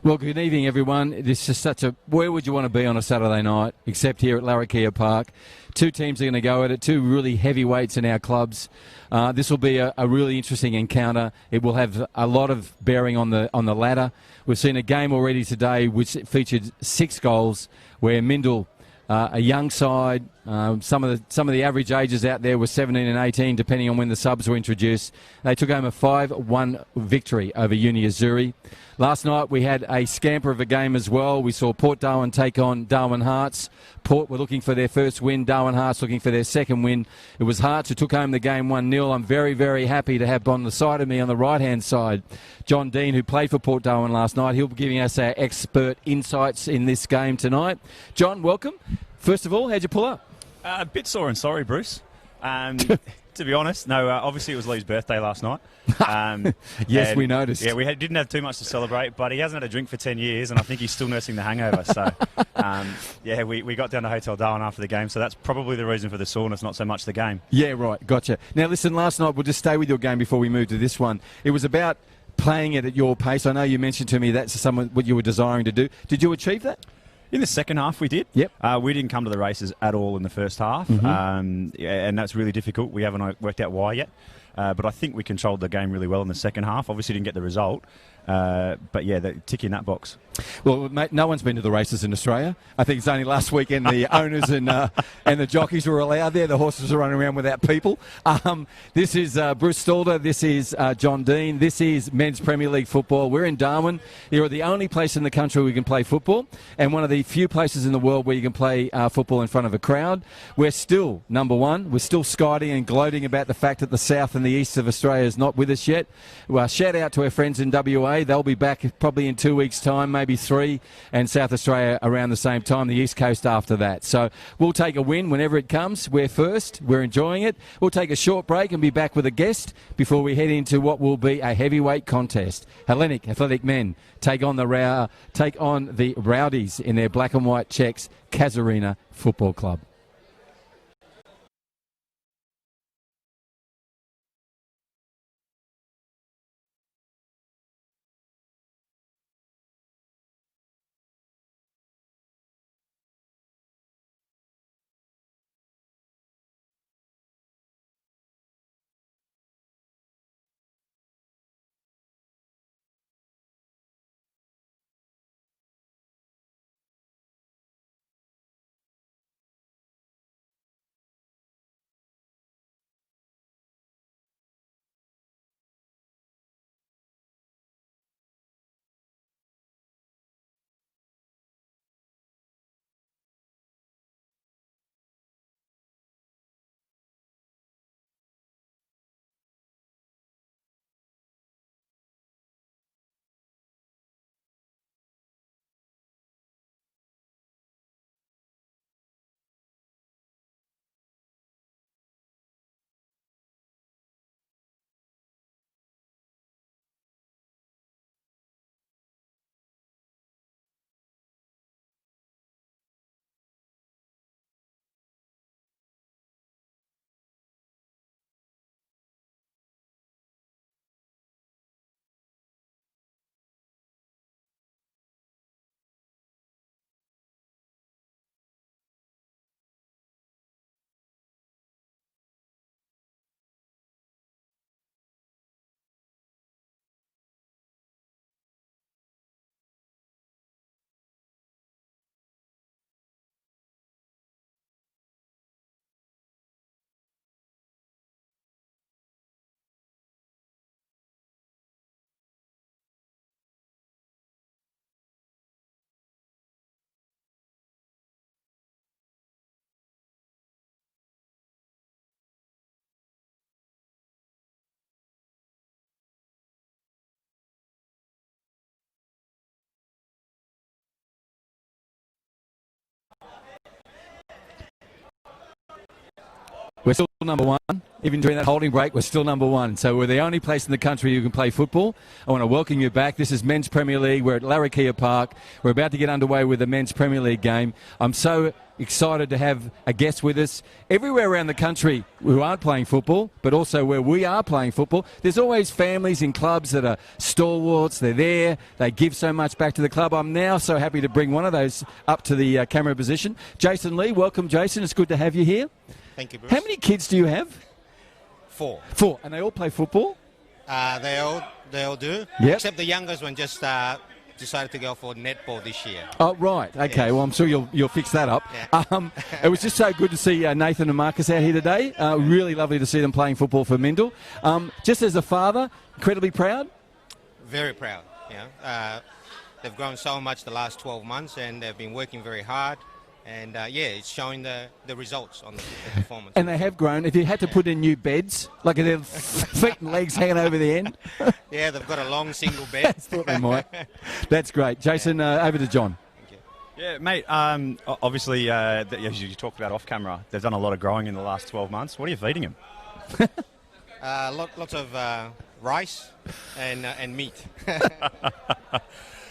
Well, good evening, everyone. This is where would you want to be on a Saturday night, except here at Larrakia Park? Two teams are going to go at it, two really heavyweights in our clubs. This will be a really interesting encounter. It will have a lot of bearing on the ladder. We've seen a game already today which featured 6 goals, where Mindle, a young side, some of the average ages out there were 17 and 18, depending on when the subs were introduced. They took home a 5-1 victory over Uni Azuri. Last night we had a scamper of a game as well. We saw Port Darwin take on Darwin Hearts. Port were looking for their first win. Darwin Hearts looking for their second win. It was Hearts who took home the game 1-0. I'm very, very happy to have on the side of me, on the right-hand side, John Dean, who played for Port Darwin last night. He'll be giving us our expert insights in this game tonight. John, welcome. First of all, how'd you pull up? A bit sore and sorry, Bruce. To be honest, no. Obviously, it was Lee's birthday last night. Yes, we noticed. Yeah, didn't have too much to celebrate, but he hasn't had a drink for 10 years, and I think he's still nursing the hangover. So, yeah, we got down to Hotel Darwin after the game, so that's probably the reason for the soreness, not so much the game. Yeah, right. Gotcha. Now, listen, last night, we'll just stay with your game before we move to this one. It was about playing it at your pace. I know you mentioned to me that's what you were desiring to do. Did you achieve that? In the second half, we did. Yep. We didn't come to the races at all in the first half, and that's really difficult. We haven't worked out why yet, but I think we controlled the game really well in the second half. Obviously, didn't get the result, but yeah, they're ticking that box. Well, mate, no one's been to the races in Australia. I think it's only last weekend the owners and the jockeys were allowed there. The horses are running around without people. This is Bruce Stalder. This is John Dean. This is Men's Premier League football. We're in Darwin. You're the only place in the country where you can play football, and one of the few places in the world where you can play football in front of a crowd. We're still number one. We're still skiding and gloating about the fact that the south and the east of Australia is not with us yet. Well, shout out to our friends in WA. They'll be back probably in 2 weeks' time, maybe 3, and South Australia around the same time, the East Coast after that. So we'll take a win whenever it comes. We're first. We're enjoying it. We'll take a short break and be back with a guest before we head into what will be a heavyweight contest. Hellenic athletic men take on the Rowdies in their black and white checks, Casuarina Football Club. We're still number one. Even during that holding break, we're still number one. So we're the only place in the country who can play football. I want to welcome you back. This is Men's Premier League. We're at Larrakia Park. We're about to get underway with the Men's Premier League game. I'm so excited to have a guest with us. Everywhere around the country who aren't playing football, but also where we are playing football, there's always families in clubs that are stalwarts. They're there. They give so much back to the club. I'm now so happy to bring one of those up to the camera position. Jason Lee, welcome, Jason. It's good to have you here. Thank you, Bruce. How many kids do you have? 4. 4. And they all play football? They all do. Yep. Except the youngest one just decided to go for netball this year. Oh, right. Okay. Yes. Well, I'm sure you'll fix that up. Yeah. It was just so good to see Nathan and Marcus out here today. Really lovely to see them playing football for Mindle. Just as a father, incredibly proud? Very proud. Yeah. They've grown so much the last 12 months, and they've been working very hard. And, it's showing the results on the performance. And they have grown. If you had to put in new beds, like their feet and legs hanging over the end. Yeah, they've got a long single bed. I thought they might. That's great. Jason, over to John. Thank you. Yeah, mate, obviously, as you talked about off camera, they've done a lot of growing in the last 12 months. What are you feeding them? Lots of rice and meat.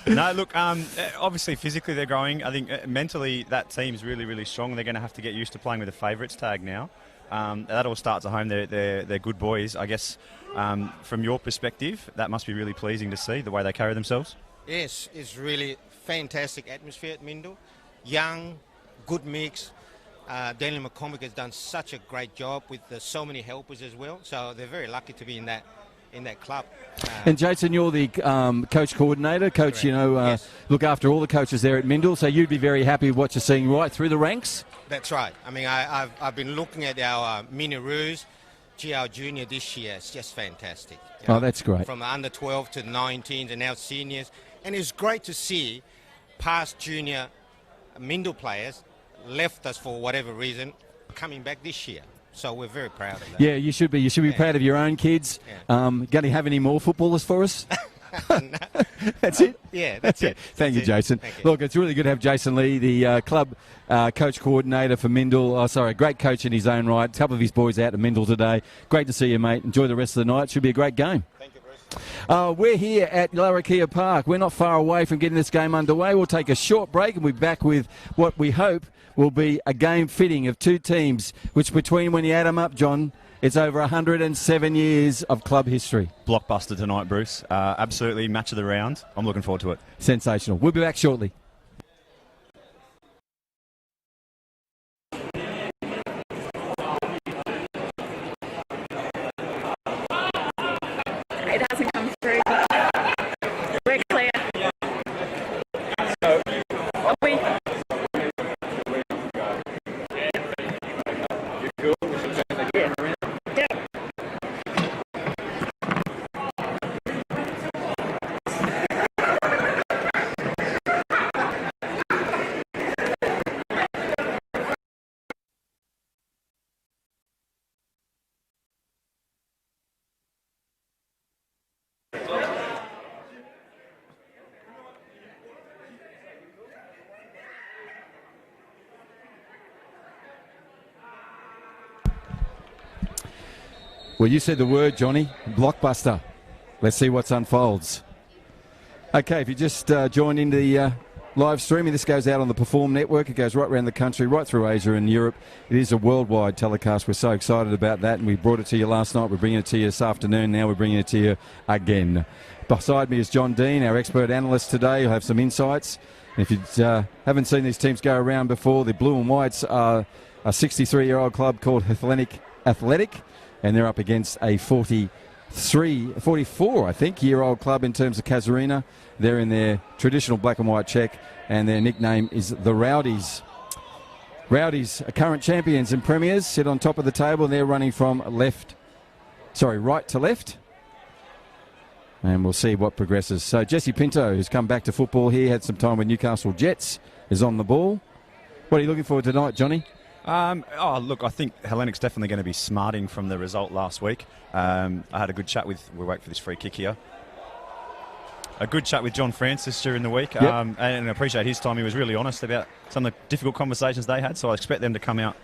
No, look, obviously physically they're growing. I think mentally that team's really, really strong. They're going to have to get used to playing with a favourites tag now. That all starts at home. They're good boys. I guess from your perspective, that must be really pleasing to see, the way they carry themselves. Yes, it's really fantastic atmosphere at Mindle. Young, good mix. Daniel McCormick has done such a great job with so many helpers as well. So they're very lucky to be in that club. And Jason, you're the coach coordinator. Coach, Yes. look after all the coaches there at Mindle. So you'd be very happy with what you're seeing right through the ranks? That's right. I mean, I've been looking at our mini-roos. Our junior this year is just fantastic. Oh, that's great. From the under 12 to 19s and now seniors. And it's great to see past junior Mindle players left us for whatever reason coming back this year. So we're very proud of that. Yeah, you should be. You should be proud of your own kids. Yeah. Going to have any more footballers for us? That's it? Yeah, that's it. Thank you, Jason. Thank you. Look, it's really good to have Jason Lee, the club coach coordinator for Mindle. Great coach in his own right. A couple of his boys out at Mindle today. Great to see you, mate. Enjoy the rest of the night. Should be a great game. Thank you, Bruce. We're here at Larrakia Park. We're not far away from getting this game underway. We'll take a short break and we'll be back with what we hope will be a game fitting of two teams, which between, when you add them up, John, it's over 107 years of club history. Blockbuster tonight, Bruce. Absolutely match of the round. I'm looking forward to it. Sensational. We'll be back shortly. It hasn't come through. We're clear. Are we? Well, you said the word, Johnny. Blockbuster. Let's see what unfolds. Okay, if you just joined into the live streaming, this goes out on the Perform Network. It goes right around the country, right through Asia and Europe. It is a worldwide telecast. We're so excited about that, and we brought it to you last night. We're bringing it to you this afternoon. Now we're bringing it to you again. Beside me is John Dean, our expert analyst today. He'll have some insights. And if you haven't seen these teams go around before, the Blue and Whites are a 63-year-old club called Hellenic Athletic, and they're up against a 44, I think, year-old club in terms of Casuarina. They're in their traditional black and white check, and their nickname is the Rowdies. Rowdies are current champions and premiers, sit on top of the table, and they're running from right to left. And we'll see what progresses. So Jesse Pinto, who's come back to football here, had some time with Newcastle Jets, is on the ball. What are you looking for tonight, Johnny? Look, I think Hellenic's definitely going to be smarting from the result last week. I had a good chat with, we'll wait for this free kick here. A good chat with John Francis during the week, and I appreciate his time. He was really honest about some of the difficult conversations they had, so I expect them to come out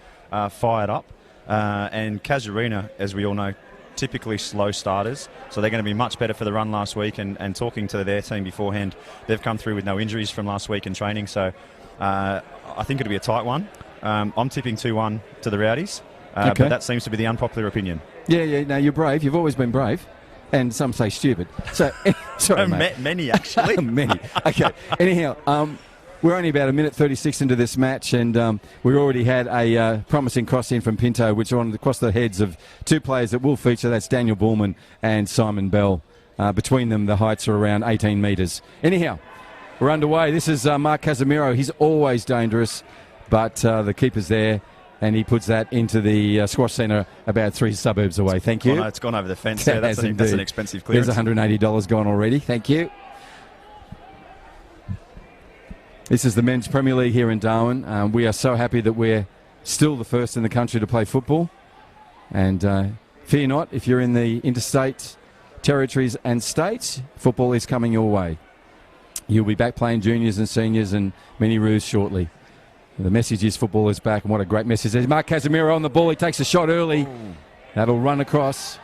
fired up. And Casuarina, as we all know, typically slow starters, so they're going to be much better for the run last week. And talking to their team beforehand, they've come through with no injuries from last week in training, so I think it'll be a tight one. I'm tipping 2-1 to the Rowdies, but that seems to be the unpopular opinion. Yeah, no, you're brave. You've always been brave. And some say stupid. So, sorry, mate. Many, actually. Many. Okay. Anyhow, we're only about 1:36 into this match, and we already had a promising cross-in from Pinto, which on across the heads of two players that will feature. That's Daniel Bullman and Simon Bell. Between them, the heights are around 18 metres. Anyhow, we're underway. This is Mark Casemiro. He's always dangerous, but the keeper's there. And he puts that into the squash centre about 3 suburbs away. Thank you. It's gone over the fence there. That's an expensive clearance. There's $180 gone already. Thank you. This is the Men's Premier League here in Darwin. We are so happy that we're still the first in the country to play football. And fear not, if you're in the interstate territories and states, football is coming your way. You'll be back playing juniors and seniors and mini roos shortly. The message is football is back, and what a great message. There's Mark Casemiro on the ball. He takes a shot early. Ooh. That'll run across.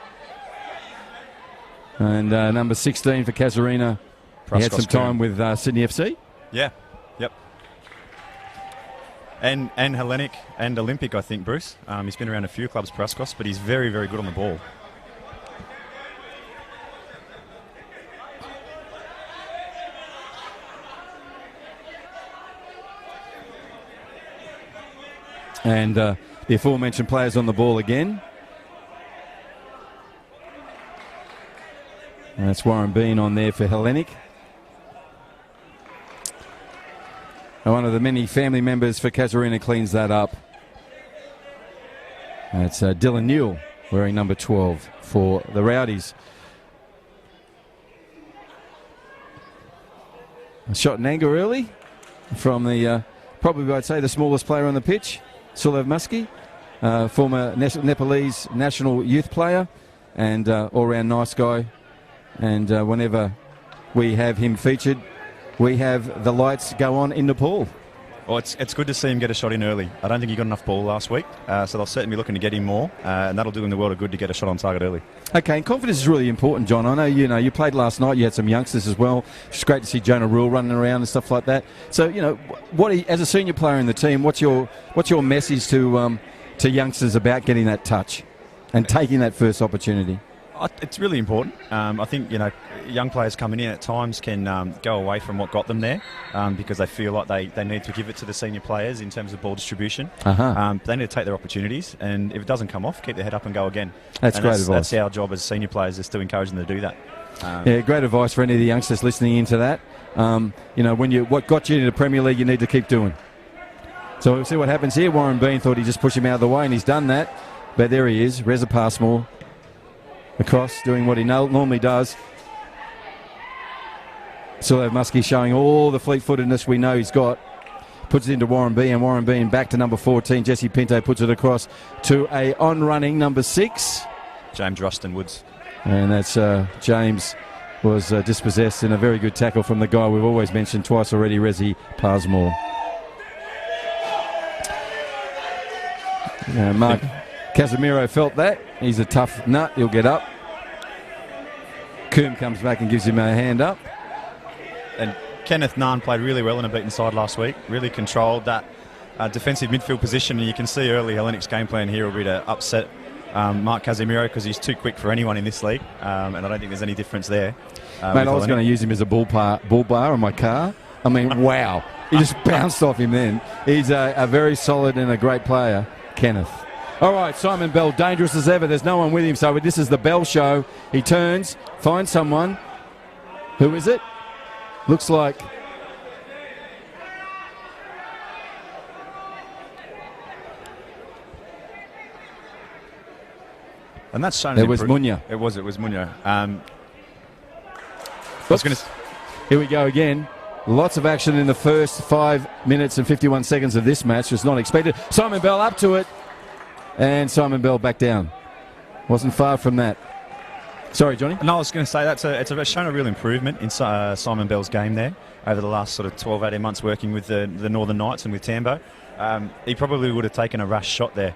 And number 16 for Casuarina. He had some time with Sydney FC. Yeah, yep. And Hellenic and Olympic, I think, Bruce. He's been around a few clubs, Praskos, but he's very, very good on the ball. And the aforementioned players on the ball again. And that's Warren Bean on there for Hellenic. And one of the many family members for Casuarina cleans that up. That's Dylan Newell wearing number 12 for the Rowdies. A shot in anger early from the, probably I'd say the smallest player on the pitch. Sulev Musky, former Nepalese national youth player and all-round nice guy. And whenever we have him featured, we have the lights go on in Nepal. Well, it's good to see him get a shot in early. I don't think he got enough ball last week, so they'll certainly be looking to get him more, and that'll do him the world of good to get a shot on target early. Okay, and confidence is really important, John. I know you played last night. You had some youngsters as well. It's great to see Jonah Rule running around and stuff like that. So, as a senior player in the team, what's your message to youngsters about getting that touch and taking that first opportunity? It's really important. I think, young players coming in at times can go away from what got them there because they feel like they need to give it to the senior players in terms of ball distribution. They need to take their opportunities, and if it doesn't come off, keep their head up and go again. That's great advice. That's our job as senior players, is to encourage them to do that. Great advice for any of the youngsters listening into that. What got you into the Premier League, you need to keep doing. So we'll see what happens here. Warren Bean thought he'd just push him out of the way, and he's done that. But there he is, Reza Passmore. Across, doing what he normally does. Sulev Musky showing all the fleet-footedness we know he's got. Puts it into Warren Bean, and Warren Bean back to number 14. Jesse Pinto puts it across to a on-running number 6. James Ruston Woods. And that's James was dispossessed in a very good tackle from the guy we've always mentioned twice already, Rezi Passmore. Mark Casemiro felt that. He's a tough nut. He'll get up. Coombe comes back and gives him a hand up. And Kenneth Nunn played really well in a beaten side last week. Really controlled that defensive midfield position. And you can see early Hellenic's game plan here will be to upset Mark Casemiro because he's too quick for anyone in this league. And I don't think there's any difference there. Mate, I was going to use him as a bull bar on my car. I mean, wow. He just bounced off him then. He's a very solid and a great player, Kenneth. All right, Simon Bell, dangerous as ever. There's no one with him, so this is the Bell show. He turns, finds someone. Who is it? Looks like... And that's shown. It was Munya. It was Munya. Here we go again. Lots of action in the first 5 minutes and 51 seconds of this match. It's not expected. Simon Bell up to it. And Simon Bell back down. Wasn't far from that. Sorry, Johnny? No, I was going to say it's shown a real improvement in Simon Bell's game there over the last sort of 12, 18 months working with the Northern Knights and with Tambo. He probably would have taken a rash shot there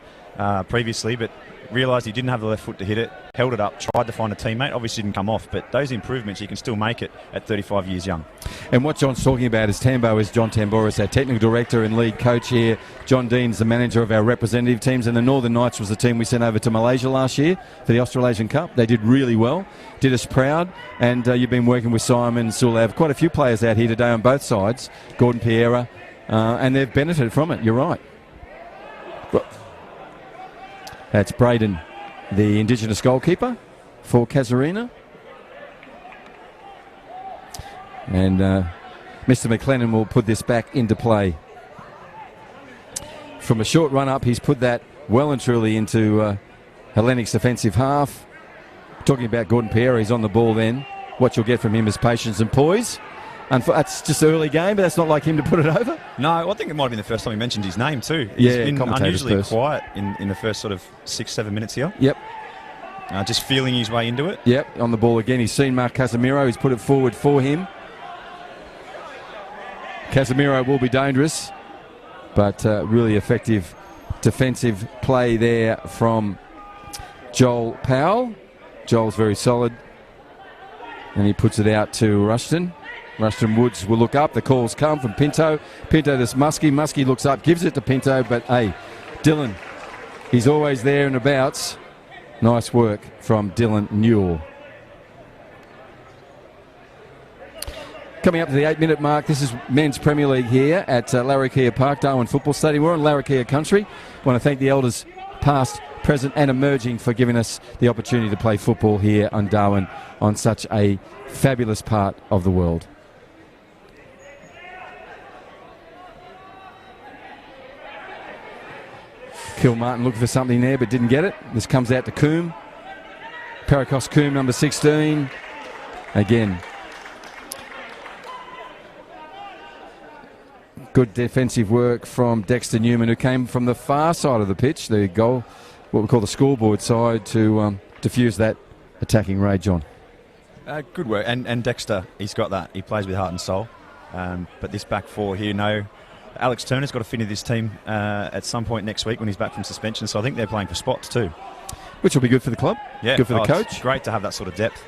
previously, but realised he didn't have the left foot to hit it, held it up, tried to find a teammate, obviously didn't come off, but those improvements, you can still make it at 35 years young. And what John's talking about is Tambo is John Tamboris, our technical director and lead coach here. John Dean's the manager of our representative teams, and the Northern Knights was the team we sent over to Malaysia last year for the Australasian Cup. They did really well, did us proud, and you've been working with Simon, Sulav, quite a few players out here today on both sides, Gordon Piera, and they've benefited from it, you're right. That's Braden, the Indigenous goalkeeper for Casuarina. And Mr. McLennan will put this back into play. From a short run up, he's put that well and truly into Hellenic's defensive half. Talking about Gordon Pierre, he's on the ball then. What you'll get from him is patience and poise. And that's just early game, but that's not like him to put it over. No, I think it might have been the first time he mentioned his name too. He's been unusually quiet in the first sort of 6-7 minutes here. Yep. Just feeling his way into it. Yep, on the ball again. He's seen Mark Casemiro. He's put it forward for him. Casemiro will be dangerous, but really effective defensive play there from Joel Powell. Joel's very solid. And he puts it out to Rushton. Rushton Woods will look up. The calls come from Pinto. Pinto to Muskie. Muskie looks up, gives it to Pinto, but hey, Dylan, he's always there and abouts. Nice work from Dylan Newell. Coming up to the 8-minute mark, this is Men's Premier League here at Larrakia Park, Darwin Football Stadium. We're on Larrakia country. I want to thank the elders past, present and emerging for giving us the opportunity to play football here on Darwin on such a fabulous part of the world. Kilmartin looking for something there but didn't get it. This comes out to Coombe. Paracos Coombe, number 16. Again, good defensive work from Dexter Newman, who came from the far side of the pitch, the goal, what we call the scoreboard side, to diffuse that attacking raid, John. Good work. And Dexter, he's got that. He plays with heart and soul. But this back four here, Alex Turner's got to fit into this team at some point next week when he's back from suspension, so I think they're playing for spots too. Which will be good for the club, good for the coach. It's great to have that sort of depth.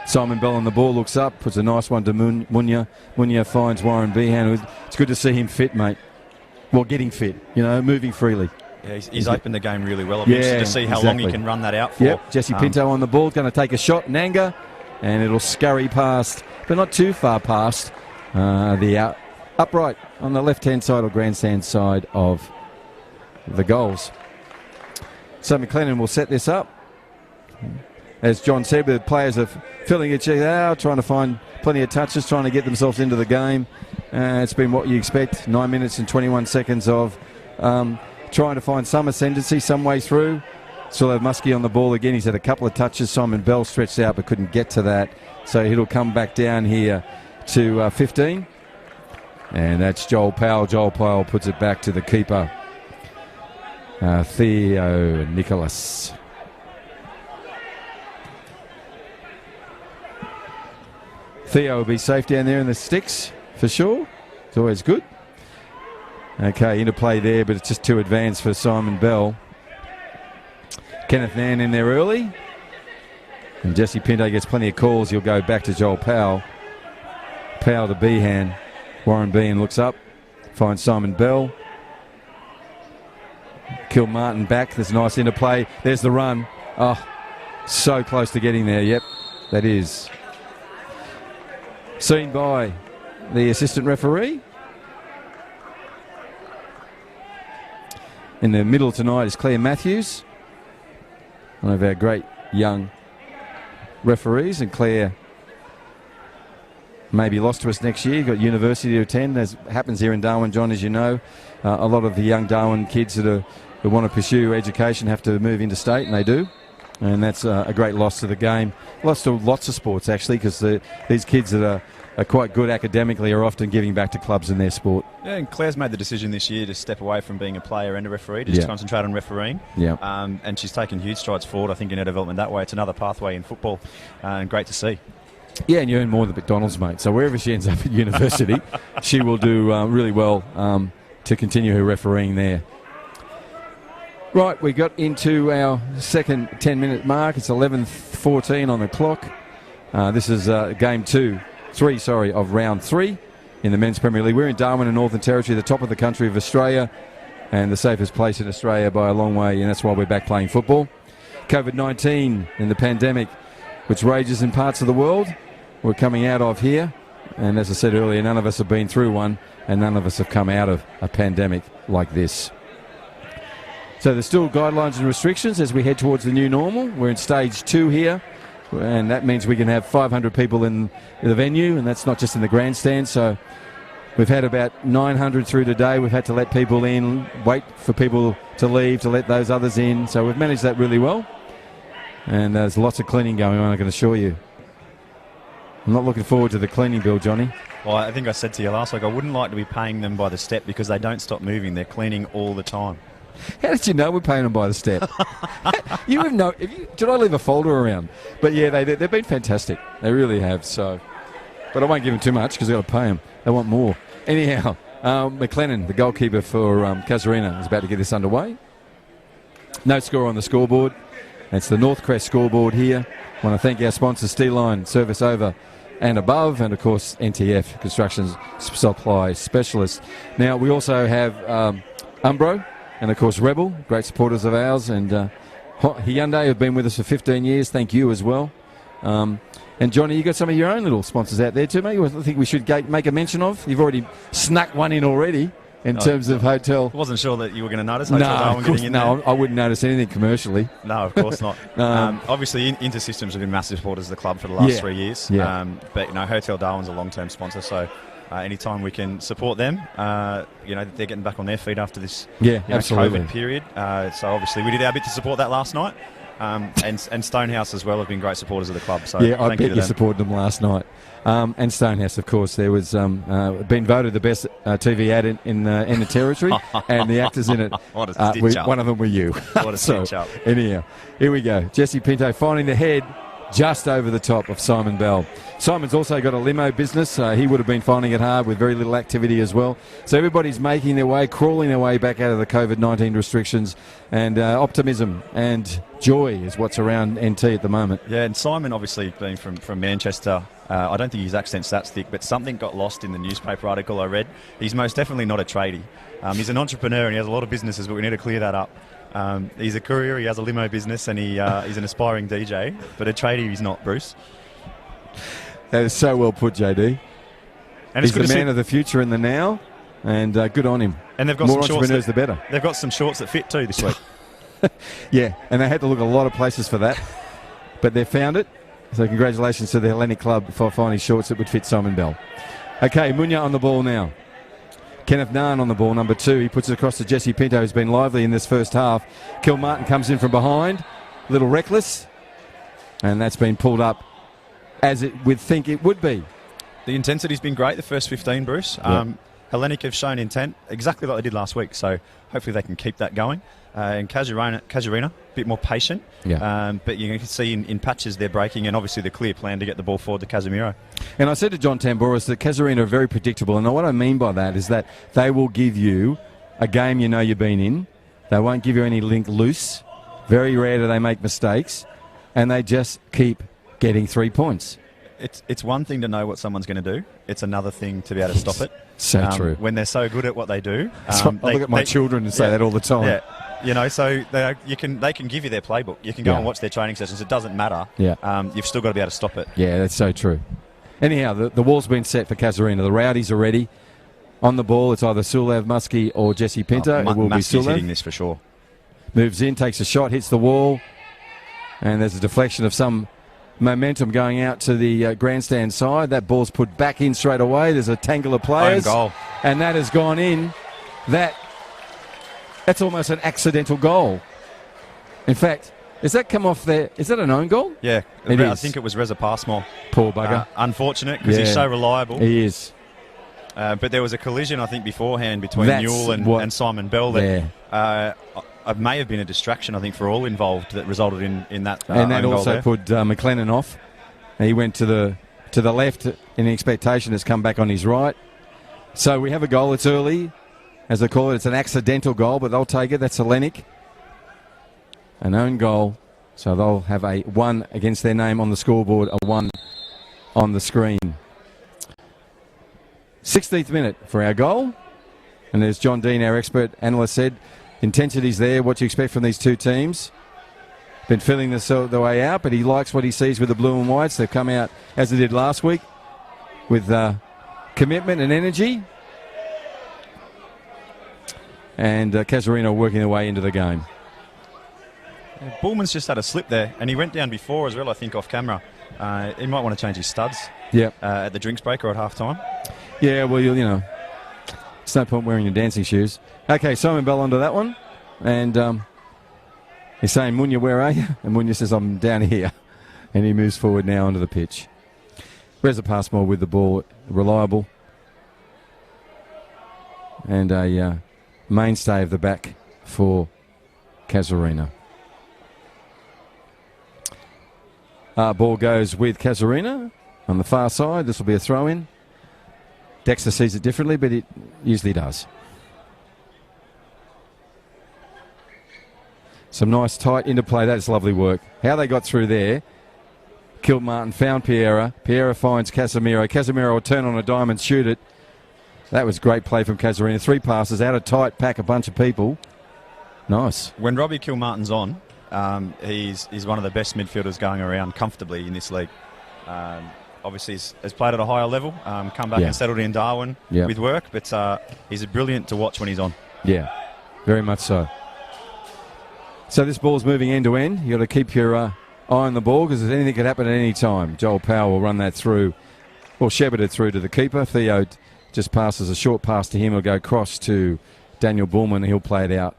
Simon Bell on the ball, looks up, puts a nice one to Munya. Munya finds Warren Behan. It's good to see him fit, mate. Well, getting fit, moving freely. Yeah, he's opened the game really well. I'm interested to see how long he can run that out for. Yep, Jesse Pinto on the ball, going to take a shot, Nanga, and it'll scurry past, but not too far past the upright on the left-hand side or grandstand side of the goals. So McLennan will set this up. As John said, the players are filling each other out, trying to find plenty of touches, trying to get themselves into the game. It's been what you expect, 9 minutes and 21 seconds of trying to find some ascendancy, some way through. Still have Muskie on the ball again. He's had a couple of touches. Simon Bell stretched out but couldn't get to that. So it'll come back down here to 15. And that's Joel Powell. Joel Powell puts it back to the keeper, Theo Nicholas. Theo will be safe down there in the sticks for sure. It's always good. Okay, interplay there, but it's just too advanced for Simon Bell. Kenneth Nan in there early. And Jesse Pinto gets plenty of calls. He'll go back to Joel Powell. Powell to Behan. Warren Behan looks up, finds Simon Bell. Kilmartin back. There's a nice interplay. There's the run. Oh, so close to getting there. Yep, that is. Seen by the assistant referee. In the middle tonight is Claire Matthews, one of our great young referees, and Claire may be lost to us next year. Got university to attend, as happens here in Darwin, John, as you know. A lot of the young Darwin kids who want to pursue education have to move interstate, and they do. And that's a great loss to the game. Loss to lots of sports, actually, because these kids that are quite good academically are often giving back to clubs in their sport. Yeah, and Claire's made the decision this year to step away from being a player and a referee, to just concentrate on refereeing. Yeah. And she's taken huge strides forward, I think, in her development that way. It's another pathway in football, and great to see. Yeah, and you earn more than McDonald's, mate. So wherever she ends up at university, she will do really well to continue her refereeing there. Right, we got into our second 10-minute mark. It's 11:14 on the clock. This is game 3 of round 3 in the Men's Premier League. We're in Darwin in Northern Territory, the top of the country of Australia, and the safest place in Australia by a long way, and that's why we're back playing football. COVID-19 and the pandemic, which rages in parts of the world, we're coming out of here. And as I said earlier, none of us have been through one, and none of us have come out of a pandemic like this. So there's still guidelines and restrictions as we head towards the new normal. We're in stage 2 here, and that means we can have 500 people in the venue, and that's not just in the grandstand. So we've had about 900 through today. We've had to let people in, wait for people to leave, to let those others in. So we've managed that really well. And there's lots of cleaning going on, I can assure you. I'm not looking forward to the cleaning bill, Johnny. Well, I think I said to you last week, I wouldn't like to be paying them by the step because they don't stop moving. They're cleaning all the time. How did you know we're paying them by the step? You have no. Did I leave a folder around? But yeah, they've been fantastic. They really have. So, but I won't give them too much because I've got to pay them. They want more. Anyhow, McLennan, the goalkeeper for Casuarina, is about to get this underway. No score on the scoreboard. It's the Northcrest scoreboard here. I want to thank our sponsors, Steeline, Service Over and Above, and of course NTF, Construction Supply Specialist. Now we also have Umbro and of course Rebel, great supporters of ours, and Hyundai have been with us for 15 years. Thank you as well. And Johnny, you got some of your own little sponsors out there too, mate. I think we should make a mention of. You've already snuck one in already. In terms of hotel. I wasn't sure that you were going to notice Hotel Darwin getting in there. No, I wouldn't notice anything commercially. No, of course not. Obviously, InterSystems have been massive supporters of the club for the last 3 years. Yeah. But Hotel Darwin's a long-term sponsor, so anytime we can support them, they're getting back on their feet after this absolutely. COVID period. So obviously, we did our bit to support that last night. And Stonehouse as well have been great supporters of the club. So I bet you supported them last night. And Stonehouse, of course, there was been voted the best TV ad in the territory, and the actors in it. What a stitch up. One of them were you. What a stitch up. Anyhow, here we go. Jesse Pinto finding the head just over the top of Simon Bell. Simon's also got a limo business. He would have been finding it hard with very little activity as well. So everybody's making their way, crawling their way back out of the COVID-19 restrictions, and optimism and joy is what's around NT at the moment. Yeah, and Simon obviously being from Manchester, I don't think his accent's that thick, but something got lost in the newspaper article I read. He's most definitely not a tradie. He's an entrepreneur and he has a lot of businesses, but we need to clear that up. He's a courier, he has a limo business, and he's an aspiring DJ, but a tradie he's not, Bruce. That is so well put, JD. And he's the man of the future and the now, and good on him. And they've got more some entrepreneurs, shorts the better. They've got some shorts that fit too this week. Yeah, and they had to look at a lot of places for that, but they found it. So congratulations to the Hellenic club for finding shorts that would fit Simon Bell. Okay, Munya on the ball now. Kenneth Nahn on the ball, number 2. He puts it across to Jesse Pinto, who's been lively in this first half. Kilmartin comes in from behind, a little reckless, and that's been pulled up as it would think it would be. The intensity's been great, the first 15, Bruce. Hellenic have shown intent, exactly like they did last week, so hopefully they can keep that going. And Casuarina, a bit more patient, but you can see in patches they're breaking, and obviously the clear plan to get the ball forward to Casemiro. And I said to John Tambouris that Casuarina are very predictable, and what I mean by that is that they will give you a game you know you've been in. They won't give you any link loose. Very rare do they make mistakes, and they just keep getting 3 points. It's one thing to know what someone's going to do. It's another thing to be able to stop it. So true. When they're so good at what they do. I look at my children and say that all the time. Yeah. So they can give you their playbook. You can go and watch their training sessions. It doesn't matter. Yeah. You've still got to be able to stop it. Yeah, that's so true. Anyhow, the wall's been set for Casuarina. The Rowdies are ready. On the ball, it's either Sulev Muskie or Jesse Pinto. It will be Sulev. Hitting this for sure. Moves in, takes a shot, hits the wall, and there's a deflection of some momentum going out to the grandstand side. That ball's put back in straight away. There's a tangle of players. Own goal. And that has gone in. That's almost an accidental goal. In fact, has that come off there? Is that an own goal? Yeah. I think it was Reza Passmore. Poor bugger. Unfortunate, because he's so reliable. He is. But there was a collision, I think, beforehand between Newell and Simon Bell that it may have been a distraction, I think, for all involved that resulted in that and that also there. put McLennan off. He went to the left in expectation, has come back on his right. So we have a goal. It's early, as they call it. It's an accidental goal, but they'll take it. That's Hellenic. an own goal. So they'll have a 1 against their name on the scoreboard, a 1 on the screen. 16th minute for our goal. And as John Dean, our expert analyst, said, intensity's there. What do you expect from these two teams? Been feeling the way out, but he likes what he sees with the blue and whites. They've come out, as they did last week, with commitment and energy. And Casuarina working their way into the game. Yeah, Bullman's just had a slip there, and he went down before as well, I think, off camera. He might want to change his studs at the drinks break or at half-time. Yeah, well, you know, it's no point wearing your dancing shoes. Okay, Simon Bell onto that one. And he's saying, Munya, where are you? And Munya says, I'm down here. And he moves forward now onto the pitch. Reza Passmore with the ball, reliable. And a mainstay of the back for Casuarina. Ball goes with Casuarina on the far side. This will be a throw-in. Dexter sees it differently, but it usually does. Some nice tight interplay. That's lovely work. How they got through there. Kilmartin found Piera. Piera finds Casemiro. Casemiro will turn on a dime and shoot it. That was great play from Casuarina. 3 passes out of tight pack, a bunch of people. Nice. When Robbie Kilmartin's on, he's one of the best midfielders going around comfortably in this league. Obviously, has played at a higher level, come back and settled in Darwin with work, but he's brilliant to watch when he's on. Yeah, very much so. So this ball's moving end to end. You've got to keep your eye on the ball because anything could happen at any time. Joel Powell will run that through, or shepherd it through to the keeper. Theo just passes a short pass to him. It'll go across to Daniel Bullman. He'll play it out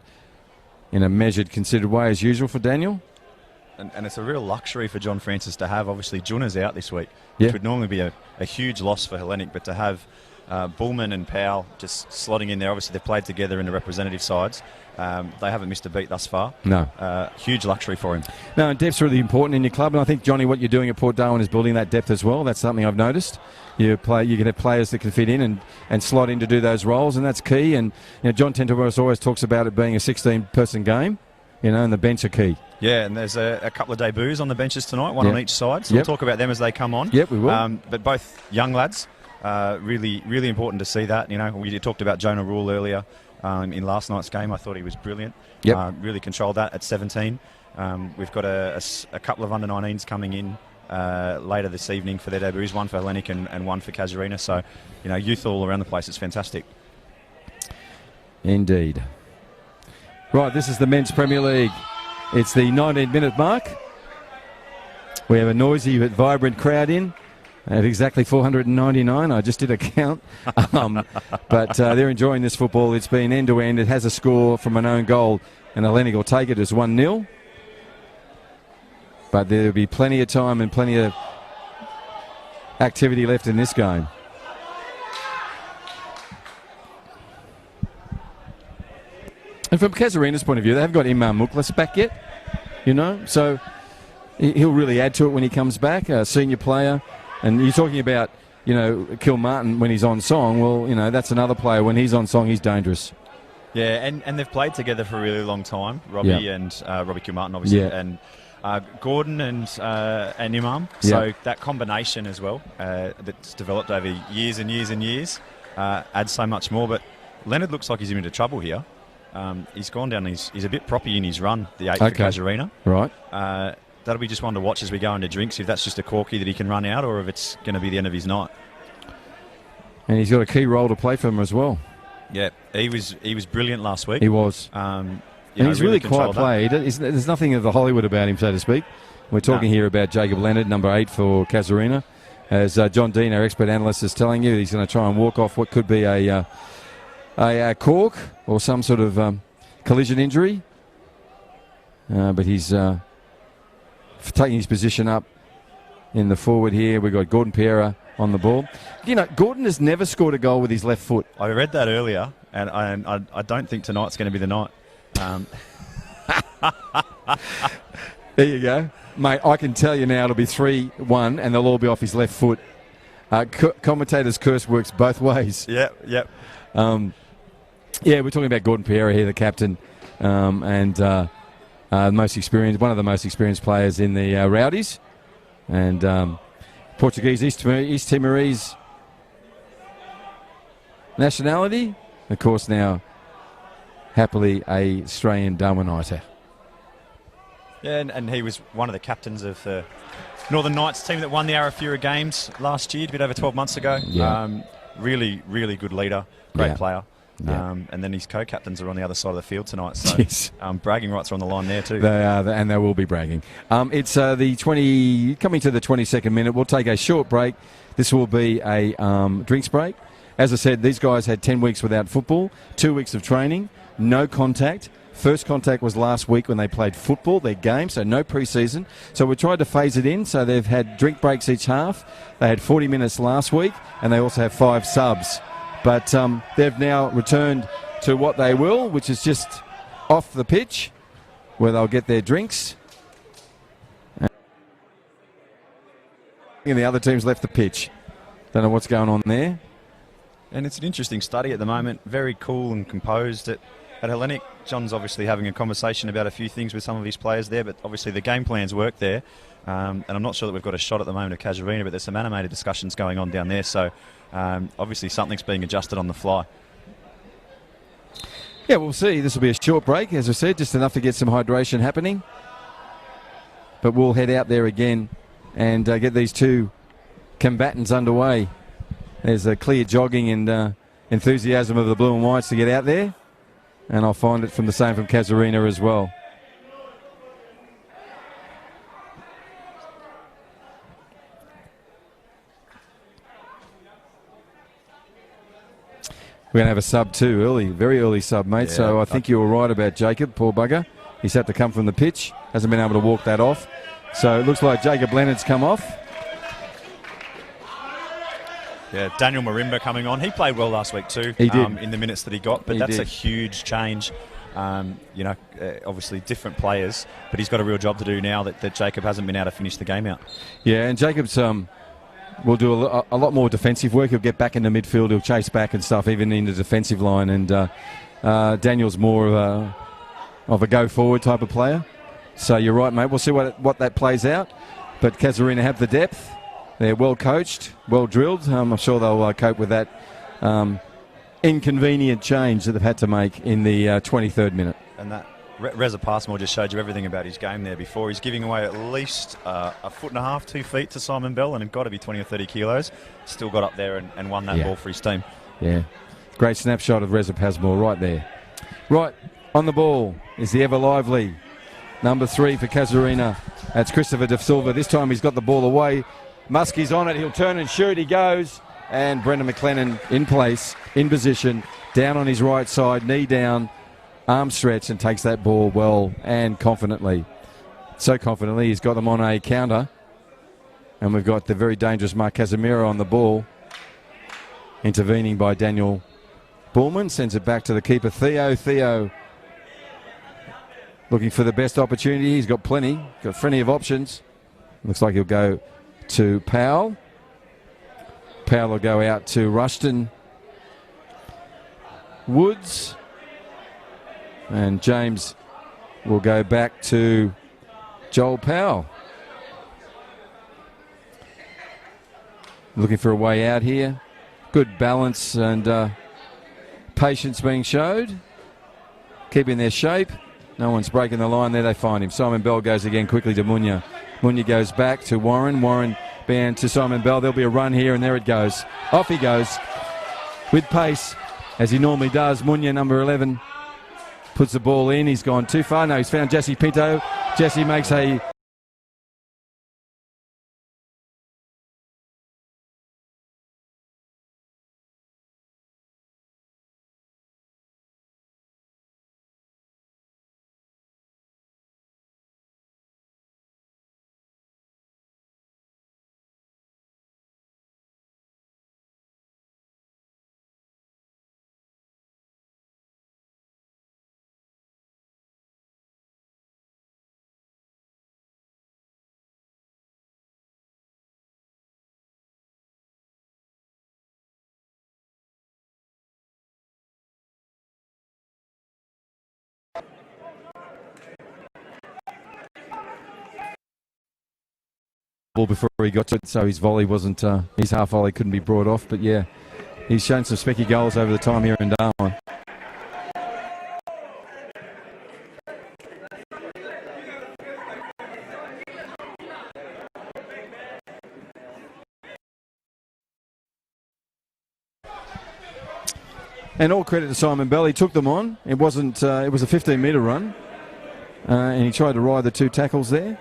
in a measured, considered way as usual for Daniel. And it's a real luxury for John Francis to have. Obviously, Juna's out this week, which would normally be a huge loss for Hellenic, but to have Bullman and Powell just slotting in there. Obviously, they've played together in the representative sides. They haven't missed a beat thus far. No. Huge luxury for him. No, and depth's really important in your club, and I think, Johnny, what you're doing at Port Darwin is building that depth as well. That's something I've noticed. You can have players that can fit in and slot in to do those roles, and that's key. And you know, John Tenteros always talks about it being a 16-person game, you know, and the bench are key. Yeah, and there's a couple of debuts on the benches tonight, one on each side, so we'll talk about them as they come on. Yep, we will. But both young lads, really, really important to see that. You know, we talked about Jonah Rule earlier in last night's game. I thought he was brilliant. Yep. Really controlled that at 17. We've got a couple of under-19s coming in later this evening for their debuts, one for Hellenic and one for Casuarina. So, you know, youth all around the place. It's fantastic. Indeed. Right, this is the Men's Premier League. It's the 19-minute mark. We have a noisy but vibrant crowd in at exactly 499. I just did a count. But they're enjoying this football. It's been end-to-end. It has a score from an own goal, and Hellenic will take it as 1-0. But there'll be plenty of time and plenty of activity left in this game. And from Casuarina's point of view, they haven't got Imam Muklas back yet, you know, so he'll really add to it when he comes back, a senior player. And you're talking about, you know, Kilmartin when he's on song. Well, you know, that's another player. When he's on song, he's dangerous. Yeah, and they've played together for a really long time, Robbie and Robbie Kilmartin, obviously, and Gordon and Imam. So that combination as well that's developed over years and years and years adds so much more. But Leonard looks like he's into trouble here. He's gone down. He's a bit proppy in his run, the 8th for Casuarina. Right. That'll be just one to watch as we go into drinks, if that's just a corky that he can run out or if it's going to be the end of his night. And he's got a key role to play for him as well. Yeah, he was brilliant last week. He was. And he's really quite played. There's nothing of the Hollywood about him, so to speak. We're talking here about Jacob Leonard, number 8 for Casuarina. As John Dean, our expert analyst, is telling you, he's going to try and walk off what could be a cork or some sort of collision injury. But he's taking his position up in the forward here. We've got Gordon Piera on the ball. You know, Gordon has never scored a goal with his left foot. I read that earlier, and I don't think tonight's going to be the night. There you go. Mate, I can tell you now it'll be 3-1 and they'll all be off his left foot. Commentator's curse works both ways. Yep. Yeah, we're talking about Gordon Piera here, the captain. And most experienced, one of the most experienced players in the Rowdies, and Portuguese East Timorese nationality, of course now happily a Australian Darwiniter. Yeah, and he was one of the captains of the Northern Knights team that won the Arafura Games last year, a bit over 12 months ago. Yeah. Really, really good leader, great Yeah. player. Yeah. And then his co-captains are on the other side of the field tonight, so Yes. bragging rights are on the line there too. They are, and they will be bragging. It's coming to the 22nd minute. We'll take a short break. This will be a drinks break. As I said, these guys had 10 weeks without football, 2 weeks of training, no contact. First contact was last week when they played football, their game, so no pre-season. So we tried to phase it in, so they've had drink breaks each half. They had 40 minutes last week, and they also have 5 subs. But they've now returned to what they will, which is just off the pitch, where they'll get their drinks. And the other team's left the pitch. Don't know what's going on there. And it's an interesting study at the moment, very cool and composed at Hellenic. John's obviously having a conversation about a few things with some of his players there, but obviously the game plans work there. And I'm not sure that we've got a shot at the moment of Casuarina, but there's some animated discussions going on down there, so obviously something's being adjusted on the fly. Yeah, we'll see. This will be a short break, as I said, just enough to get some hydration happening. But we'll head out there again and get these two combatants underway. There's a clear jogging and enthusiasm of the blue and whites to get out there. And I'll find it from the same from Casuarina as well. We're going to have a sub too, early, very early sub, mate. Yeah, So I think you were right about Jacob, poor bugger. He's had to come from the pitch, hasn't been able to walk that off. So it looks like Jacob Leonard's come off. Yeah, Daniel Marimba coming on. He played well last week too. He did. In the minutes that he got, but He that's did. a huge change. Obviously different players, but he's got a real job to do now that Jacob hasn't been able to finish the game out. Yeah, and Jacob's will do a lot more defensive work. He'll get back into midfield. He'll chase back and stuff, even in the defensive line. And Daniel's more of a go-forward type of player. So you're right, mate. We'll see what that plays out. But Casuarina have the depth. They're well coached, well drilled. I'm sure they'll cope with that inconvenient change that they've had to make in the 23rd minute. And that Reza Passmore just showed you everything about his game there before. He's giving away at least a foot and a half, 2 feet to Simon Bell, and got to be 20 or 30 kilos. Still got up there and won that ball for his team. Yeah, great snapshot of Reza Passmore right there. Right, on the ball is the ever lively number 3 for Casuarina. That's Christopher De Silva. This time he's got the ball away. Muskie's on it. He'll turn and shoot. He goes. And Brendan McLennan in place, in position, down on his right side, knee down, arm stretch, and takes that ball well and confidently. So confidently, he's got them on a counter. And we've got the very dangerous Mark Casemiro on the ball. Intervening by Daniel Bullman. Sends it back to the keeper, Theo. Theo looking for the best opportunity. He's got plenty of options. Looks like he'll go to Powell. Powell will go out to Rushton Woods. And James will go back to Joel Powell. Looking for a way out here. Good balance and patience being showed. Keeping their shape. No one's breaking the line there. They find him. Simon Bell goes again quickly to Munya. Munya goes back to Warren. Warren band to Simon Bell. There'll be a run here, and there it goes. Off he goes with pace, as he normally does. Munya, number 11, puts the ball in. He's gone too far. No, he's found Jesse Pinto. Jesse makes a ball before he got to it, so his volley wasn't, his half volley couldn't be brought off. But yeah, he's shown some specky goals over the time here in Darwin. And all credit to Simon Bell. He took them on. It wasn't. It was a 15-metre run, and he tried to ride the 2 tackles there.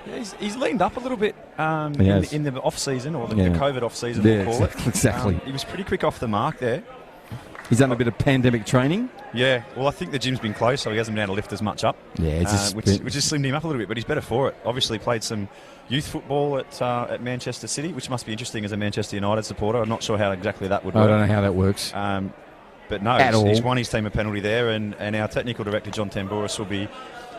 Yeah, he's leaned up a little bit in the off-season, or the COVID off-season, we'll call it. Exactly. He was pretty quick off the mark there. He's done a bit of pandemic training. Yeah, well, I think the gym's been closed, so he hasn't been able to lift as much up. Yeah, which has slimmed him up a little bit, but he's better for it. Obviously played some youth football at Manchester City, which must be interesting as a Manchester United supporter. I'm not sure how exactly that would work. I don't know how that works. But no, he's won his team a penalty there, and our technical director, John Tambouris, will be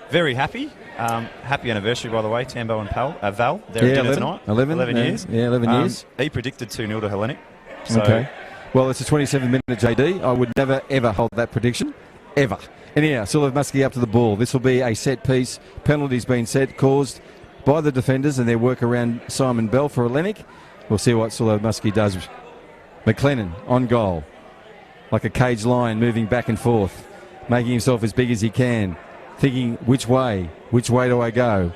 very happy. Happy anniversary, by the way, Tambo and Val. They're at dinner tonight. 11 years. Yeah, 11 years. He predicted 2-0 to Hellenic. So okay. Well, it's a 27-minute JD. I would never, ever hold that prediction. Ever. Anyhow, Sulev Muskie up to the ball. This will be a set piece. Penalties being set, caused by the defenders and their work around Simon Bell for Hellenic. We'll see what Sulev Muskie does. McLennan on goal. Like a cage lion moving back and forth. Making himself as big as he can. Thinking, which way do I go?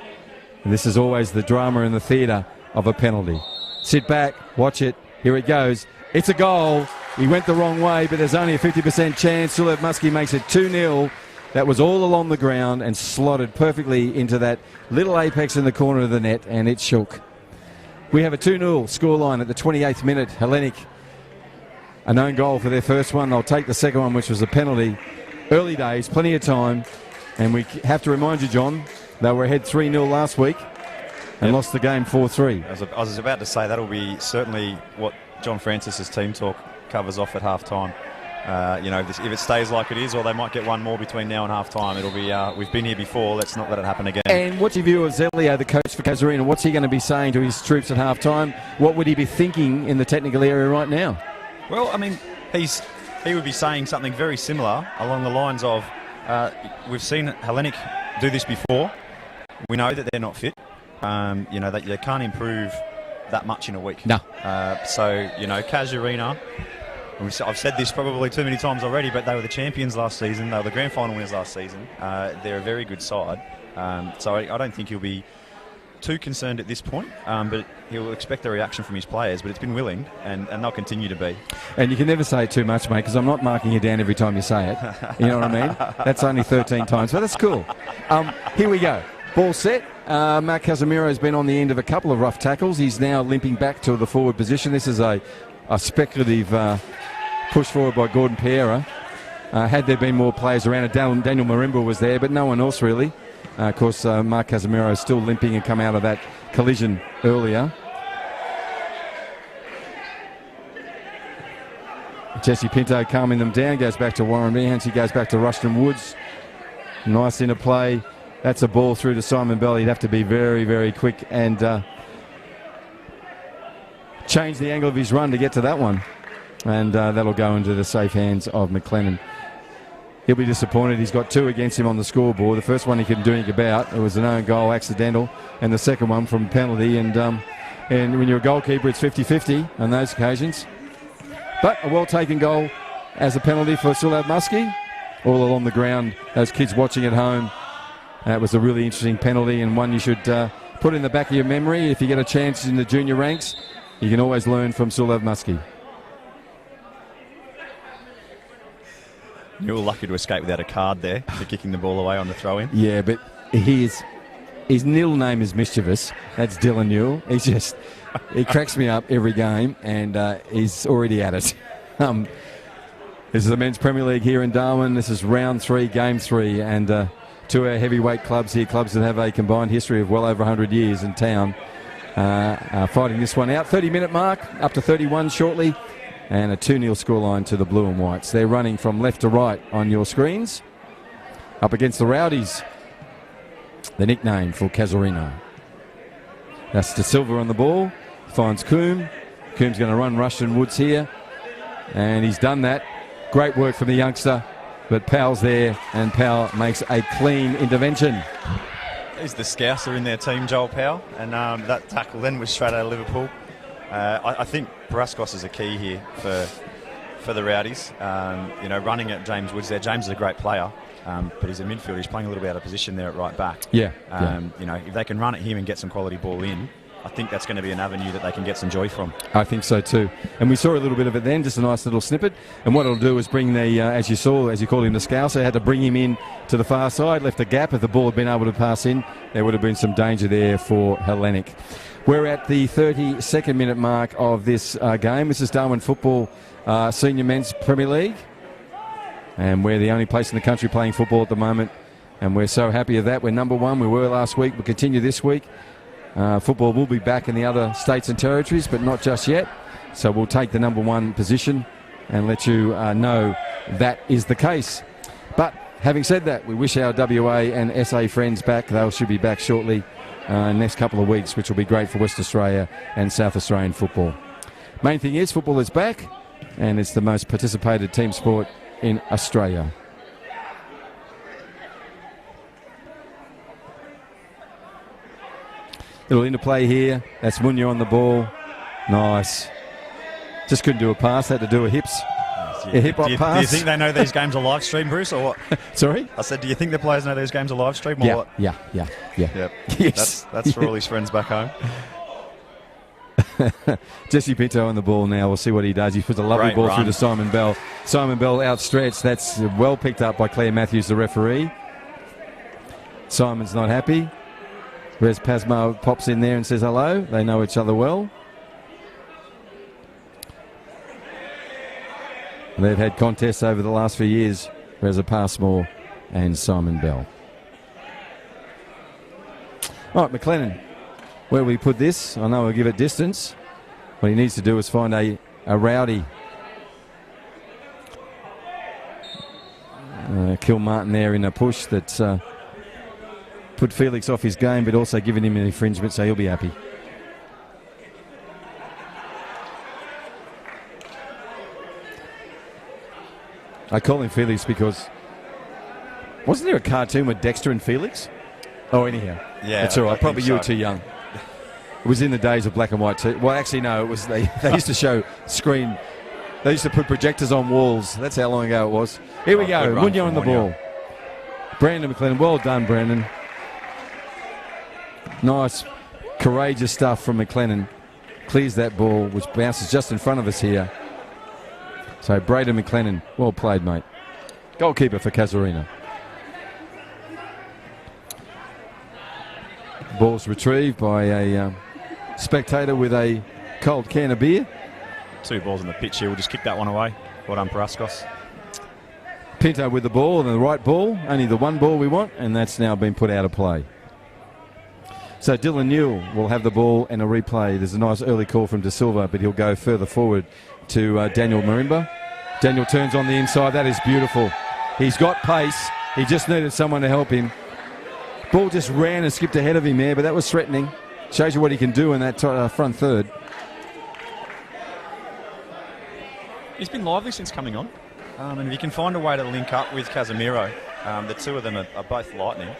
And this is always the drama in the theatre of a penalty. Sit back, watch it. Here it goes. It's a goal. He went the wrong way, but there's only a 50% chance. Sulev Muskie makes it 2-0. That was all along the ground and slotted perfectly into that little apex in the corner of the net, and it shook. We have a 2-0 scoreline at the 28th minute. Hellenic, a known goal for their first one. They'll take the second one, which was a penalty. Early days, plenty of time. And we have to remind you, John, they were ahead 3-0 last week and lost the game 4-3. I was about to say that'll be certainly what John Francis's team talk covers off at half-time. If it stays like it is, or they might get one more between now and half-time, it'll be, we've been here before, let's not let it happen again. And what's your view of Zelio, the coach for Casuarina? What's he going to be saying to his troops at half-time? What would he be thinking in the technical area right now? Well, I mean, he would be saying something very similar along the lines of, we've seen Hellenic do this before. We know that they're not fit. That they can't improve that much in a week. No. Casuarina, I've said this probably too many times already, but they were the champions last season. They were the grand final winners last season. They're a very good side. So I don't think he'll be too concerned at this point, but he'll expect a reaction from his players, but it's been willing, and they'll continue to be. And you can never say it too much, mate, because I'm not marking you down every time you say it. You know what I mean? That's only 13 times, but that's cool. Here we go. Ball set. Mark Casemiro has been on the end of a couple of rough tackles. He's now limping back to the forward position. This is a speculative push forward by Gordon Pereira. Had there been more players around it, Daniel Marimba was there, but no one else really. Of course, Mark Casemiro is still limping and come out of that collision earlier. Jesse Pinto calming them down, goes back to Warren Meehan. He goes back to Rushton Woods. Nice interplay. That's a ball through to Simon Bell. He'd have to be very, very quick and change the angle of his run to get to that one. And that'll go into the safe hands of McLennan. He'll be disappointed. He's got 2 against him on the scoreboard. The first one he couldn't do anything about. It was an own goal, accidental. And the second one from penalty. And when you're a goalkeeper, it's 50-50 on those occasions. But a well-taken goal as a penalty for Sulev Muskie. All along the ground, those kids watching at home. That was a really interesting penalty, and one you should put in the back of your memory. If you get a chance in the junior ranks, you can always learn from Sulev Muskie. You were lucky to escape without a card there for kicking the ball away on the throw-in. Yeah, but his Newell name is mischievous. That's Dylan Newell. He cracks me up every game, and he's already at it. This is the Men's Premier League here in Darwin. This is round 3, game 3, and 2 our heavyweight clubs here, clubs that have a combined history of well over 100 years in town, fighting this one out. 30-minute mark, up to 31 shortly. And a 2-0 scoreline to the Blue and Whites. They're running from left to right on your screens. Up against the Rowdies, the nickname for Casuarina. That's De Silva on the ball. Finds Coombe. Coombe's going to run Rushton Woods here. And he's done that. Great work from the youngster. But Powell's there, and Powell makes a clean intervention. He's the Scouser in their team, Joel Powell, and that tackle then was straight out of Liverpool. I think Paraskos is a key here for the Rowdies. Running at James Woods there. James is a great player, but he's a midfielder. He's playing a little bit out of position there at right back. Yeah. If they can run at him and get some quality ball in, I think that's going to be an avenue that they can get some joy from. I think so too. And we saw a little bit of it then, just a nice little snippet. And what it'll do is bring the, as you called him, the Scouser, had to bring him in to the far side, left a gap. If the ball had been able to pass in, there would have been some danger there for Hellenic. We're at the 32nd minute mark of this game. This is Darwin Football Senior Men's Premier League. And we're the only place in the country playing football at the moment. And we're so happy of that. We're number one. We were last week. We'll continue this week. Football will be back in the other states and territories, but not just yet. So we'll take the number one position and let you know that is the case. But having said that, we wish our WA and SA friends back. They should be back shortly next couple of weeks, which will be great for West Australia and South Australian football. Main thing is football is back, and it's the most participated team sport in Australia. Little interplay here. That's Munya on the ball. Nice. Just couldn't do a pass. Had to do a hips. A hip-hop pass. Do you think they know these games are live streamed, Bruce, or what? Sorry? I said, do you think the players know these games are live streamed, or Yeah, what? yeah. Yep. Yes. That's for all his friends back home. Jesse Pinto on the ball now. We'll see what he does. He puts a lovely Great ball run. through to Simon Bell. Simon Bell outstretched. That's well picked up by Claire Matthews, the referee. Simon's not happy. Rez Pasmo pops in there and says hello. They know each other well. They've had contests over the last few years, Reza Passmore and Simon Bell. All right, McLennan, where we put this, I know we'll give it distance. What he needs to do is find a rowdy. Kill Martin there in a push that's put Felix off his game, but also given him an infringement, so he'll be happy. I call him Felix because wasn't there a cartoon with Dexter and Felix? Oh, anyhow. Yeah, that's all right. Probably you were so. too young. It was in the days of black and white. Well, actually, no. It was they used to show screen. They used to put projectors on walls. That's how long ago it was. Here we go. Munya on the ball. Brandon McLennan. Well done, Brandon. Nice, courageous stuff from McLennan. Clears that ball, which bounces just in front of us here. So Braden McLennan, well played, mate. Goalkeeper for Casuarina. Ball's retrieved by a spectator with a cold can of beer. 2 balls on the pitch here. We'll just kick that one away. Well done, Paraskos. Pinto with the ball and the right ball. Only the one ball we want, and that's now been put out of play. So Dylan Newell will have the ball and a replay. There's a nice early call from De Silva, but he'll go further forward to Daniel Marimba. Daniel turns on the inside. That is beautiful. He's got pace. He just needed someone to help him. Ball just ran and skipped ahead of him there, but that was threatening. Shows you what he can do in that front third. He's been lively since coming on. And if you can find a way to link up with Casemiro, the two of them are both lightning.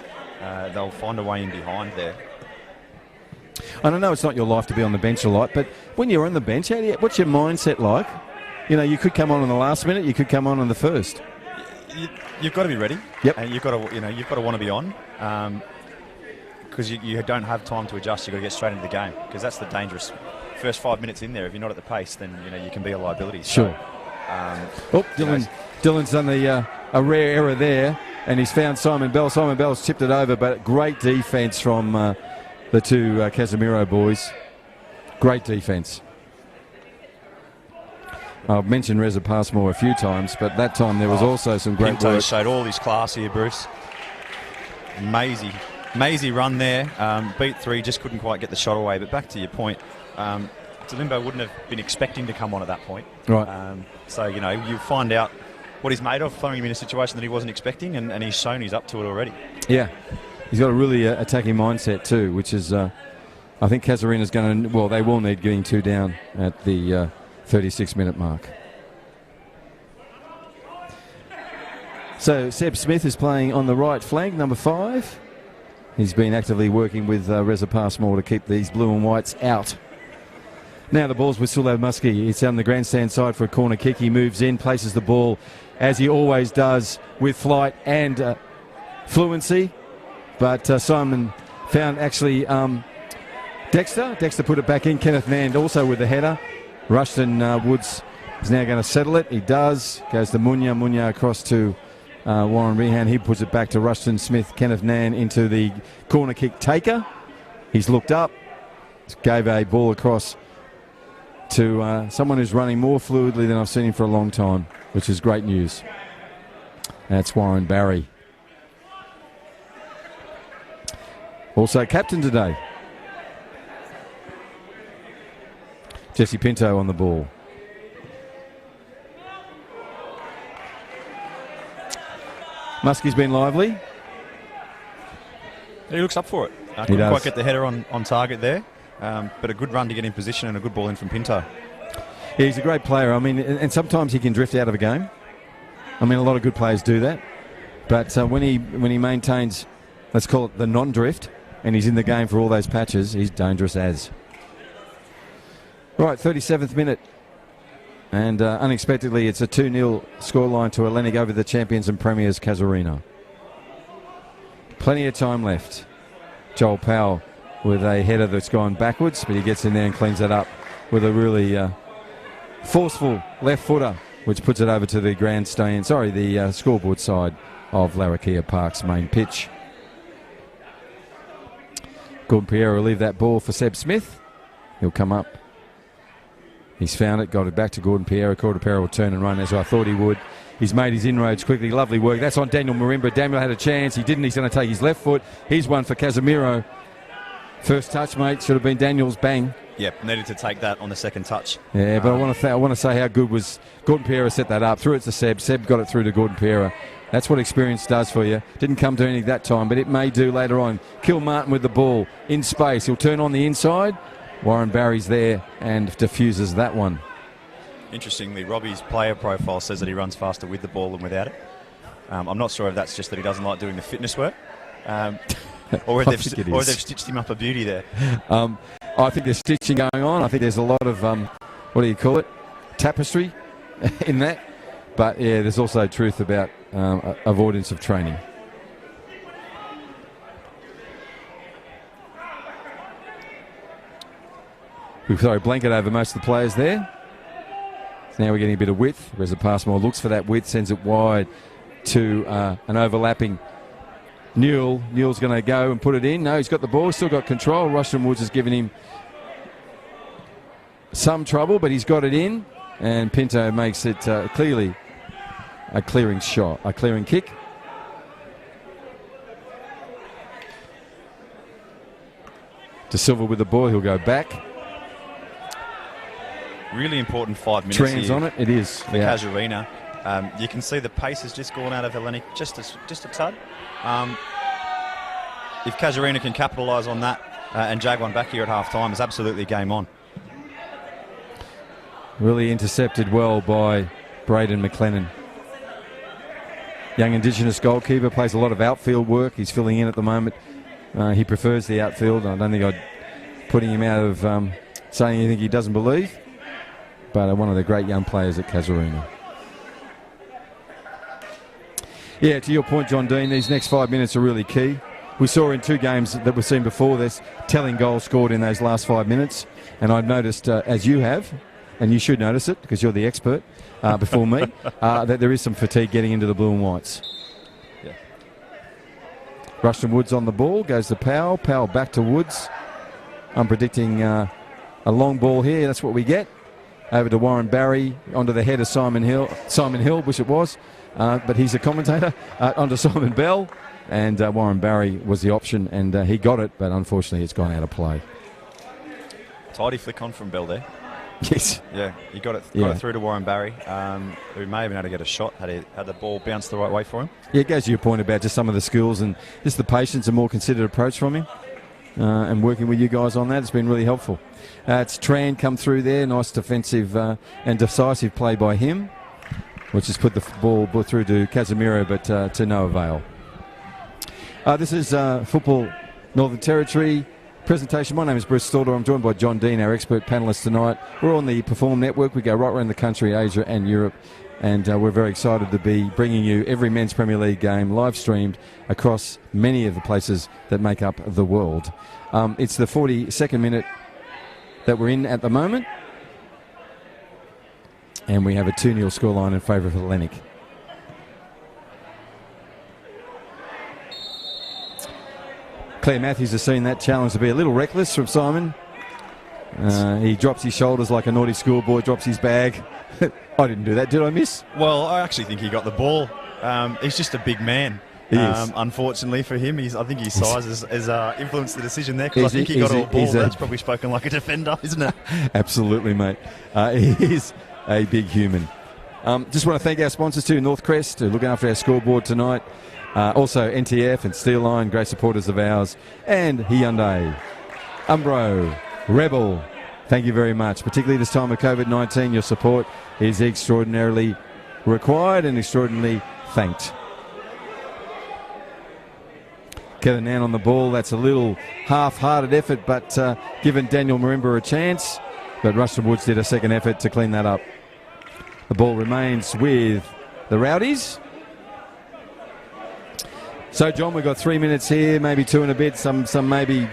They'll find a way in behind there. And I know it's not your life to be on the bench a lot, but when you're on the bench, what's your mindset like? You know, you could come on in the last minute, you could come on in the first. You've got to be ready. Yep. And you've got to want to be on, because you don't have time to adjust. You've got to get straight into the game, because that's the dangerous first 5 minutes in there. If you're not at the pace, then you can be a liability. Sure. Dylan's done a rare error there, and he's found Simon Bell. Simon Bell's tipped it over, but great defence from the two Casemiro boys. Great defence. I've mentioned Reza Passmore a few times, but that time there was also some great Pinto work. showed all his class here, Bruce. Mazy run there. Beat 3, just couldn't quite get the shot away. But back to your point, Talimbo wouldn't have been expecting to come on at that point. Right. So, you find out what he's made of, throwing him in a situation that he wasn't expecting, and he's shown he's up to it already. Yeah. He's got a really attacking mindset too, which is, I think Casuarina's going to, well, they will need getting 2 down at the 36-minute mark. So Seb Smith is playing on the right flank, number 5. He's been actively working with Reza Passmore to keep these blue and whites out. Now the ball's with Sule Muskie. He's down the grandstand side for a corner kick. He moves in, places the ball, as he always does, with flight and fluency. But Simon found actually Dexter. Dexter put it back in. Kenneth Nand also with the header. Rushton Woods is now going to settle it. He does. Goes to Munya. Munya across to Warren Rehan. He puts it back to Rushton Smith. Kenneth Nand into the corner kick taker. He's looked up. Gave a ball across to someone who's running more fluidly than I've seen him for a long time, which is great news. That's Warren Barry. Also captain today. Jesse Pinto on the ball. Muskie's been lively. He looks up for it. Couldn't quite get the header on target there, but a good run to get in position and a good ball in from Pinto. Yeah, he's a great player. I mean, and sometimes he can drift out of a game. I mean, a lot of good players do that. But when he maintains, let's call it the non-drift, and he's in the game for all those patches, he's dangerous as. Right, 37th minute. And unexpectedly, it's a 2-0 scoreline to Hellenic over the champions and premiers, Casuarina. Plenty of time left. Joel Powell with a header that's gone backwards, but he gets in there and cleans it up with a really forceful left footer, which puts it over to the the scoreboard side of Larrakia Park's main pitch. Gordon Pierre will leave that ball for Seb Smith. He'll come up. He's found it, got it back to Gordon Pierre. Gordon Pierre will turn and run as I thought he would. He's made his inroads quickly. Lovely work. That's on Daniel Marimba. Daniel had a chance. He didn't. He's going to take his left foot. He's one for Casemiro. First touch, mate. Should have been Daniel's bang. Yep, needed to take that on the second touch. Yeah, but I want to say how good was Gordon Pierre set that up. Threw it to Seb. Seb got it through to Gordon Pierre. That's what experience does for you. Didn't come to anything that time, but it may do later on. Kilmartin with the ball in space. He'll turn on the inside. Warren Barry's there and diffuses that one. Interestingly, Robbie's player profile says that he runs faster with the ball than without it. I'm not sure if that's just that he doesn't like doing the fitness work, or they've stitched him up a beauty there. I think there's stitching going on. I think there's a lot of, what do you call it, tapestry in that. But, yeah, there's also truth about avoidance of training. We've thrown a blanket over most of the players there. So now we're getting a bit of width. Reza Passmore looks for that width, sends it wide to an overlapping Newell. Newell's going to go and put it in. No, he's got the ball, still got control. Rushton Woods has given him some trouble, but he's got it in. And Pinto makes it clearly a clearing shot, a clearing kick. De Silva with the ball, he'll go back. Really important 5 minutes Trans here on it, it is. for Casuarina. You can see the pace has just gone out of Hellenic just a tad. If Casuarina can capitalise on that and jag one back here at half-time, it's absolutely game on. Really intercepted well by Braden McLennan. Young Indigenous goalkeeper, plays a lot of outfield work. He's filling in at the moment. He prefers the outfield. I don't think I'd putting him out of saying anything he doesn't believe. But one of the great young players at Casuarina. Yeah, to your point, John Dean, these next 5 minutes are really key. We saw in 2 games that we've seen before this, telling goals scored in those last 5 minutes. And I've noticed, as you have, and you should notice it because you're the expert before me, that there is some fatigue getting into the blue and whites. Yeah. Rushton Woods on the ball, goes to Powell. Powell back to Woods. I'm predicting a long ball here. That's what we get. Over to Warren Barry, onto the head of Simon Hill, wish it was, but he's a commentator, onto Simon Bell, and Warren Barry was the option, and he got it, but unfortunately it's gone out of play. Tidy flick on from Bell there. Yes. Yeah, he got it through to Warren Barry, who may have been able to get a shot had the ball bounced the right way for him. Yeah, it goes to your point about just some of the skills and just the patience and more considered approach from him. And working with you guys on that, it's been really helpful. It's Tran come through there, nice defensive and decisive play by him, which has put the ball through to Casemiro, but to no avail. This is football Northern Territory presentation. My name is Bruce Stalder. I'm joined by John Dean, our expert panellist tonight. We're on the Perform Network. We go right around the country, Asia and Europe, and we're very excited to be bringing you every Men's Premier League game live streamed across many of the places that make up the world. It's the 42nd minute that we're in at the moment, and we have a 2-0 scoreline in favour of Hellenic. Claire Matthews has seen that challenge to be a little reckless from Simon. He drops his shoulders like a naughty schoolboy, drops his bag. I didn't do that, did I, miss? Well, I actually think he got the ball. He's just a big man. He is. Unfortunately for him, I think his size has influenced the decision there, because I think he got all ball. That's probably spoken like a defender, isn't it? Absolutely, mate. He is a big human. Just want to thank our sponsors too, Northcrest, who are looking after our scoreboard tonight. Also NTF and Steel Line, great supporters of ours. And Hyundai, Umbro, Rebel, thank you very much. Particularly this time of COVID-19, your support is extraordinarily required and extraordinarily thanked. Kevin Nan on the ball. That's a little half-hearted effort, but given Daniel Marimba a chance. But Rushton Woods did a second effort to clean that up. The ball remains with the Rowdies. So, John, we've got 3 minutes here, maybe 2 and a bit, some maybe a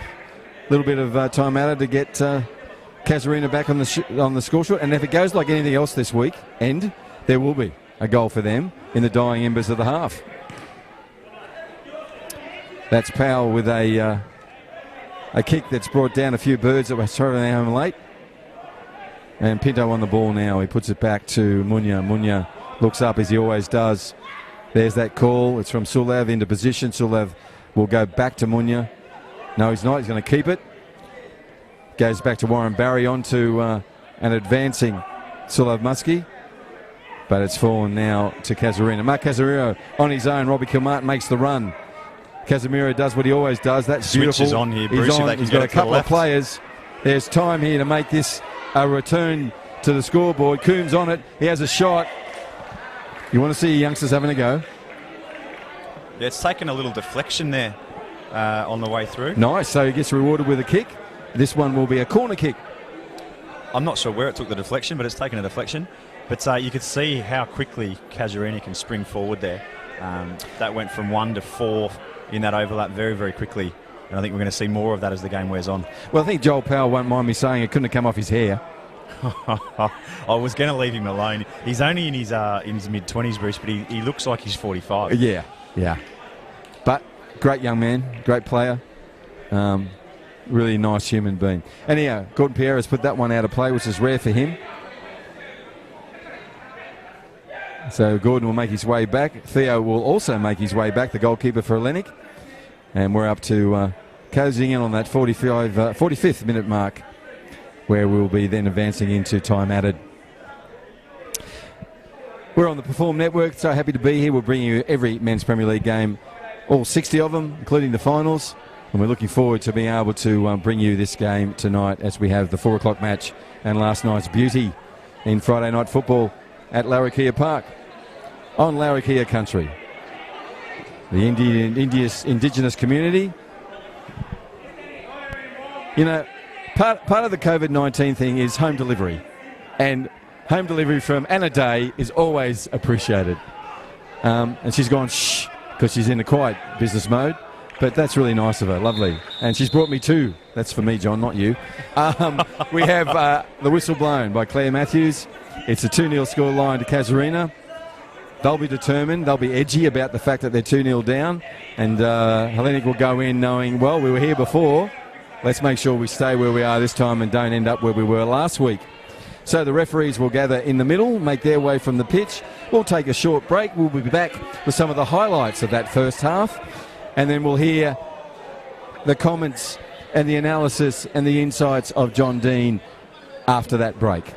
little bit of time added to get Casuarina back on the score sheet. And if it goes like anything else this week, there will be a goal for them in the dying embers of the half. That's Powell with a kick that's brought down a few birds that were travelling home late. And Pinto on the ball now. He puts it back to Munya. Munya looks up as he always does. There's that call. It's from Sulav into position. Sulav will go back to Munya. No, he's not. He's going to keep it. Goes back to Warren Barry onto an advancing Sulav Muskie. But it's fallen now to Casuarina. Mark Casemiro on his own. Robbie Kilmartin makes the run. Casemiro does what he always does. That's beautiful. Switch is on here, Bruce. He's got a couple of players. There's time here to make this a return to the scoreboard. Coombs on it. He has a shot. You want to see youngsters having a go? Yeah, it's taken a little deflection there on the way through. Nice. So he gets rewarded with a kick. This one will be a corner kick. I'm not sure where it took the deflection, but it's taken a deflection. But you could see how quickly Casuarina can spring forward there. That went from 1 to 4 in that overlap very, very quickly. And I think we're going to see more of that as the game wears on. Well, I think Joel Powell won't mind me saying it couldn't have come off his hair. I was going to leave him alone. He's only in his mid-20s, Bruce, but he looks like he's 45. Yeah. But great young man, great player. Really nice human being. Anyhow, Gordon Pierre has put that one out of play, which is rare for him. So Gordon will make his way back. Theo will also make his way back, the goalkeeper for Hellenic. And we're up to closing in on that 45th minute mark, where we'll be then advancing into time added. We're on the Perform Network, so happy to be here. We'll bring you every Men's Premier League game, all 60 of them, including the finals. And we're looking forward to being able to bring you this game tonight as we have the 4 o'clock match and last night's beauty in Friday night football at Larrakia Park on Larrakia country. The Indigenous community. You know, part of the COVID-19 thing is home delivery. And home delivery from Anna Day is always appreciated. And she's gone shh, because she's in a quiet business mode. But that's really nice of her, lovely. And she's brought me 2. That's for me, John, not you. We have the whistle blown by Claire Matthews. It's a 2-0 score line to Casuarina. They'll be determined. They'll be edgy about the fact that they're 2-0 down. And Hellenic will go in knowing, well, we were here before. Let's make sure we stay where we are this time and don't end up where we were last week. So the referees will gather in the middle, make their way from the pitch. We'll take a short break. We'll be back with some of the highlights of that first half. And then we'll hear the comments and the analysis and the insights of John Dean after that break.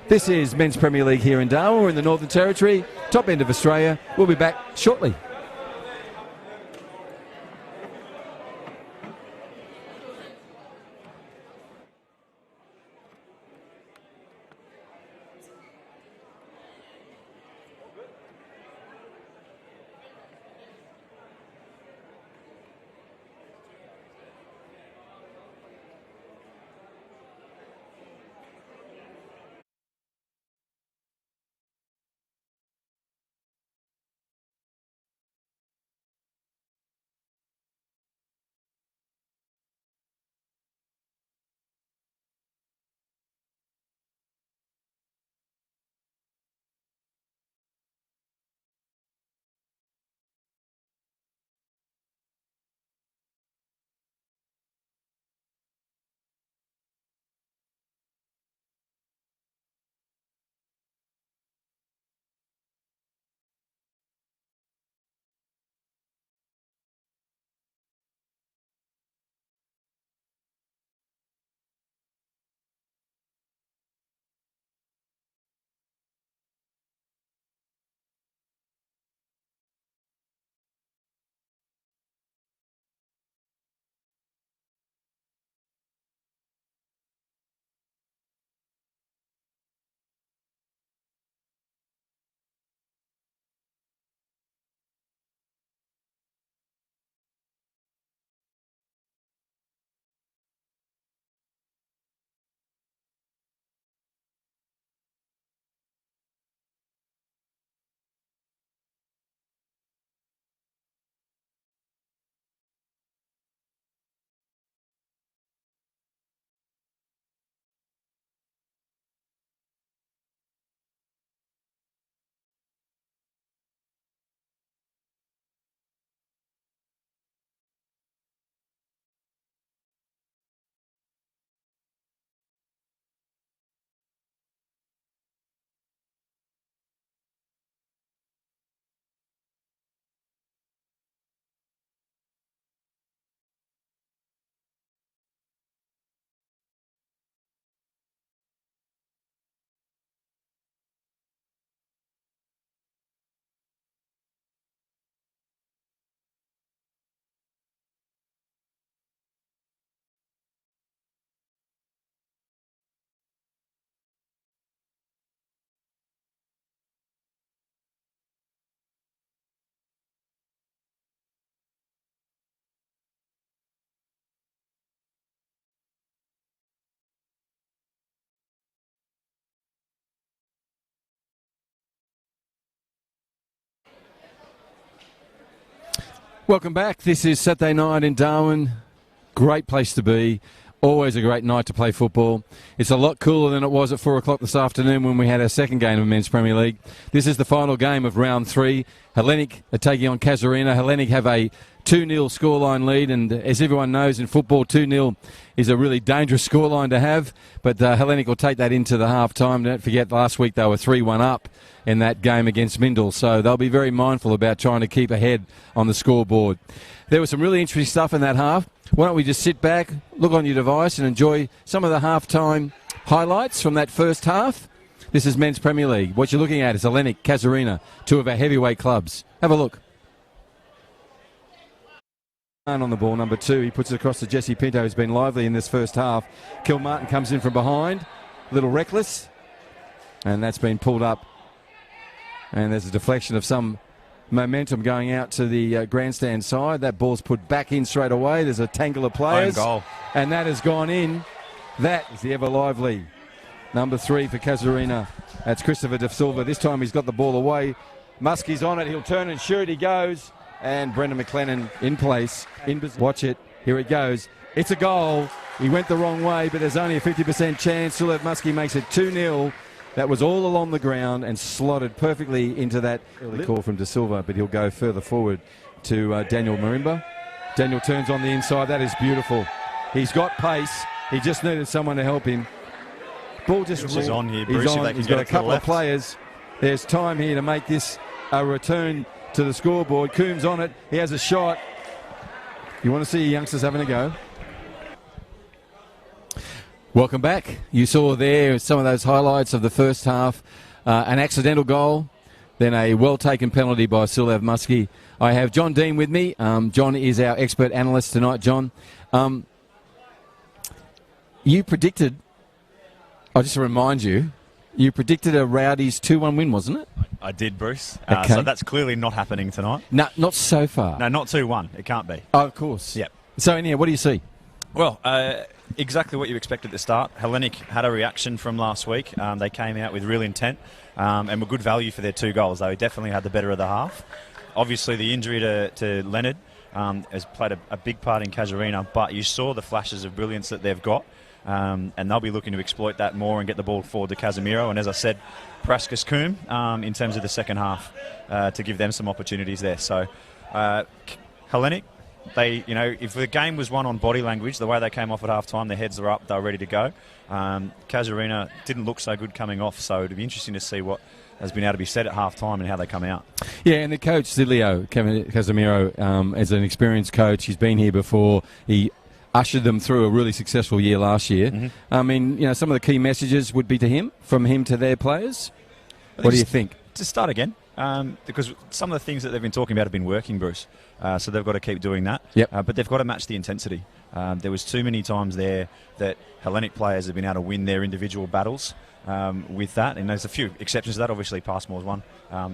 This is Men's Premier League here in Darwin. We're in the Northern Territory, top end of Australia. We'll be back shortly. Welcome back. This is Saturday night in Darwin. Great place to be. Always a great night to play football. It's a lot cooler than it was at 4 o'clock this afternoon when we had our second game of Men's Premier League. This is the final game of round 3. Hellenic are taking on Casuarina. Hellenic have a 2-0 scoreline lead, and as everyone knows in football, 2-0 is a really dangerous scoreline to have, but Hellenic will take that into the half-time. Don't forget, last week they were 3-1 up in that game against Mindel, so they'll be very mindful about trying to keep ahead on the scoreboard. There was some really interesting stuff in that half. Why don't we just sit back, look on your device and enjoy some of the half-time highlights from that first half. This is Men's Premier League. What you're looking at is Hellenic, Casuarina, two of our heavyweight clubs. Have a look. On the ball, number 2, he puts it across to Jesse Pinto, who's been lively in this first half. Kilmartin comes in from behind, a little reckless, and that's been pulled up. And there's a deflection of some momentum going out to the grandstand side. That ball's put back in straight away. There's a tangle of players. Own goal. And that has gone in. That is the ever lively number 3 for Casuarina. That's Christopher De Silva. This time he's got the ball away. Muskie's on it. He'll turn and shoot. He goes. And Brendan McLennan in place. Watch it. Here it goes. It's a goal. He went the wrong way, but there's only a 50% chance. Sulev Muskie makes it 2-0. That was all along the ground and slotted perfectly into that early call from De Silva, but he'll go further forward to Daniel Marimba. Daniel turns on the inside. That is beautiful. He's got pace. He just needed someone to help him. Ball just is on here, Bruce. He's on. He's got a couple of players. There's time here to make this a return to the scoreboard. Coombs on it. He has a shot. You want to see youngsters having a go? Welcome back. You saw there some of those highlights of the first half. An accidental goal, then a well-taken penalty by Sulev Muskie. I have John Dean with me. John is our expert analyst tonight. John, you predicted, I'll just remind you, you predicted a Rowdies 2-1 win, wasn't it? I did, Bruce. Okay. So that's clearly not happening tonight. No, not so far. No, not 2-1. It can't be. Oh, of course. Yep. So anyhow, what do you see? Well, exactly what you expected at the start. Hellenic had a reaction from last week. They came out with real intent and were good value for their 2 goals. They definitely had the better of the half. Obviously, the injury to Leonard has played a big part in Casuarina, but you saw the flashes of brilliance that they've got, and they'll be looking to exploit that more and get the ball forward to Casemiro. And as I said, Praskas Coombe in terms of the second half to give them some opportunities there. So Hellenic, if the game was won on body language, the way they came off at half-time, their heads are up, they're ready to go. Casuarina didn't look so good coming off, so it'll be interesting to see what has been able to be said at half-time and how they come out. Yeah, and the coach, Silvio Casemiro, as an experienced coach, he's been here before. He ushered them through a really successful year last year. Mm-hmm. I mean, some of the key messages would be from him to their players. What do you think? To start again. Because some of the things that they've been talking about have been working, Bruce. So they've got to keep doing that. Yep. But they've got to match the intensity. There was too many times there that Hellenic players have been able to win their individual battles with that. And there's a few exceptions to that. Obviously, Passmore's one. I don't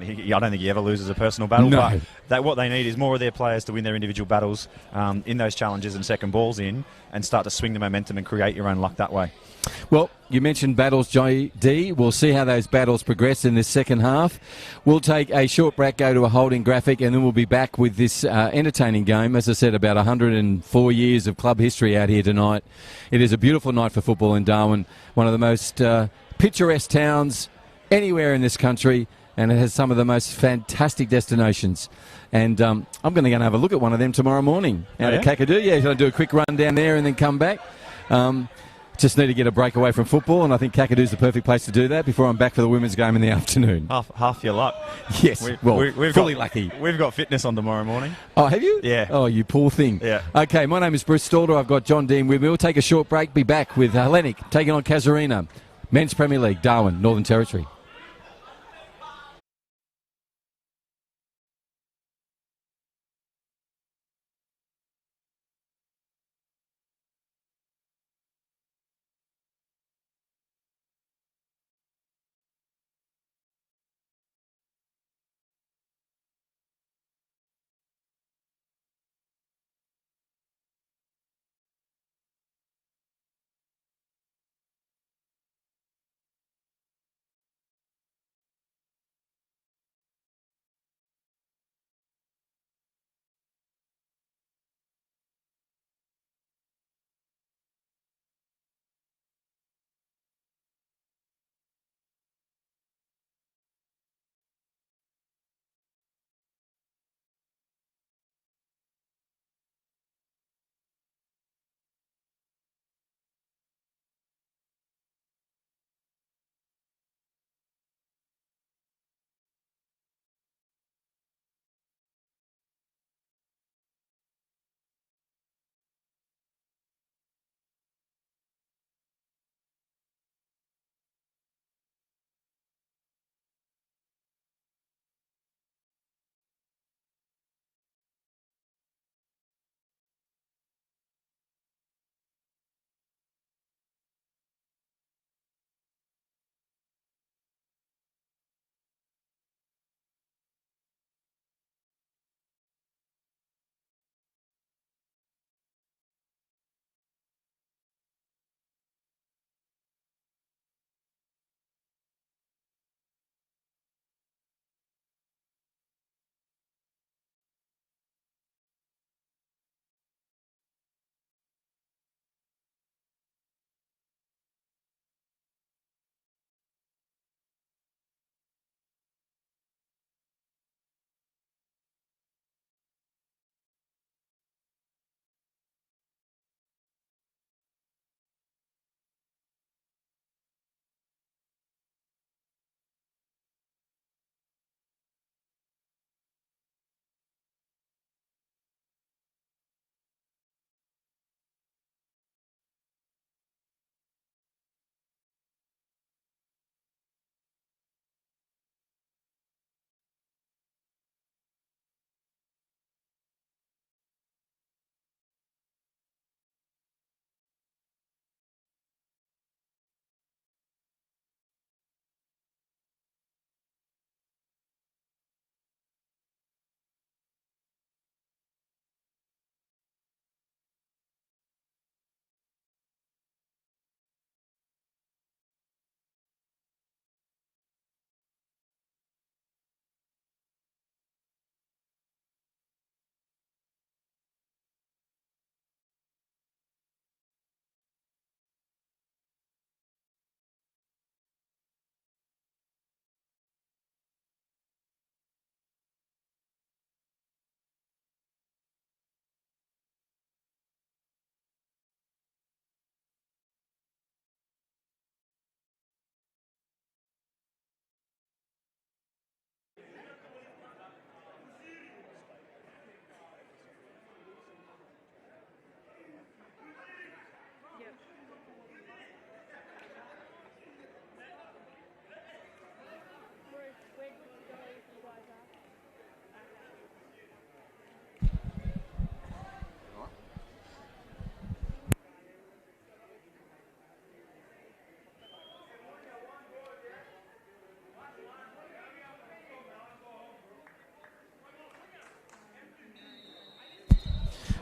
think he ever loses a personal battle. No. But what they need is more of their players to win their individual battles in those challenges and second balls in and start to swing the momentum and create your own luck that way. Well, you mentioned battles, JD. We'll see how those battles progress in this second half. We'll take a short break, go to a holding graphic, and then we'll be back with this entertaining game. As I said, about 104 years of club history out here tonight. It is a beautiful night for football in Darwin, one of the most picturesque towns anywhere in this country, and it has some of the most fantastic destinations. And I'm going to go and have a look at one of them tomorrow morning out at Kakadu. Yeah, going to do a quick run down there and then come back. Just need to get a break away from football, and I think Kakadu's the perfect place to do that before I'm back for the women's game in the afternoon. Half your luck. Yes, we've fully lucky. We've got fitness on tomorrow morning. Oh, have you? Yeah. Oh, you poor thing. Yeah. Okay, my name is Bruce Stalder. I've got John Dean with me. We'll take a short break, be back with Hellenic taking on Casuarina. Men's Premier League, Darwin, Northern Territory.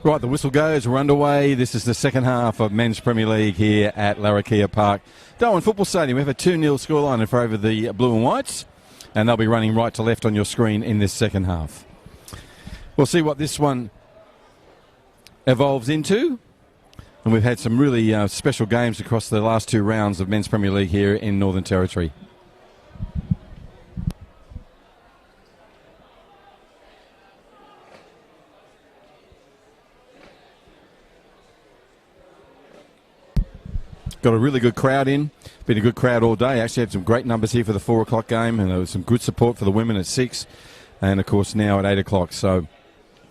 Right, the whistle goes. We're underway. This is the second half of Men's Premier League here at Larrakia Park. Darwin Football Stadium. We have a 2-0 scoreline in favour of the Blue and Whites, and they'll be running right to left on your screen in this second half. We'll see what this one evolves into. And we've had some really special games across the last 2 rounds of Men's Premier League here in Northern Territory. Got a really good crowd in. Been a good crowd all day. Actually had some great numbers here for the 4 o'clock game, and there was some good support for the women at 6, and of course now at 8 o'clock. So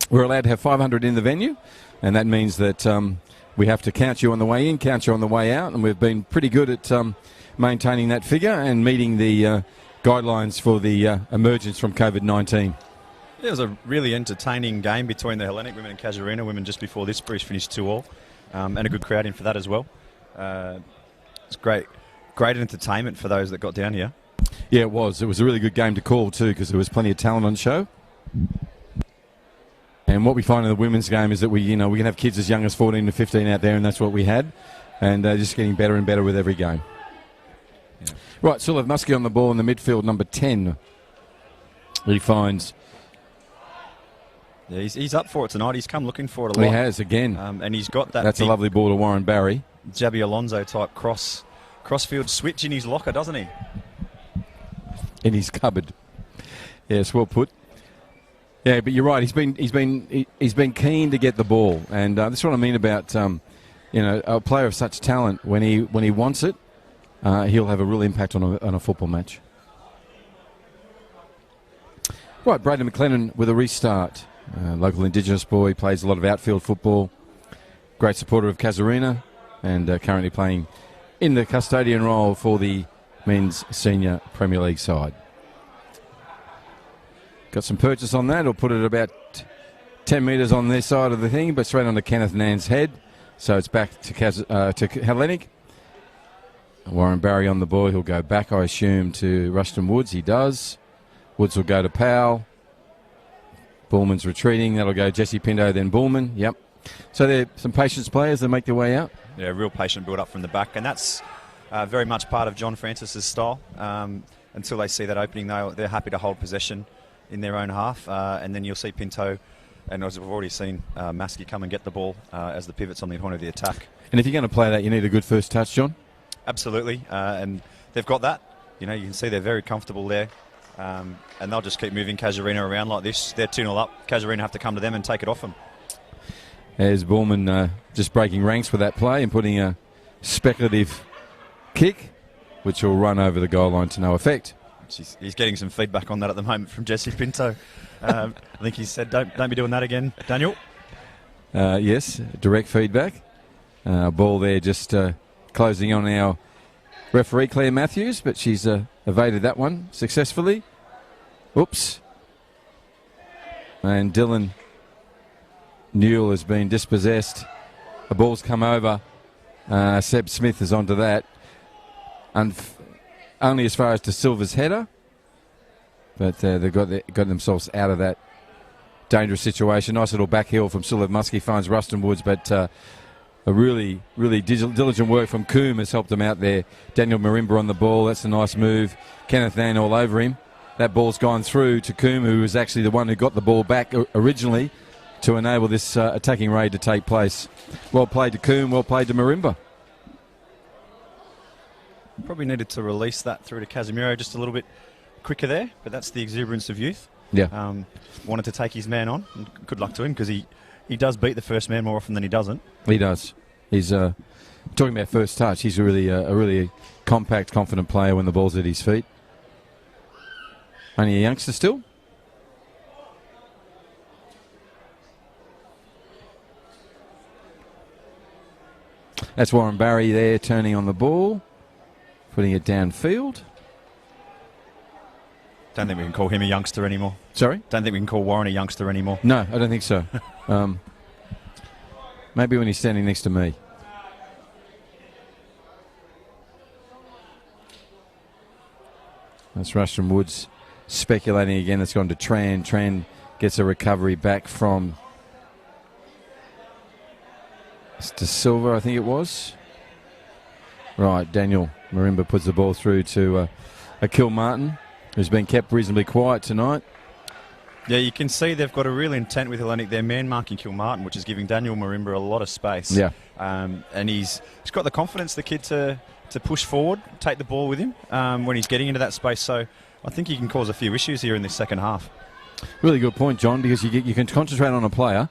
we're allowed to have 500 in the venue, and that means that we have to count you on the way in, count you on the way out, and we've been pretty good at maintaining that figure and meeting the guidelines for the emergence from COVID-19. It was a really entertaining game between the Hellenic women and Casuarina women just before this. Bruce finished 2-2, and a good crowd in for that as well. It's great entertainment for those that got down here. Yeah, it was. It was a really good game to call too, because there was plenty of talent on the show. And what we find in the women's game is that we can have kids as young as 14 to 15 out there, and that's what we had. And just getting better and better with every game. Yeah. Right, Sulev Muskie on the ball in the midfield, number 10. He finds. Yeah, he's up for it tonight. He's come looking for it a lot. He has, again. And he's got that. That's a lovely ball to Warren Barry. Jabby Alonso type crossfield switch in his locker, doesn't he? In his cupboard. Yes, well put. Yeah, but you're right. He's been keen to get the ball, and that's what I mean about a player of such talent. When he wants it, he'll have a real impact on a football match. Right, Braden McLennan with a restart. Local Indigenous boy, plays a lot of outfield football. Great supporter of Casuarina, and currently playing in the custodian role for the men's senior Premier League side. Got some purchase on that. He'll put it about 10 metres on their side of the thing, but straight onto Kenneth Nann's head. So it's back to Hellenic. Warren Barry on the ball. He'll go back, I assume, to Rushton Woods. He does. Woods will go to Powell. Bullman's retreating. That'll go Jesse Pinto, then Bullman. Yep. So they're some patience players that make their way out. Yeah, real patient build-up from the back, and that's very much part of John Francis's style. Until they see that opening, they're happy to hold possession in their own half, and then you'll see Pinto, and as we've already seen, Maskey come and get the ball as the pivots on the point of the attack. And if you're going to play that, you need a good first touch, John? Absolutely, and they've got that. You can see they're very comfortable there, and they'll just keep moving Casuarina around like this. They're 2-0 up. Casuarina have to come to them and take it off them. There's Bullman just breaking ranks with that play and putting a speculative kick, which will run over the goal line to no effect. He's getting some feedback on that at the moment from Jesse Pinto. I think he said, don't be doing that again, Daniel. Yes, direct feedback. Ball there just closing on our referee, Claire Matthews, but she's evaded that one successfully. Oops. And Dylan Newell has been dispossessed. The ball's come over. Seb Smith is onto that. Only as far as to Silver's header. But they've got themselves out of that dangerous situation. Nice little back heel from Sulev Muskie, finds Ruston Woods, but a really, really diligent work from Coombe has helped them out there. Daniel Marimba on the ball. That's a nice move. Kenneth Nann all over him. That ball's gone through to Coombe, who was actually the one who got the ball back originally to enable this attacking raid to take place. Well played to Coombe, well played to Marimba. Probably needed to release that through to Casemiro just a little bit quicker there, but that's the exuberance of youth. Yeah. Wanted to take his man on. And good luck to him, because he does beat the first man more often than he doesn't. He does. He's talking about first touch. He's really a really compact, confident player when the ball's at his feet. Only a youngster still. That's Warren Barry there turning on the ball, putting it downfield. Don't think we can call him a youngster anymore. Sorry? Don't think we can call Warren a youngster anymore. No, I don't think so. Maybe when he's standing next to me. That's Rushton Woods speculating again. That's gone to Tran. Tran gets a recovery back from It's De Silva, I think it was. Right, Daniel Marimba puts the ball through to a Kilmartin, who's been kept reasonably quiet tonight. Yeah, you can see they've got a real intent with Hellenic. They're man-marking Kilmartin, which is giving Daniel Marimba a lot of space. Yeah. And he's got the confidence, the kid, to push forward, take the ball with him when he's getting into that space. So I think he can cause a few issues here in this second half. Really good point, John, because you can concentrate on a player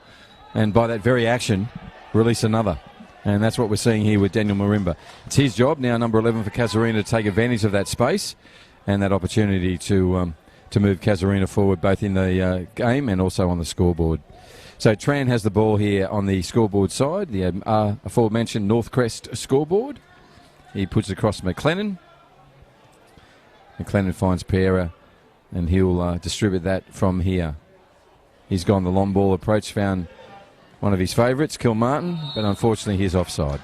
and by that very action, release another. And that's what we're seeing here with Daniel Marimba. It's his job now, number 11 for Casuarina, to take advantage of that space and that opportunity to move Casuarina forward both in the game and also on the scoreboard. So Tran has the ball here on the scoreboard side, the aforementioned Northcrest scoreboard. He puts it across to McLennan. McLennan finds Pereira, and he'll distribute that from here. He's gone the long ball approach, found one of his favourites, Kilmartin, but unfortunately he's offside.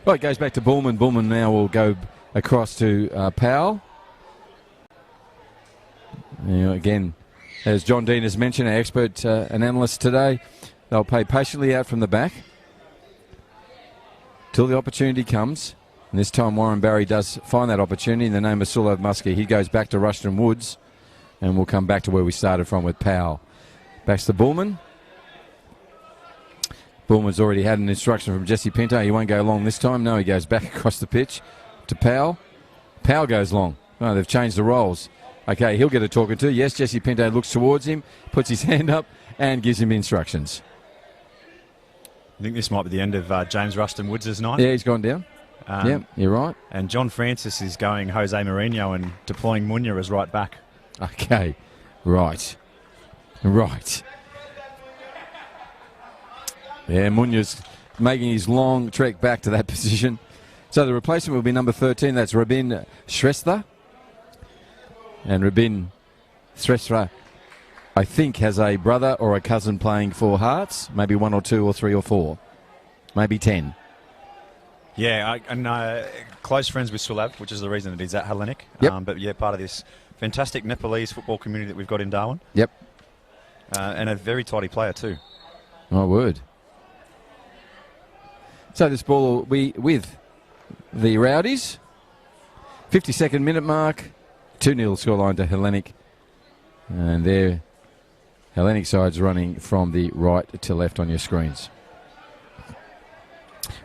Right, goes back to Bullman. Bullman now will go across to Powell. Again, as John Dean has mentioned, our expert and analyst today, they'll play patiently out from the back till the opportunity comes. And this time Warren Barry does find that opportunity in the name of Sulov Muskie. He goes back to Rushton Woods, and we'll come back to where we started from with Powell. Back to Bullman. Bullman's already had an instruction from Jesse Pinto. He won't go long this time. No, he goes back across the pitch to Powell. Powell goes long. Oh, they've changed the roles. Okay, he'll get a talking to. Yes, Jesse Pinto looks towards him, puts his hand up, and gives him instructions. I think this might be the end of James Rushton Woods' night. Yeah, he's gone down. Yeah, you're right. And John Francis is going Jose Mourinho and deploying Munya as right back. Okay, right. Yeah, Munya's making his long trek back to that position. So the replacement will be number 13. That's Rabin Shrestha. And Rabin Shrestha, I think, has a brother or a cousin playing for Hearts. Maybe 1 or 2 or 3 or 4. Maybe 10. Yeah, and close friends with Sulab, which is the reason that he's at Hellenic. Yep. But yeah, part of this fantastic Nepalese football community that we've got in Darwin. Yep. And a very tidy player too. My word. So this ball will be with the Rowdies. 52nd minute mark. 2-0 scoreline to Hellenic. And their Hellenic side's running from the right to left on your screens.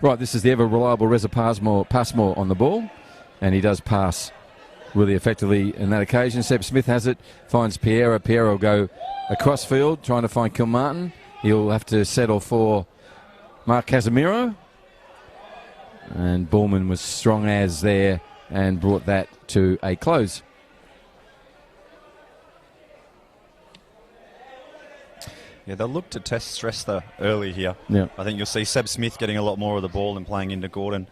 Right, this is the ever-reliable Reza Passmore on the ball. And he does pass really effectively in that occasion. Seb Smith has it, finds Piera. Piera will go across field, trying to find Kilmartin. He'll have to settle for Mark Casemiro. And Bullman was strong as there and brought that to a close. Yeah, they'll look to test Shrestha early here. Yeah. I think you'll see Seb Smith getting a lot more of the ball and playing into Gordon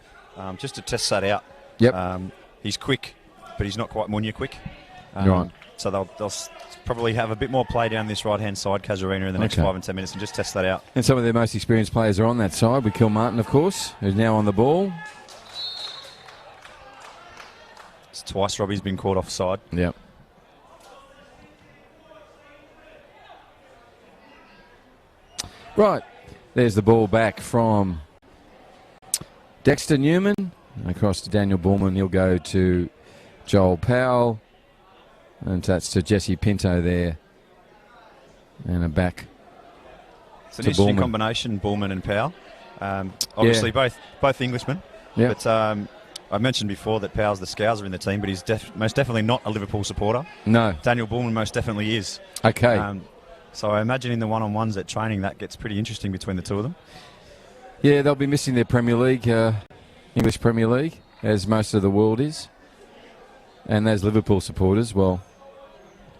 just to test that out. Yep. He's quick, but he's not quite Munya quick. Right. So they'll probably have a bit more play down this right-hand side, Casuarina, in the next 5 and 10 minutes and just test that out. And some of their most experienced players are on that side, with Kilmartin, of course, who's now on the ball. It's twice Robbie's been caught offside. Yep. Right. There's the ball back from Dexter Newman. Across to Daniel Bullman. He'll go to Joel Powell. And that's to Jesse Pinto there. And a back. It's an interesting combination, Bullman and Powell. Obviously, both Englishmen. Yeah. But I mentioned before that Powell's the Scouser in the team, but he's most definitely not a Liverpool supporter. No. Daniel Bullman most definitely is. Okay. So I imagine in the one-on-ones at training, that gets pretty interesting between the two of them. Yeah, they'll be missing their Premier League, English Premier League, as most of the world is. And as Liverpool supporters, well...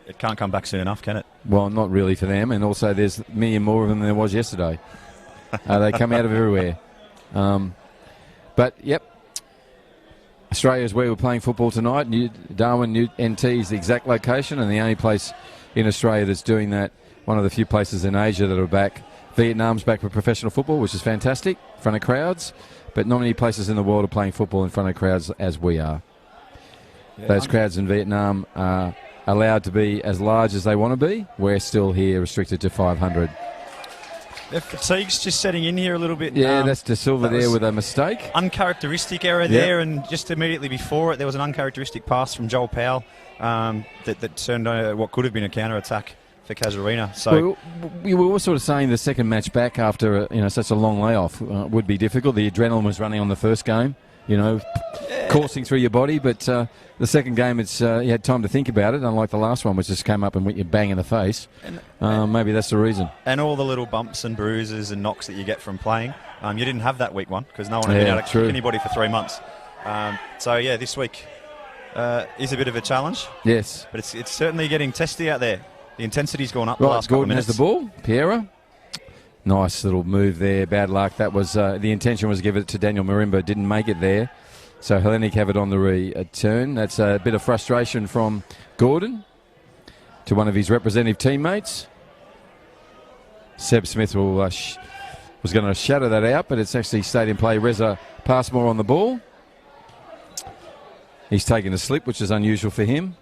It can't come back soon enough, can it? Well, not really for them. And also there's a million more of them than there was yesterday. They come out of everywhere. But, yep. Australia is where we're playing football tonight. Darwin NT is the exact location and the only place in Australia that's doing that. One of the few places in Asia that are back. Vietnam's back for professional football, which is fantastic, in front of crowds. But not many places in the world are playing football in front of crowds as we are. Those crowds in Vietnam are allowed to be as large as they want to be. We're still here restricted to 500. The fatigue's just setting in here a little bit. Yeah, that's De Silva there with a mistake. Uncharacteristic error there, and just immediately before it, there was an uncharacteristic pass from Joel Powell that turned what could have been a counter-attack for Casuarina. So we were sort of saying the second match back after such a long layoff would be difficult. The adrenaline was running on the first game, coursing through your body, but the second game, you had time to think about it, unlike the last one, which just came up and went you bang in the face. Maybe that's the reason. And all the little bumps and bruises and knocks that you get from playing. You didn't have that week one because no one had been able to kick anybody for 3 months. This week is a bit of a challenge. Yes. But it's certainly getting testy out there. The intensity's gone up the last couple of minutes. Gordon has the ball. Piera. Nice little move there. Bad luck. That was the intention was to give it to Daniel Marimba. Didn't make it there. So Hellenic have it on the return. That's a bit of frustration from Gordon to one of his representative teammates. Seb Smith was going to shatter that out, but it's actually stayed in play. Reza Passmore on the ball. He's taken a slip, which is unusual for him.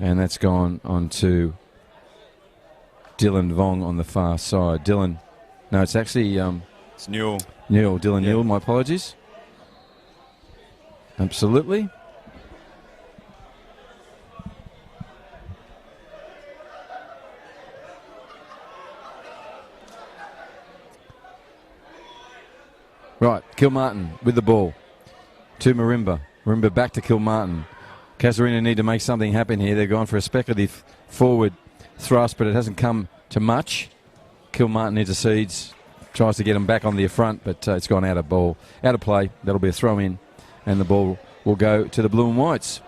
And that's gone on to Dylan Vong on the far side. Dylan, no, it's actually... it's Newell. Dylan Newell, my apologies. Absolutely. Right, Kilmartin with the ball to Marimba. Marimba back to Kilmartin. Casuarina need to make something happen here. They're going for a speculative forward thrust, but it hasn't come to much. Kilmartin intercedes, tries to get them back on the front, but it's gone out of play. That'll be a throw in, and the ball will go to the Blue and Whites.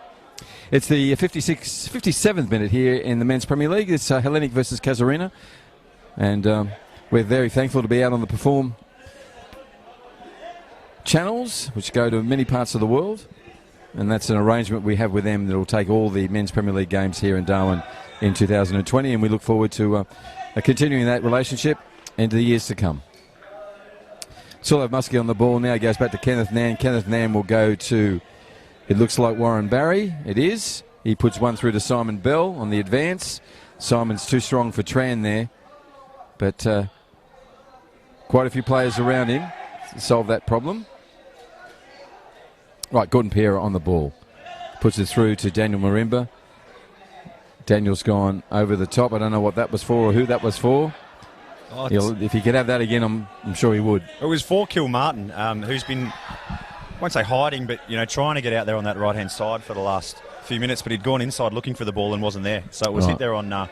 It's the 57th minute here in the Men's Premier League. It's Hellenic versus Casuarina, and we're very thankful to be out on the Perform channels, which go to many parts of the world. And that's an arrangement we have with them that will take all the Men's Premier League games here in Darwin in 2020, and we look forward to continuing that relationship into the years to come. Sullivan Muskie on the ball now, goes back to Kenneth Nan. Kenneth Nan will go to, it looks like Warren Barry. It is. He puts one through to Simon Bell on the advance. Simon's too strong for Tran there, but quite a few players around him to solve that problem. Right, Gordon Piera on the ball. Puts it through to Daniel Marimba. Daniel's gone over the top. I don't know what that was for or who that was for. If he could have that again, I'm sure he would. It was for Kilmartin, who's been, I won't say hiding, but trying to get out there on that right-hand side for the last few minutes, but he'd gone inside looking for the ball and wasn't there. So it was hit there on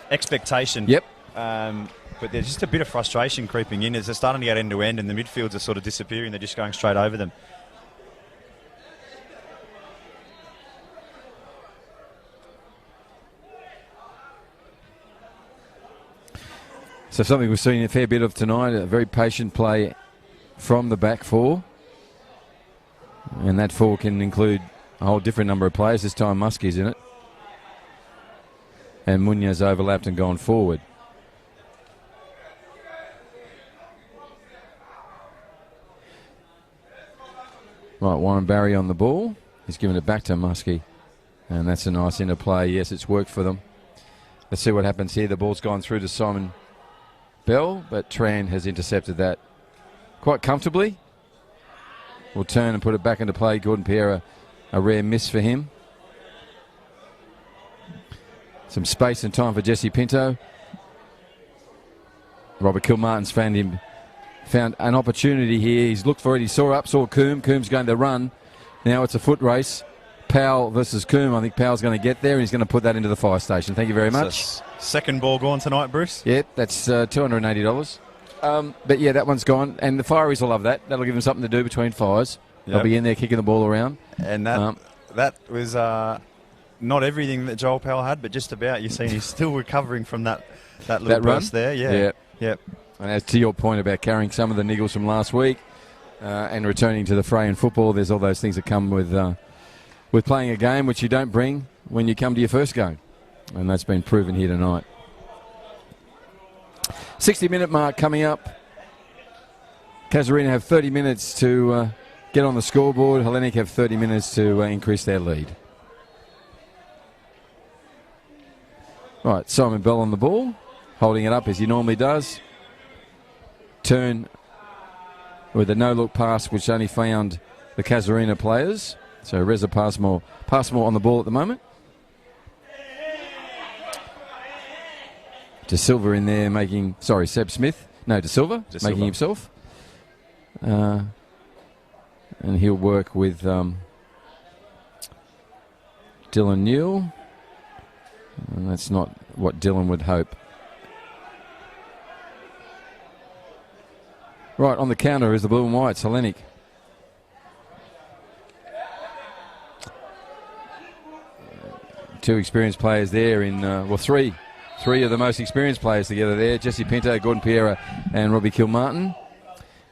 expectation. Yep. But there's just a bit of frustration creeping in as they're starting to get end-to-end and the midfields are sort of disappearing. They're just going straight over them. So something we've seen a fair bit of tonight, a very patient play from the back four. And that four can include a whole different number of players. This time Muskie's in it. And Munoz overlapped and gone forward. Right, Warren Barry on the ball. He's given it back to Muskie. And that's a nice interplay. Yes, it's worked for them. Let's see what happens here. The ball's gone through to Simon Bell, but Tran has intercepted that quite comfortably. Will turn and put it back into play. Gordon Piera, a rare miss for him. Some space and time for Jesse Pinto. Robert Kilmartin's found an opportunity here. He's looked for it. He saw Coombe. Coombe's going to run. Now it's a foot race. Powell versus Coombe. I think Powell's going to get there and he's going to put that into the fire station. Thank you very much. Second ball gone tonight, Bruce. Yep, that's $280. But yeah, that one's gone. And the Fireys will love that. That'll give them something to do between fires. Yep. They'll be in there kicking the ball around. And that was not everything that Joel Powell had, but just about. You've seen he's still recovering from that little burst there. Yeah. Yep. And as to your point about carrying some of the niggles from last week and returning to the fray in football, there's all those things that come with playing a game which you don't bring when you come to your first game. And that's been proven here tonight. 60-minute mark coming up. Casuarina have 30 minutes to get on the scoreboard. Hellenic have 30 minutes to increase their lead. Right, Simon Bell on the ball, holding it up as he normally does. Turn with a no-look pass, which only found the Casuarina players. So Reza Passmore on the ball at the moment. De Silva in there making, Seb Smith. No, De Silva making himself. And he'll work with Dylan Newell. And that's not what Dylan would hope. Right, on the counter is the blue and whites, Hellenic. Two experienced players there in, three. Three of the most experienced players together there. Jesse Pinto, Gordon Piera and Robbie Kilmartin.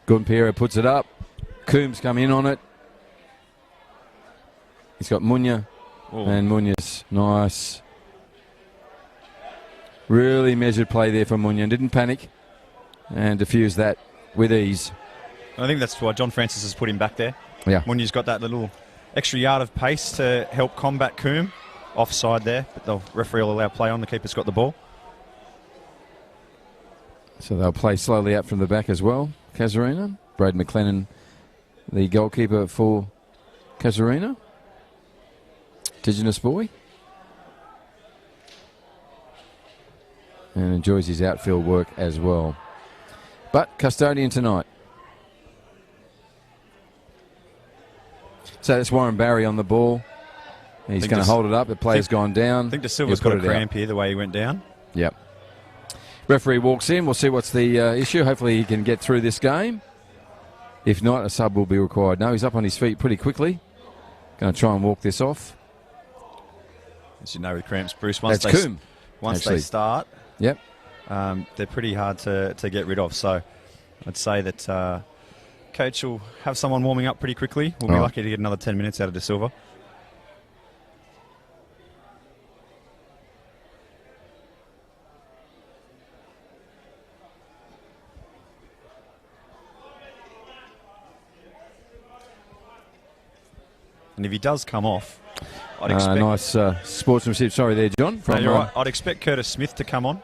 Gordon Piera puts it up. Coombs come in on it. He's got Munya. And Munya's nice. Really measured play there for Munya. Didn't panic and diffused that with ease. I think that's why John Francis has put him back there. Yeah. Munya's got that little extra yard of pace to help combat Coombe. Offside there, but the referee will allow play on. The keeper's got the ball. So they'll play slowly out from the back as well. Casuarina. Brad McLennan, the goalkeeper for Casuarina. Indigenous boy. And enjoys his outfield work as well. But custodian tonight. So that's Warren Barry on the ball. He's going to hold it up. The player's gone down. I think De Silva's got a cramp here, the way he went down. Yep. Referee walks in. We'll see what's the issue. Hopefully he can get through this game. If not, a sub will be required. No, he's up on his feet pretty quickly. Going to try and walk this off. As you know, with cramps, Bruce, once they start, yep, they're pretty hard to get rid of. So I'd say that coach will have someone warming up pretty quickly. We'll be lucky to get another 10 minutes out of De Silva. And if he does come off, I'd expect... nice sportsmanship. Sorry there, John. No, you're right. I'd expect Curtis Smith to come on.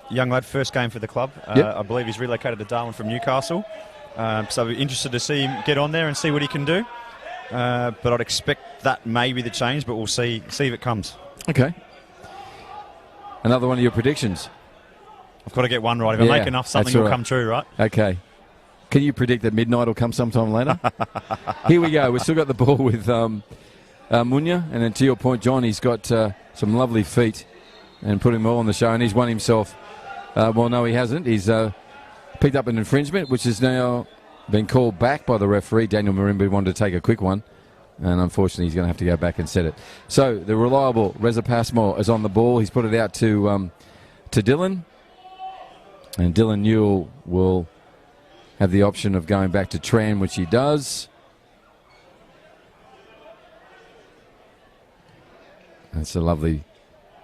Young lad, first game for the club. Yep. I believe he's relocated to Darwin from Newcastle. So I'd be interested to see him get on there and see what he can do. But I'd expect that may be the change, but we'll see if it comes. Okay. Another one of your predictions. I've got to get one right. If I make enough, something will come true, right? Okay. Can you predict that midnight will come sometime later? Here we go. We've still got the ball with Munya. And then to your point, John, he's got some lovely feet and put him all on the show. And he's won himself. Well, no, he hasn't. He's picked up an infringement, which has now been called back by the referee. Daniel Marimba wanted to take a quick one. And unfortunately, he's going to have to go back and set it. So the reliable Reza Passmore is on the ball. He's put it out to Dylan. And Dylan Newell will have the option of going back to Tran, which he does. That's a lovely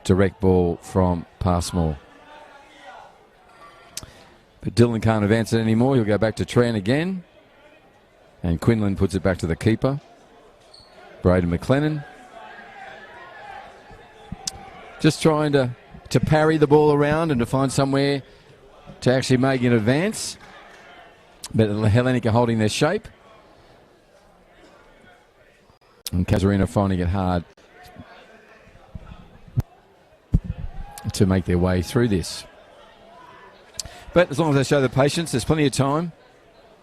direct ball from Passmore. But Dylan can't advance it anymore. He'll go back to Tran again. And Quinlan puts it back to the keeper, Braden McLennan. Just trying to parry the ball around and to find somewhere to actually make an advance. But Hellenic are holding their shape. And Casuarina finding it hard to make their way through this. But as long as they show the patience, there's plenty of time.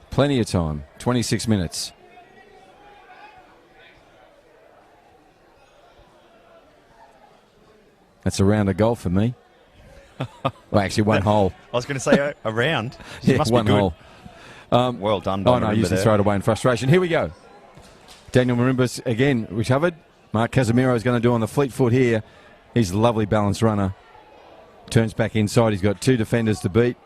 Plenty of time. 26 minutes. That's a round of golf for me. Well, actually, one hole. I was going to say a round. Yeah, must one be good. hole. Well done. Oh, no, I usually throw it away in frustration. Here we go. Daniel Marimba's again recovered. Mark Casemiro is going to do on the fleet foot here. He's a lovely balanced runner. Turns back inside. He's got two defenders to beat.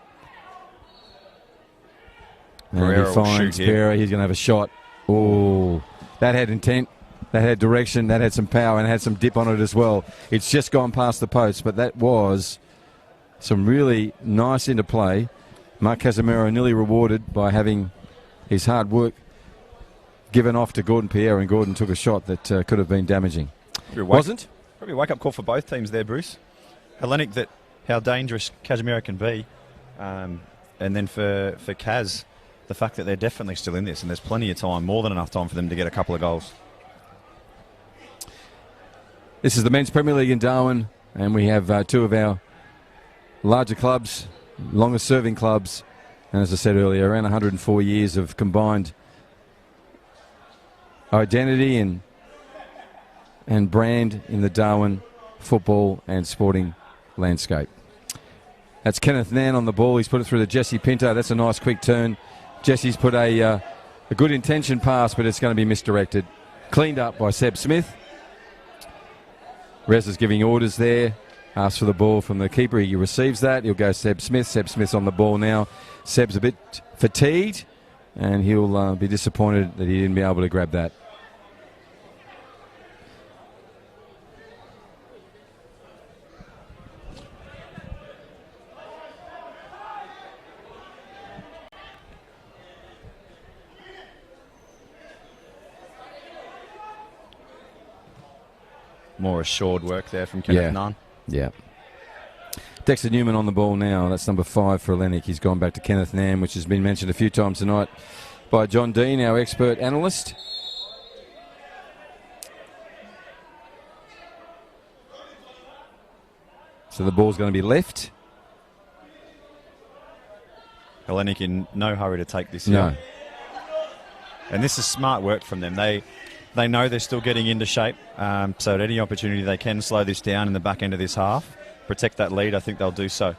And he finds Pereira. He's going to have a shot. Oh, that had intent. That had direction. That had some power and had some dip on it as well. It's just gone past the post, but that was some really nice interplay. Mark Casemiro nearly rewarded by having his hard work given off to Gordon Pierre, and Gordon took a shot that could have been damaging. Wasn't? Probably a wake-up call for both teams there, Bruce. Hellenic, that how dangerous Casuarina can be. And then for Kaz, the fact that they're definitely still in this, and there's plenty of time, more than enough time for them to get a couple of goals. This is the Men's Premier League in Darwin, and we have two of our larger clubs, longest serving clubs, and as I said earlier, around 104 years of combined identity and brand in the Darwin football and sporting landscape. That's Kenneth Nan on the ball. He's put it through to Jesse Pinto. That's a nice quick turn. Jesse's put a good intention pass, but it's going to be misdirected. Cleaned up by Seb Smith. Rez is giving orders there. Asks for the ball from the keeper. He receives that. He'll go Seb Smith. Seb Smith's on the ball now. Seb's a bit fatigued, and he'll be disappointed that he didn't be able to grab that. More assured work there from Kenneth Nunn. Yeah. Dexter Newman on the ball now. That's number 5 for Hellenic. He's gone back to Kenneth Nam, which has been mentioned a few times tonight by John Dean, our expert analyst. So the ball's going to be left. Hellenic in no hurry to take this No. here. And this is smart work from them. They know they're still getting into shape, so at any opportunity they can slow this down in the back end of this half, protect that lead. I think they'll do so.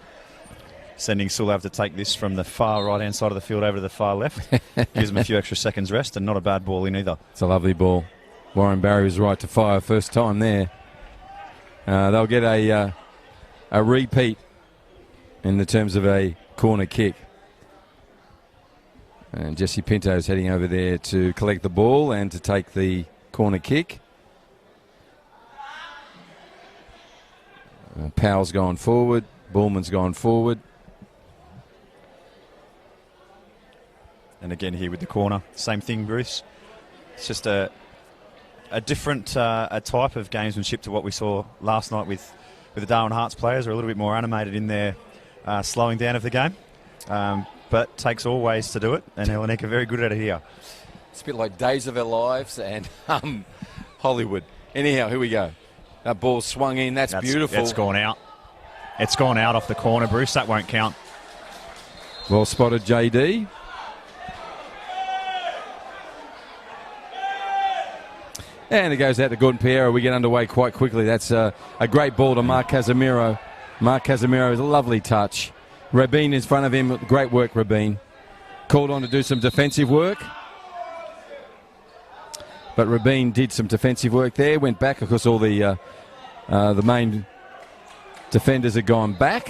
Sending Sulav to take this from the far right-hand side of the field over to the far left. Gives them a few extra seconds rest, and not a bad ball in either. It's a lovely ball. Warren Barry was right to fire first time there. They'll get a repeat in the terms of a corner kick. And Jesse Pinto's heading over there to collect the ball and to take the corner kick. Powell's gone forward. Bullman's gone forward. And again here with the corner. Same thing, Bruce. It's just a different a type of gamesmanship to what we saw last night with the Darwin Hearts players. Are a little bit more animated in their slowing down of the game. But takes all ways to do it, and Hellenic are very good at it here. It's a bit like Days of Our Lives and Hollywood. Anyhow, here we go. That ball swung in. That's beautiful. It's gone out. It's gone out off the corner, Bruce. That won't count. Well spotted, JD. And it goes out to Gordon Pierre. We get underway quite quickly. That's a great ball to Mark Casemiro. Mark Casemiro is a lovely touch. Rabin in front of him. Great work, Rabin. Called on to do some defensive work. But Rabin did some defensive work there. Went back. Of course, all the main defenders had gone back.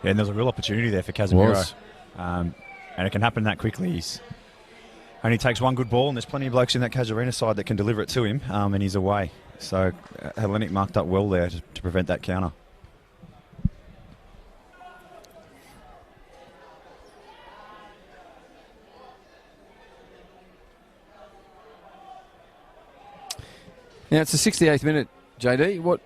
Yeah, and there's a real opportunity there for Casemiro. And it can happen that quickly. He's only takes one good ball, and there's plenty of blokes in that Casuarina side that can deliver it to him, and he's away. So Hellenic marked up well there to prevent that counter. Now it's the 68th minute, JD.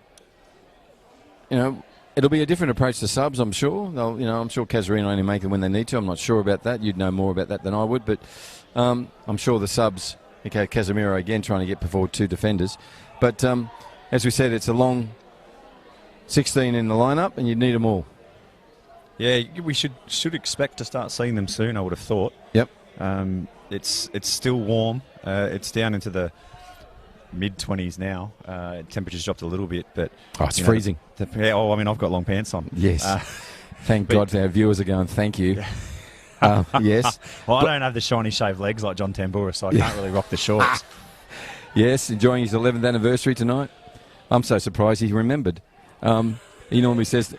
It'll be a different approach to subs, I'm sure. I'm sure Casuarina only make them when they need to. I'm not sure about that. You'd know more about that than I would, but I'm sure the subs. Okay, Casemiro again trying to get before 2 defenders. But as we said, it's a long 16 in the lineup, and you'd need them all. Yeah, we should expect to start seeing them soon, I would have thought. Yep. It's still warm. It's down into the mid-20s now. Temperature's dropped a little bit, but it's freezing. I've got long pants on. Yes. Thank God our viewers are going, thank you. Yes. Well, I don't have the shiny shaved legs like John Tambura, so I can't really rock the shorts. Yes, enjoying his 11th anniversary tonight. I'm so surprised he remembered. He normally says,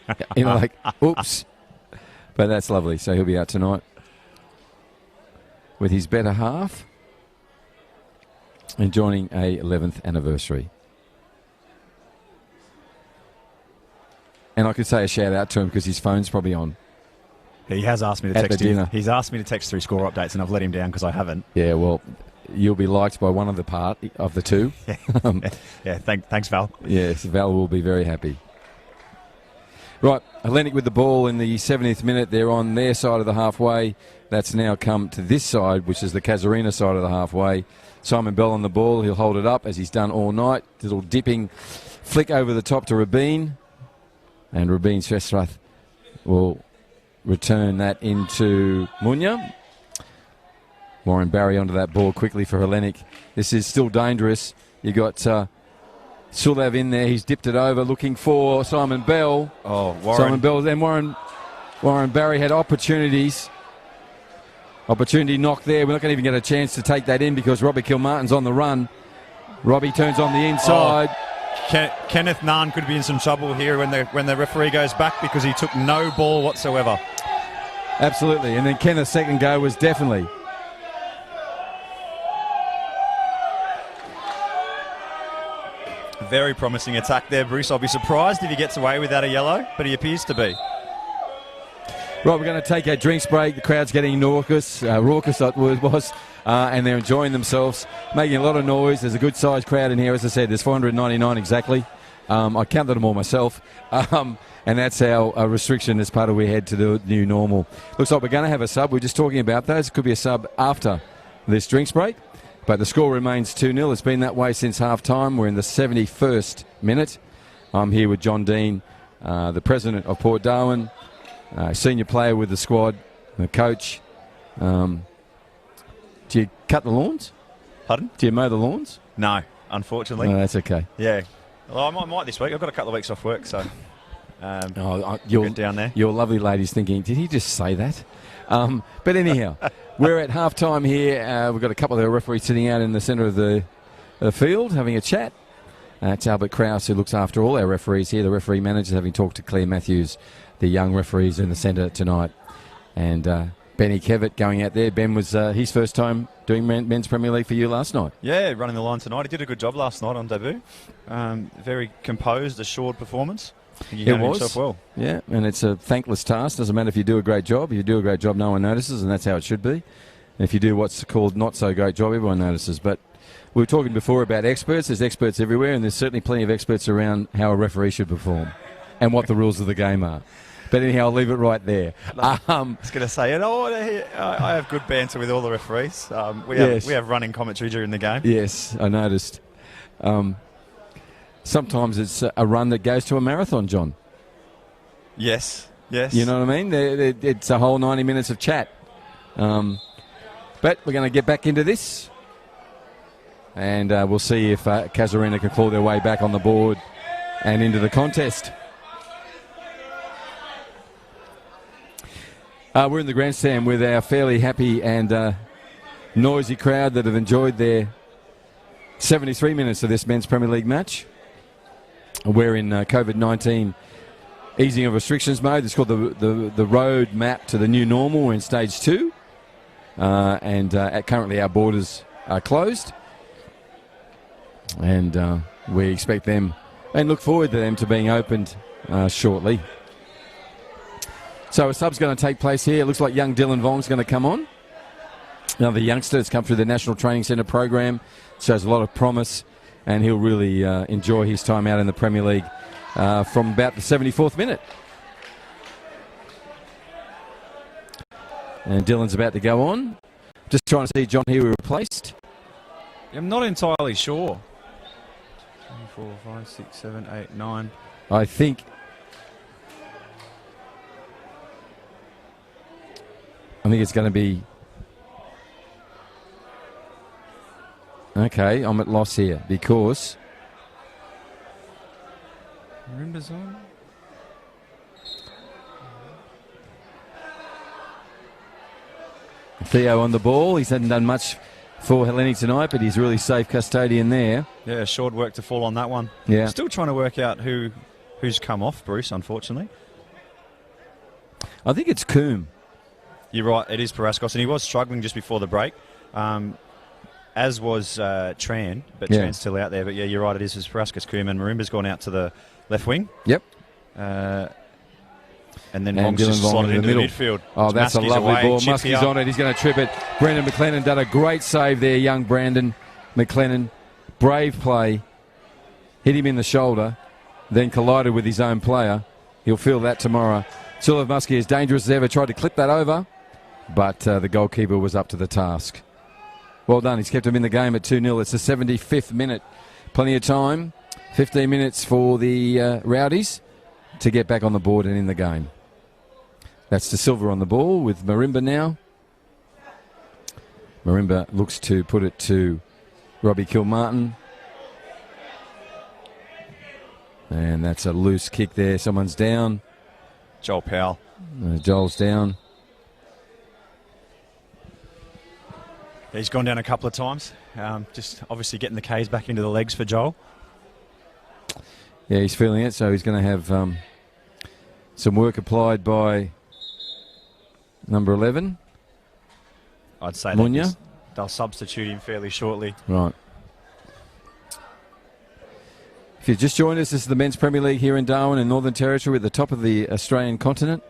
oops. But that's lovely. So he'll be out tonight with his better half, enjoying a 11th anniversary. And I could say a shout out to him because his phone's probably on. He has asked me to At text the dinner. He's asked me to text through score updates, and I've let him down because I haven't. Yeah, well, you'll be liked by one of the two. Yeah, thanks, Val. Yes, Val will be very happy. Right, Hellenic with the ball in the 70th minute. They're on their side of the halfway. That's now come to this side, which is the Casuarina side of the halfway. Simon Bell on the ball. He'll hold it up as he's done all night. Little dipping flick over the top to Rabin. And Rabin Sresrath will return that into Munya. Warren Barry onto that ball quickly for Hellenic. This is still dangerous. You got Sulev in there. He's dipped it over looking for Simon Bell. Oh, Warren. Simon Bell. Then Warren Barry had opportunities. Opportunity knocked there. We're not going to even get a chance to take that in because Robbie Kilmartin's on the run. Robbie turns on the inside. Kenneth Nahn could be in some trouble here when the referee goes back because he took no ball whatsoever. Absolutely. And then Kenneth's second go was definitely. Very promising attack there, Bruce. I'll be surprised if he gets away without a yellow, but he appears to be. Right, we're going to take a drinks break. The crowd's getting raucous that word was, and they're enjoying themselves, making a lot of noise. There's a good-sized crowd in here. As I said, there's 499 exactly. I counted them all myself, and that's our restriction as part of we head to the new normal. Looks like we're going to have a sub. We're just talking about those. It could be a sub after this drinks break, but the score remains 2-0. It's been that way since half-time. We're in the 71st minute. I'm here with John Dean, the president of Port Darwin, senior player with the squad, the coach. Do you cut the lawns? Pardon? Do you mow the lawns? No, unfortunately. No, that's okay. Yeah. Well, I might this week. I've got a couple of weeks off work, so You'll get down there. Your lovely lady's thinking, did he just say that? But anyhow, we're at half-time here. We've got a couple of referees sitting out in the centre of the field having a chat. It's Albert Krause who looks after all our referees here. The referee manager having talked to Claire Matthews, the young referees in the centre tonight. And Benny Kevitt going out there. Ben was his first time doing Men's Premier League for you last night. Yeah, running the line tonight. He did a good job last night on debut. Very composed, assured performance. He handled himself well. Yeah, and it's a thankless task. Doesn't matter if you do a great job. If you do a great job, no one notices, and that's how it should be. And if you do what's called not so great job, everyone notices. But we were talking before about experts. There's experts everywhere, and there's certainly plenty of experts around how a referee should perform and what the rules of the game are. But anyhow, I'll leave it right there. I was going to say, I have good banter with all the referees. We have running commentary during the game. Yes, I noticed. Sometimes it's a run that goes to a marathon, John. Yes. You know what I mean? It's a whole 90 minutes of chat. But we're going to get back into this. And we'll see if Casuarina can claw their way back on the board and into the contest. We're in the grandstand with our fairly happy and noisy crowd that have enjoyed their 73 minutes of this Men's Premier League match. We're in COVID-19 easing of restrictions mode. It's called the road map to the new normal. We're in stage 2. And currently our borders are closed. And we expect them and look forward to them to being opened shortly. So a sub's going to take place here. It looks like young Dylan Vong's going to come on. Another youngster that's come through the National Training Centre program. Shows a lot of promise, and he'll really enjoy his time out in the Premier League from about the 74th minute. And Dylan's about to go on. Just trying to see John here replaced. I'm not entirely sure. 3, 4, 5, 6, 7, 8, 9. I think it's going to be... Okay, I'm at loss here because... Marimba's on. Theo on the ball. He hasn't done much for Hellenic tonight, but he's really safe custodian there. Yeah, short work to fall on that one. Yeah. Still trying to work out who's come off, Bruce, unfortunately. I think it's Coombe. You're right, it is Paraskos, and he was struggling just before the break, as was Tran, but Tran's still out there. But yeah, you're right, it is Paraskos, Coombe, and Marimba's gone out to the left wing. Yep. And then And Vong's just Dylan Vong slotted in into the the middle. midfield. Oh, that's a Muskie's lovely away, ball. chip Muskie's here. on it. He's going to trip it. Brendan McLennan done a great save there, young Brandon McLennan. Brave play. Hit him in the shoulder, then collided with his own player. He'll feel that tomorrow. Sullivan Muskie, as dangerous as ever, tried to clip that over, but the goalkeeper was up to the task. Well done. He's kept him in the game at 2-0. It's the 75th minute. Plenty of time. 15 minutes for the Rowdies to get back on the board and in the game. That's De Silva on the ball with Marimba now. Marimba looks to put it to Robbie Kilmartin. And that's a loose kick there. Someone's down. Joel Powell. Joel's down. He's gone down a couple of times. Just obviously getting the K's back into the legs for Joel. Yeah, he's feeling it, so he's going to have some work applied by number 11. I'd say Munya. they'll substitute him fairly shortly. Right. If you've just joined us, this is the Men's Premier League here in Darwin in Northern Territory at the top of the Australian continent.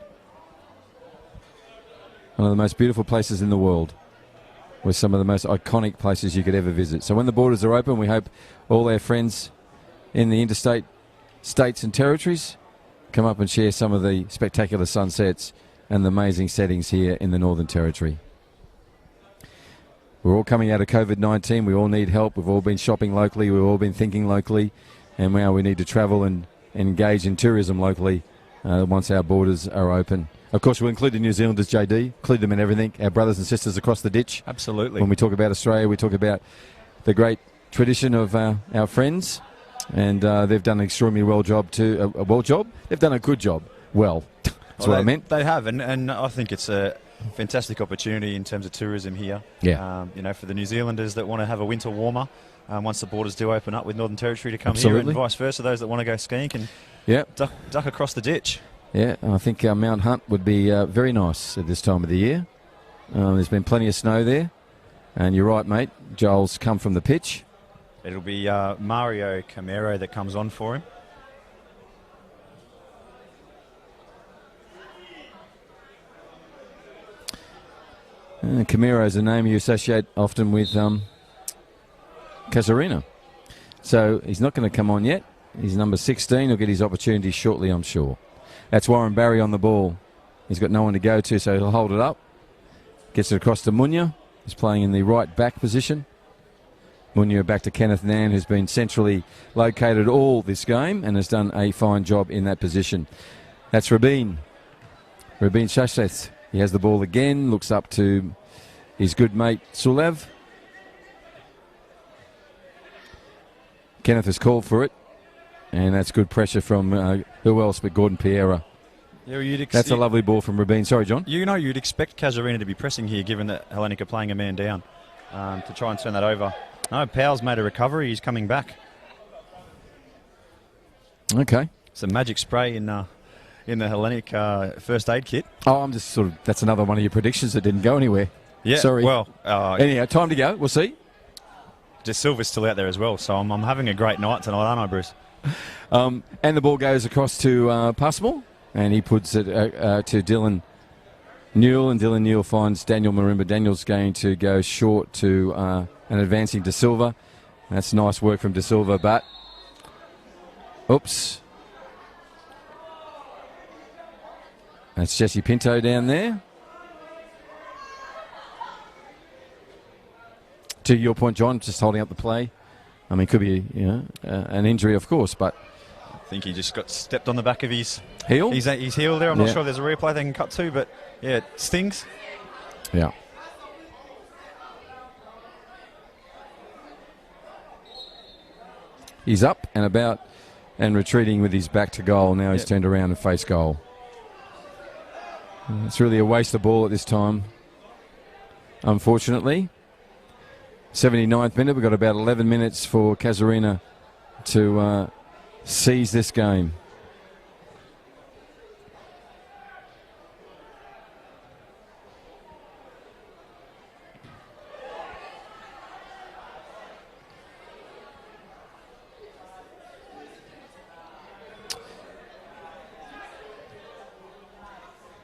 One of the most beautiful places in the world, with some of the most iconic places you could ever visit. So when the borders are open, we hope all our friends in the interstate states and territories come up and share some of the spectacular sunsets and the amazing settings here in the Northern Territory. We're all coming out of COVID-19. We all need help. We've all been shopping locally. We've all been thinking locally. And now we need to travel and engage in tourism locally once our borders are open. Of course, we'll include the New Zealanders, JD, include them in everything, our brothers and sisters across the ditch. Absolutely. When we talk about Australia, we talk about the great tradition of our friends, and they've done an extremely well job too. They've done a good job. Well, that's what I meant. They have, and I think it's a fantastic opportunity in terms of tourism here. Yeah. For the New Zealanders that want to have a winter warmer, once the borders do open up with Northern Territory to come Absolutely. here, and vice versa, those that want to go skiing can duck across the ditch. Yeah, I think Mount Hunt would be very nice at this time of the year. There's been plenty of snow there. And you're right, mate. Joel's come from the pitch. It'll be Mario Camero that comes on for him. Camero is a name you associate often with Casuarina. So he's not going to come on yet. He's number 16. He'll get his opportunity shortly, I'm sure. That's Warren Barry on the ball. He's got no one to go to, so he'll hold it up. Gets it across to Munya. He's playing in the right back position. Munya back to Kenneth Nan, who's been centrally located all this game and has done a fine job in that position. That's Rabin. Rabin Shashteth. He has the ball again, looks up to his good mate Sulev. Kenneth has called for it, and that's good pressure from who else but Gordon Piera. Yeah, that's a lovely ball from Rabin. Sorry, John. You'd expect Casuarina to be pressing here, given that Hellenic are playing a man down, to try and turn that over. No, Powell's made a recovery. He's coming back. Okay. It's a magic spray in the Hellenic first aid kit. Oh, I'm just that's another one of your predictions that didn't go anywhere. Yeah. Sorry. Well, anyhow, time to go. We'll see. De Silva's still out there as well, so I'm having a great night tonight, aren't I, Bruce? And the ball goes across to Passmore, and he puts it to Dylan Newell, and Dylan Newell finds Daniel Marimba. Daniel's going to go short to an advancing De Silva. That's nice work from De Silva, but oops. That's Jesse Pinto down there. To your point, John, just holding up the play. I mean, could be an injury, of course, but I think he just got stepped on the back of his heel. His heel there. I'm not sure if there's a replay they can cut to, but yeah, it stings. Yeah. He's up and about and retreating with his back to goal. Now he's turned around and faced goal. It's really a waste of ball at this time, unfortunately. 79th minute. We've got about 11 minutes for Casuarina to seize this game.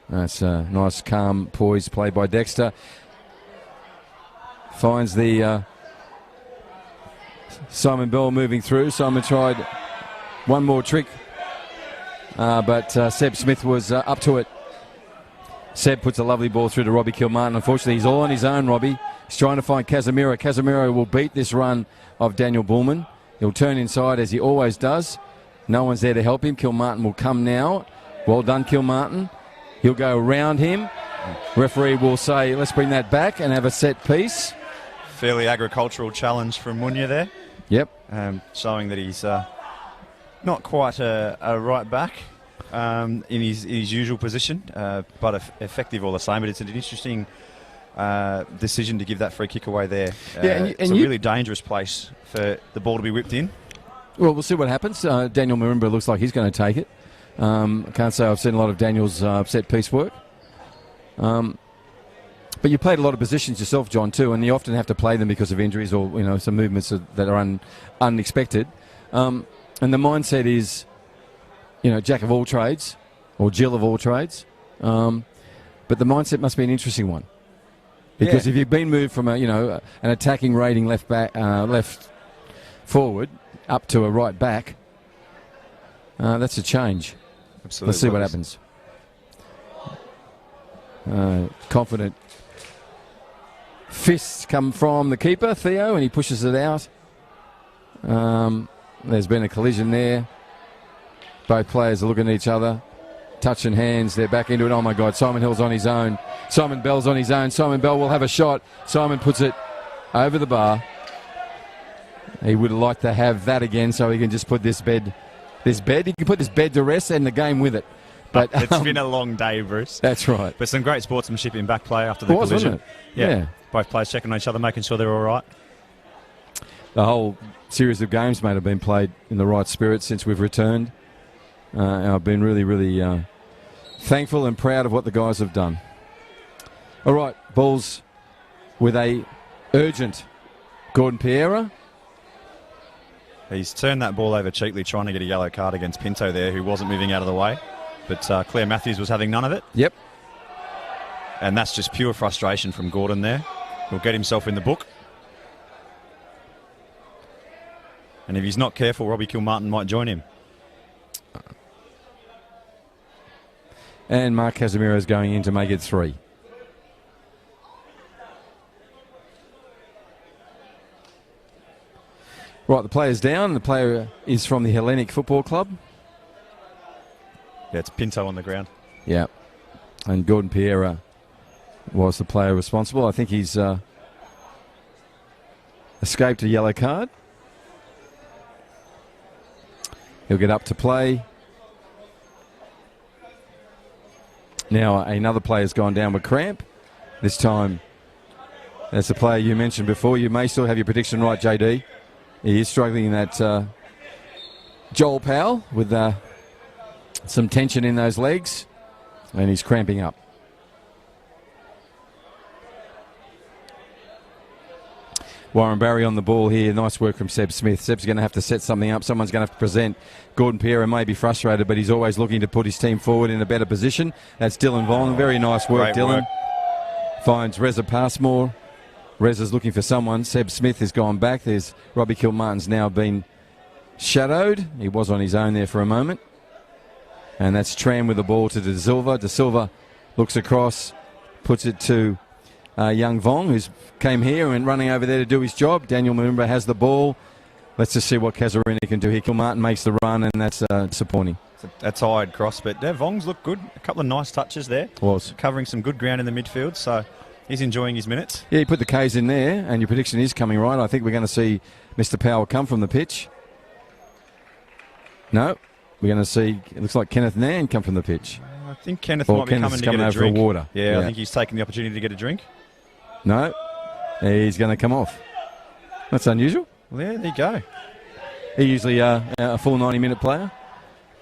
That's a nice, calm, poised play by Dexter. Finds the Simon Bell moving through. Simon tried one more trick, but Seb Smith was up to it. Seb puts a lovely ball through to Robbie Kilmartin. Unfortunately, he's all on his own, Robbie. He's trying to find Casemiro. Casemiro will beat this run of Daniel Bullman. He'll turn inside as he always does. No one's there to help him. Kilmartin will come now. Well done, Kilmartin. He'll go around him. Referee will say, let's bring that back and have a set piece. Fairly agricultural challenge from Munya there. Yep. Showing that he's not quite a right back in his usual position, but effective all the same. But it's an interesting decision to give that free kick away there. It's a really dangerous place for the ball to be whipped in. Well, we'll see what happens. Daniel Marimba looks like he's going to take it. I can't say I've seen a lot of Daniel's set piece work. But you played a lot of positions yourself, John, too, and you often have to play them because of injuries or some movements that are unexpected. And the mindset is, jack of all trades or Jill of all trades. But the mindset must be an interesting one. Because if you've been moved from an attacking rating left forward up to a right back, that's a change. Absolutely. Let's see what happens. Confident fists come from the keeper, Theo, and he pushes it out. There's been a collision there. Both players are looking at each other, touching hands. They're back into it. Oh, my God, Simon Hill's on his own. Simon Bell's on his own. Simon Bell will have a shot. Simon puts it over the bar. He would like to have that again so he can just put this bed. He can put this bed to rest and the game with it. But it's been a long day, Bruce. That's right. But some great sportsmanship in back play after the collision. Wasn't it? Yeah. Both players checking on each other, making sure they're all right. The whole series of games, mate, have been played in the right spirit since we've returned. And I've been really, really thankful and proud of what the guys have done. All right, balls with a urgent Gordon Piera. He's turned that ball over cheaply, trying to get a yellow card against Pinto there, who wasn't moving out of the way. But Claire Matthews was having none of it. Yep. And that's just pure frustration from Gordon there. He'll get himself in the book. And if he's not careful, Robbie Kilmartin might join him. And Mark Casemiro is going in to make it 3. Right, the player's down. The player is from the Hellenic Football Club. Yeah, it's Pinto on the ground. Yeah. And Gordon Piera was the player responsible. I think he's escaped a yellow card. He'll get up to play. Now another player's gone down with cramp. This time, that's the player you mentioned before. You may still have your prediction right, JD. He is struggling in that Joel Powell with some tension in those legs, and he's cramping up. Warren Barry on the ball here. Nice work from Seb Smith. Seb's going to have to set something up. Someone's going to have to present. Gordon Piera may be frustrated, but he's always looking to put his team forward in a better position. That's Dylan Vong. Very nice work, Great Dylan. Work. Finds Reza Passmore. Reza's looking for someone. Seb Smith has gone back. There's Robbie Kilmartin's now been shadowed. He was on his own there for a moment. And that's Tram with the ball to De Silva. De Silva looks across, puts it to young Vong, who's came here and running over there to do his job. Daniel Marimba has the ball. Let's just see what Casuarina can do here. Kilmartin makes the run, and that's disappointing. A tired cross, but Vong's looked good. A couple of nice touches there. Was. Covering some good ground in the midfield, so he's enjoying his minutes. Yeah, he put the K's in there, and your prediction is coming right. I think we're going to see Mr. Powell come from the pitch. No, we're going to see, it looks like Kenneth Nan come from the pitch. I think Kenneth might be coming to get a drink. For water. Yeah, I think he's taking the opportunity to get a drink. No, he's going to come off. That's unusual. Well, yeah, there you go. He's usually a full 90-minute player.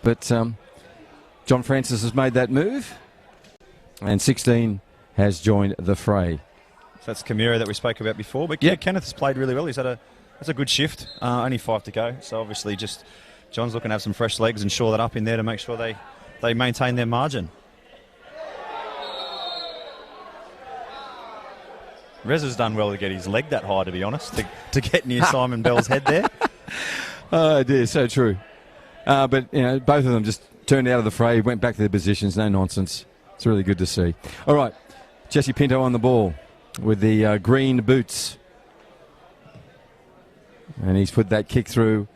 But John Francis has made that move. And 16 has joined the fray. So that's Camiro that we spoke about before. But yeah, Kenneth has played really well. He's had that's a good shift. Only 5 to go. So obviously just John's looking to have some fresh legs and shore that up in there to make sure they maintain their margin. Rez has done well to get his leg that high, to be honest, to get near Simon Bell's head there. Oh, dear, so true. But, both of them just turned out of the fray, went back to their positions, no nonsense. It's really good to see. All right, Jesse Pinto on the ball with the green boots. And he's put that kick through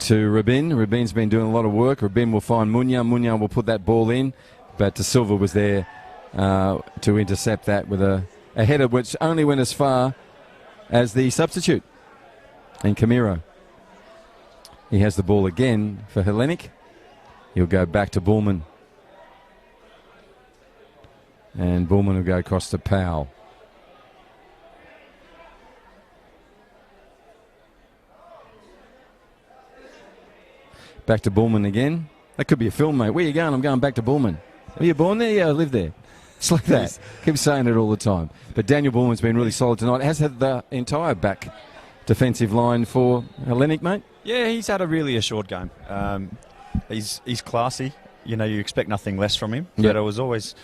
to Rabin. Rabin's been doing a lot of work. Rabin will find Munya. Munya will put that ball in. But De Silva was there to intercept that with a header which only went as far as the substitute. And Camiro. He has the ball again for Hellenic. He'll go back to Bullman. And Bullman will go across to Powell. Back to Bullman again. That could be a film, mate. Where you going? I'm going back to Bullman. Were you born there? Yeah, I live there. It's like that. Keep saying it all the time. But Daniel Bullman's been really solid tonight. Has had the entire back defensive line for Hellenic, mate. Yeah, he's had a really assured game. He's classy. You expect nothing less from him. Yep. But I was always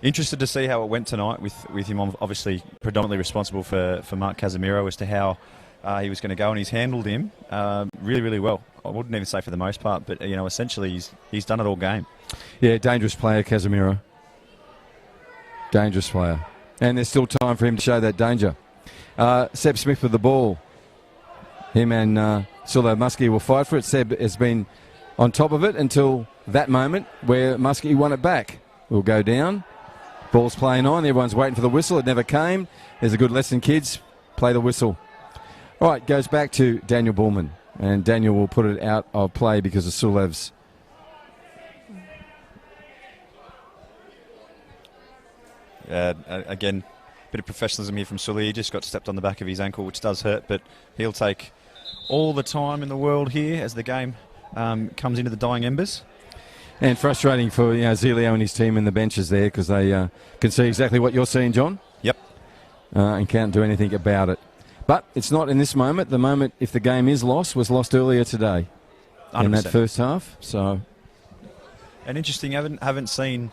interested to see how it went tonight with him obviously predominantly responsible for Mark Casemiro as to how he was going to go, and he's handled him really, really well. I wouldn't even say for the most part, but essentially he's done it all game. Yeah, dangerous player, Casemiro. Dangerous player. And there's still time for him to show that danger. Seb Smith with the ball. Him and Silo Muskie will fight for it. Seb has been on top of it until that moment where Muskie won it back. We'll go down. Ball's playing on. Everyone's waiting for the whistle. It never came. There's a good lesson, kids. Play the whistle. All right, goes back to Daniel Bullman. And Daniel will put it out of play because of Sulev's. Again, bit of professionalism here from Sully. He just got stepped on the back of his ankle, which does hurt, but he'll take all the time in the world here as the game comes into the dying embers. And frustrating for Zelio and his team in the benches there because they can see exactly what you're seeing, John. Yep. And can't do anything about it. But it's not in this moment. The moment, if the game is lost, was lost earlier today 100%. In that first half. So, and interesting, haven't seen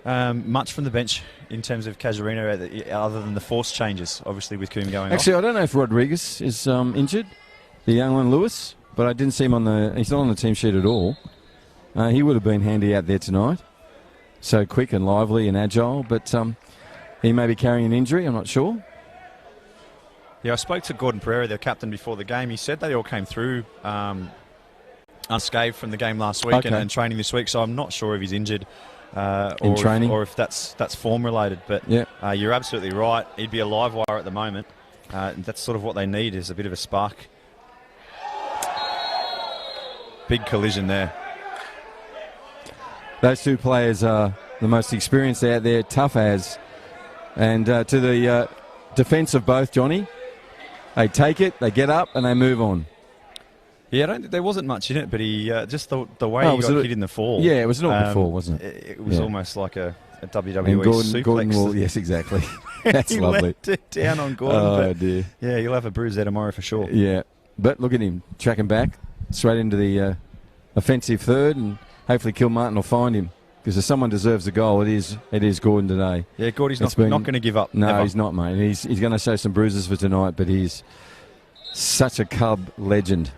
much from the bench in terms of Casuarina other than the force changes, obviously with Coombe going Actually, off. I don't know if Rodriguez is injured, the young one, Lewis, but I didn't see him he's not on the team sheet at all. He would have been handy out there tonight. So quick and lively and agile, but he may be carrying an injury, I'm not sure. Yeah, I spoke to Gordon Pereira, their captain, before the game. He said they all came through unscathed from the game last week and training this week, so I'm not sure if he's injured in training or if that's form related. But you're absolutely right. He'd be a live wire at the moment. That's sort of what they need, is a bit of a spark. Big collision there. Those two players are the most experienced out there, tough as. And to the defence of both, Johnny, they take it, they get up, and they move on. Yeah, there wasn't much in it, but he just the way he got hit in the fall. Yeah, it was an awkward fall, wasn't it? It was almost like a WWE and suplex. Gordon will, yes, exactly. That's he lovely. Let it down on Gordon. Oh, dear. Yeah, you'll have a bruise there tomorrow for sure. Yeah, but look at him tracking back straight into the offensive third, and hopefully Kilmartin will find him. Because if someone deserves a goal, it is Gordon today. Yeah, Gordy's not going to give up. No, ever. He's not, mate. He's going to show some bruises for tonight, but he's such a Cub legend.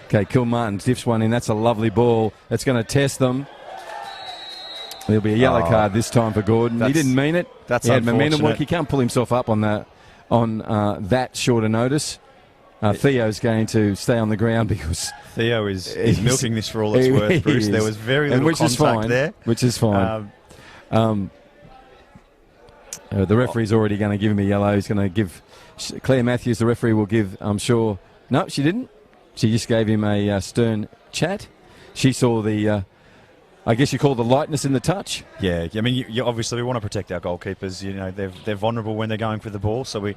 Okay, Kilmartin dips one in. That's a lovely ball. It's going to test them. There'll be a yellow card this time for Gordon. He didn't mean it. That's he had momentum work. unfortunate. He can't pull himself up on that shorter notice. Theo's going to stay on the ground because Theo is milking this for all it's worth, Bruce. There was very little contact there. Which is fine. The referee's already going to give him a yellow. He's going to give Claire Matthews, the referee, will give, I'm sure. No, she didn't. She just gave him a stern chat. She saw the, I guess you call the lightness in the touch. Yeah, I mean, obviously we want to protect our goalkeepers. They're vulnerable when they're going for the ball, so we,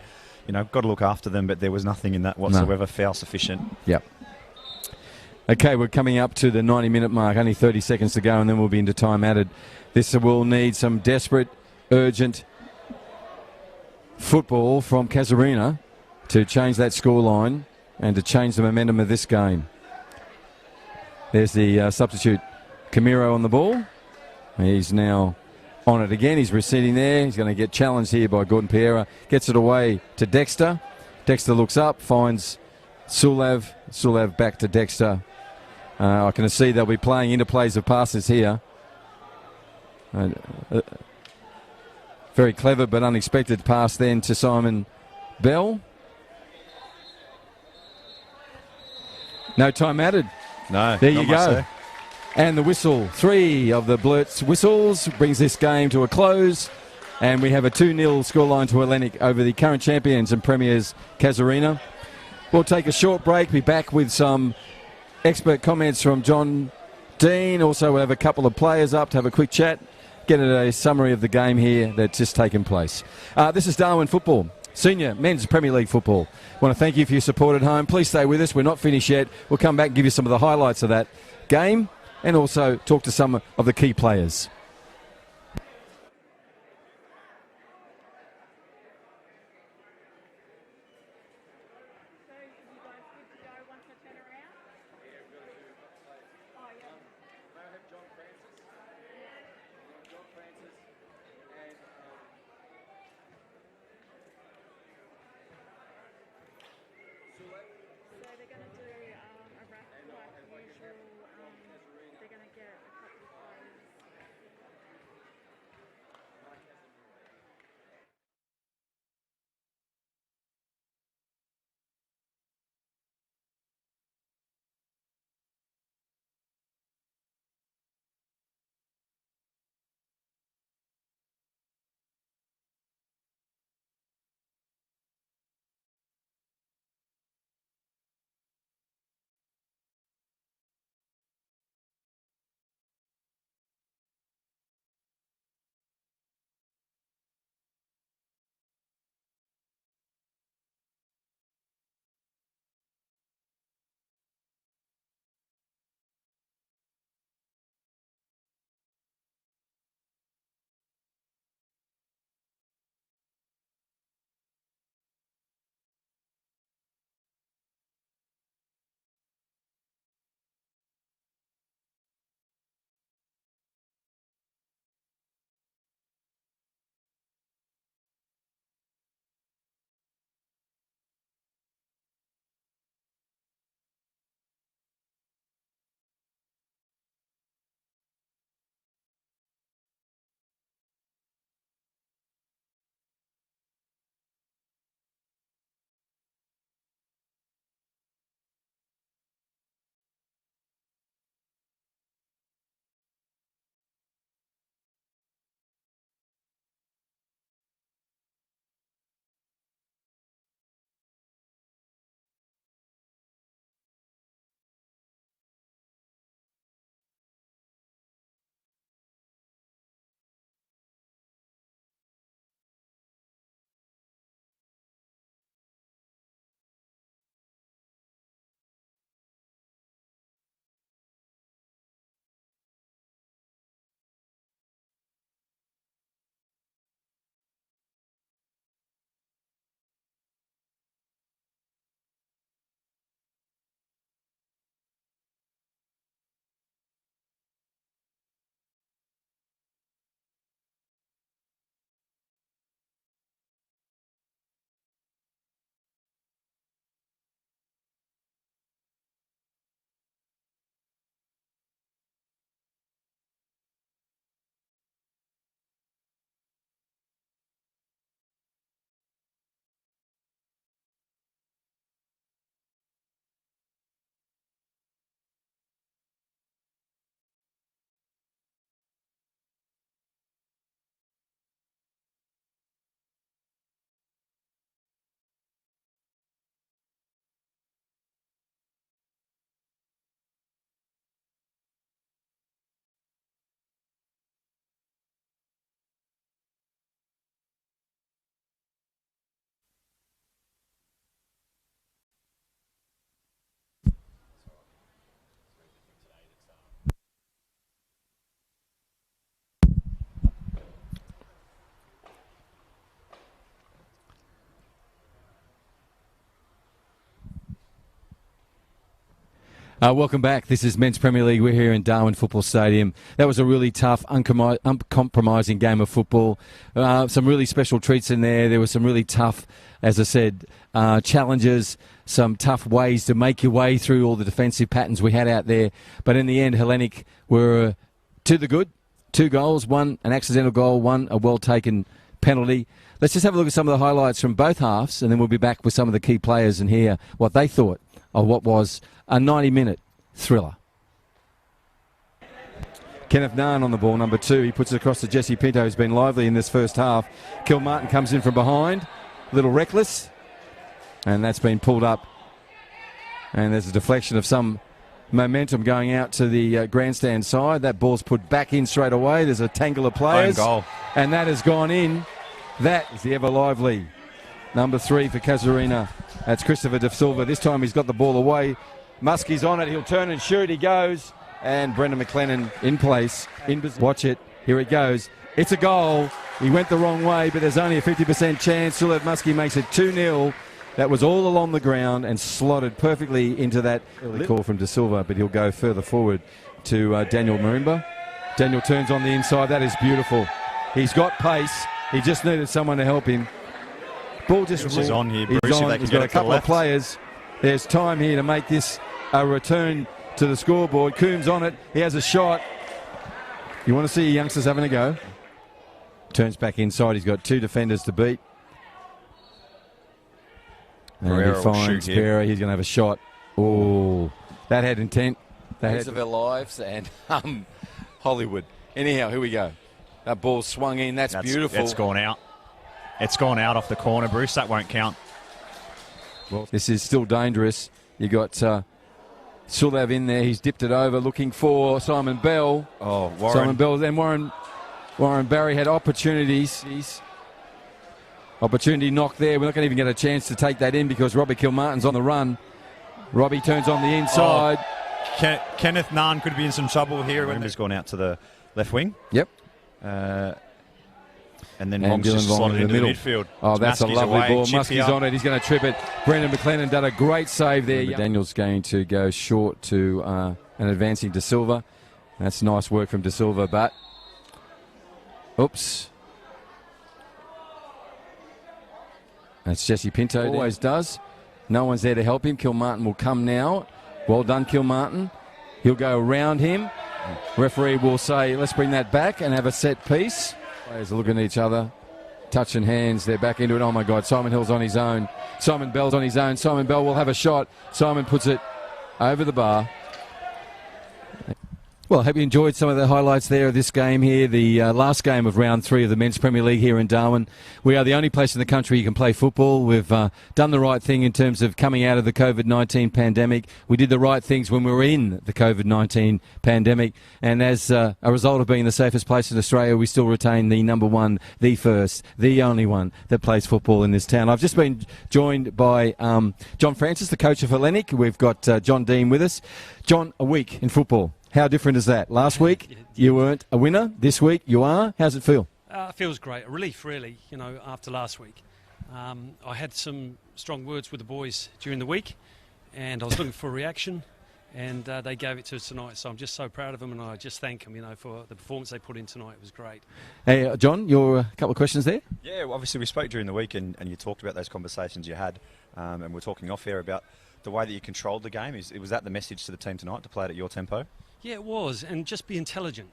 got to look after them. But there was nothing in that whatsoever foul sufficient. Yep. Okay, we're coming up to the 90-minute mark. Only 30 seconds to go, and then we'll be into time added. This will need some desperate, urgent football from Casuarina to change that scoreline and to change the momentum of this game. There's the substitute Camiro on the ball. He's now on it again. He's receding there. He's going to get challenged here by Gordon Piera. Gets it away to Dexter. Dexter looks up, finds Sulav. Sulav back to Dexter. I can see they'll be playing interplays of passes here. Very clever but unexpected pass then to Simon Bell. No time added. No. There you not much go. there. And the whistle, 3 of the Blurts whistles, brings this game to a close. And we have a 2-0 scoreline to Hellenic over the current champions and premiers, Casuarina. We'll take a short break, be back with some expert comments from John Dean. Also, we'll have a couple of players up to have a quick chat, get a summary of the game here that's just taken place. This is Darwin Football, Senior Men's Premier League Football. I want to thank you for your support at home. Please stay with us. We're not finished yet. We'll come back and give you some of the highlights of that game and also talk to some of the key players. Welcome back. This is Men's Premier League. We're here in Darwin Football Stadium. That was a really tough, uncompromising game of football. Some really special treats in there. There were some really tough, as I said, challenges, some tough ways to make your way through all the defensive patterns we had out there. But in the end, Hellenic were to the good. 2 goals, one an accidental goal, one a well-taken penalty. Let's just have a look at some of the highlights from both halves, and then we'll be back with some of the key players and hear what they thought of what was a 90-minute thriller. Kenneth Nahn on the ball, number 2. He puts it across to Jesse Pinto, who's been lively in this first half. Kilmartin comes in from behind, a little reckless, and that's been pulled up. And there's a deflection of some momentum going out to the grandstand side. That ball's put back in straight away. There's a tangle of players. Own goal. And that has gone in. That is the ever-lively number 3 for Casuarina. That's Christopher De Silva. This time he's got the ball away. Muskie's on it. He'll turn and shoot. He goes. And Brendan McLennan in place. Watch it. Here it goes. It's a goal. He went the wrong way, but there's only a 50% chance. Sulev Muskie makes it 2-0. That was all along the ground and slotted perfectly into that early call from De Silva, but he'll go further forward to Daniel Marimba. Daniel turns on the inside. That is beautiful. He's got pace. He just needed someone to help him. Ball just is on here, Bruce. He's, If on. they can He's get got it a to the couple of left. players. There's time here to make this a return to the scoreboard. Coombs on it. He has a shot. You want to see youngsters having a go. Turns back inside. He's got 2 defenders to beat. And Pereira he will finds shoot here. Pereira. He's going to have a shot. Oh, that had intent. Days of our lives and Hollywood. Anyhow, here we go. That ball swung in. That's beautiful. It's gone out. It's gone out off the corner, Bruce. That won't count. Well, this is still dangerous. You got Sulev in there. He's dipped it over, looking for Simon Bell. Oh, Warren. Simon Bell. Then Warren Barry had opportunities. Opportunity knocked there. We're not going to even get a chance to take that in because Robbie Kilmartin's on the run. Robbie turns on the inside. Oh, Kenneth Nahn could be in some trouble here. Marimba's gone out to the left wing. Yep. And then And Wong's just Dylan Wong slotted in into the the middle. midfield. Oh, that's a Muskie's lovely away, ball. chip Muskie's here. on it. He's going to trip it. Brendan McLennan done a great save there. Daniel's going to go short to an advancing De Silva. That's nice work from De Silva, but oops. That's Jesse Pinto. Always does. No one's there to help him. Kilmartin will come now. Well done, Kilmartin. He'll go around him. Referee will say, let's bring that back and have a set piece. Players are looking at each other, touching hands. They're back into it. Oh, my God. Simon Hill's on his own. Simon Bell's on his own. Simon Bell will have a shot. Simon puts it over the bar. Well, I hope you enjoyed some of the highlights there of this game here, the last game of round 3 of the Men's Premier League here in Darwin. We are the only place in the country you can play football. We've done the right thing in terms of coming out of the COVID-19 pandemic. We did the right things when we were in the COVID-19 pandemic. And as a result of being the safest place in Australia, we still retain the number 1, the first, the only one that plays football in this town. I've just been joined by John Francis, the coach of Hellenic. We've got John Dean with us. John, a week in football. How different is that? Last week you weren't a winner. This week you are. How's it feel? It feels great. A relief, really, after last week. I had some strong words with the boys during the week, and I was looking for a reaction, and they gave it to us tonight. So I'm just so proud of them, and I just thank them, for the performance they put in tonight. It was great. Hey, John, your couple of questions there? Yeah, well, obviously we spoke during the week and you talked about those conversations you had, and we're talking off air about the way that you controlled the game. Was that the message to the team tonight, to play it at your tempo? Yeah, it was, and just be intelligent.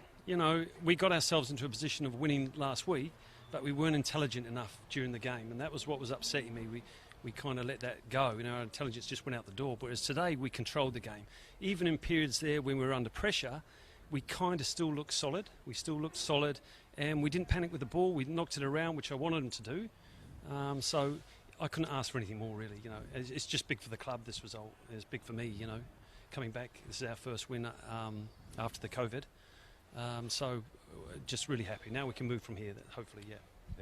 We got ourselves into a position of winning last week, but we weren't intelligent enough during the game, and that was what was upsetting me. We kind of let that go. Our intelligence just went out the door. Whereas today, we controlled the game. Even in periods there when we were under pressure, we kind of still looked solid. We still looked solid, and we didn't panic with the ball. We knocked it around, which I wanted them to do. So I couldn't ask for anything more, really. It's just big for the club, this result. It's big for me, coming back. This is our first win after the COVID. So just really happy. Now we can move from here, hopefully, yeah.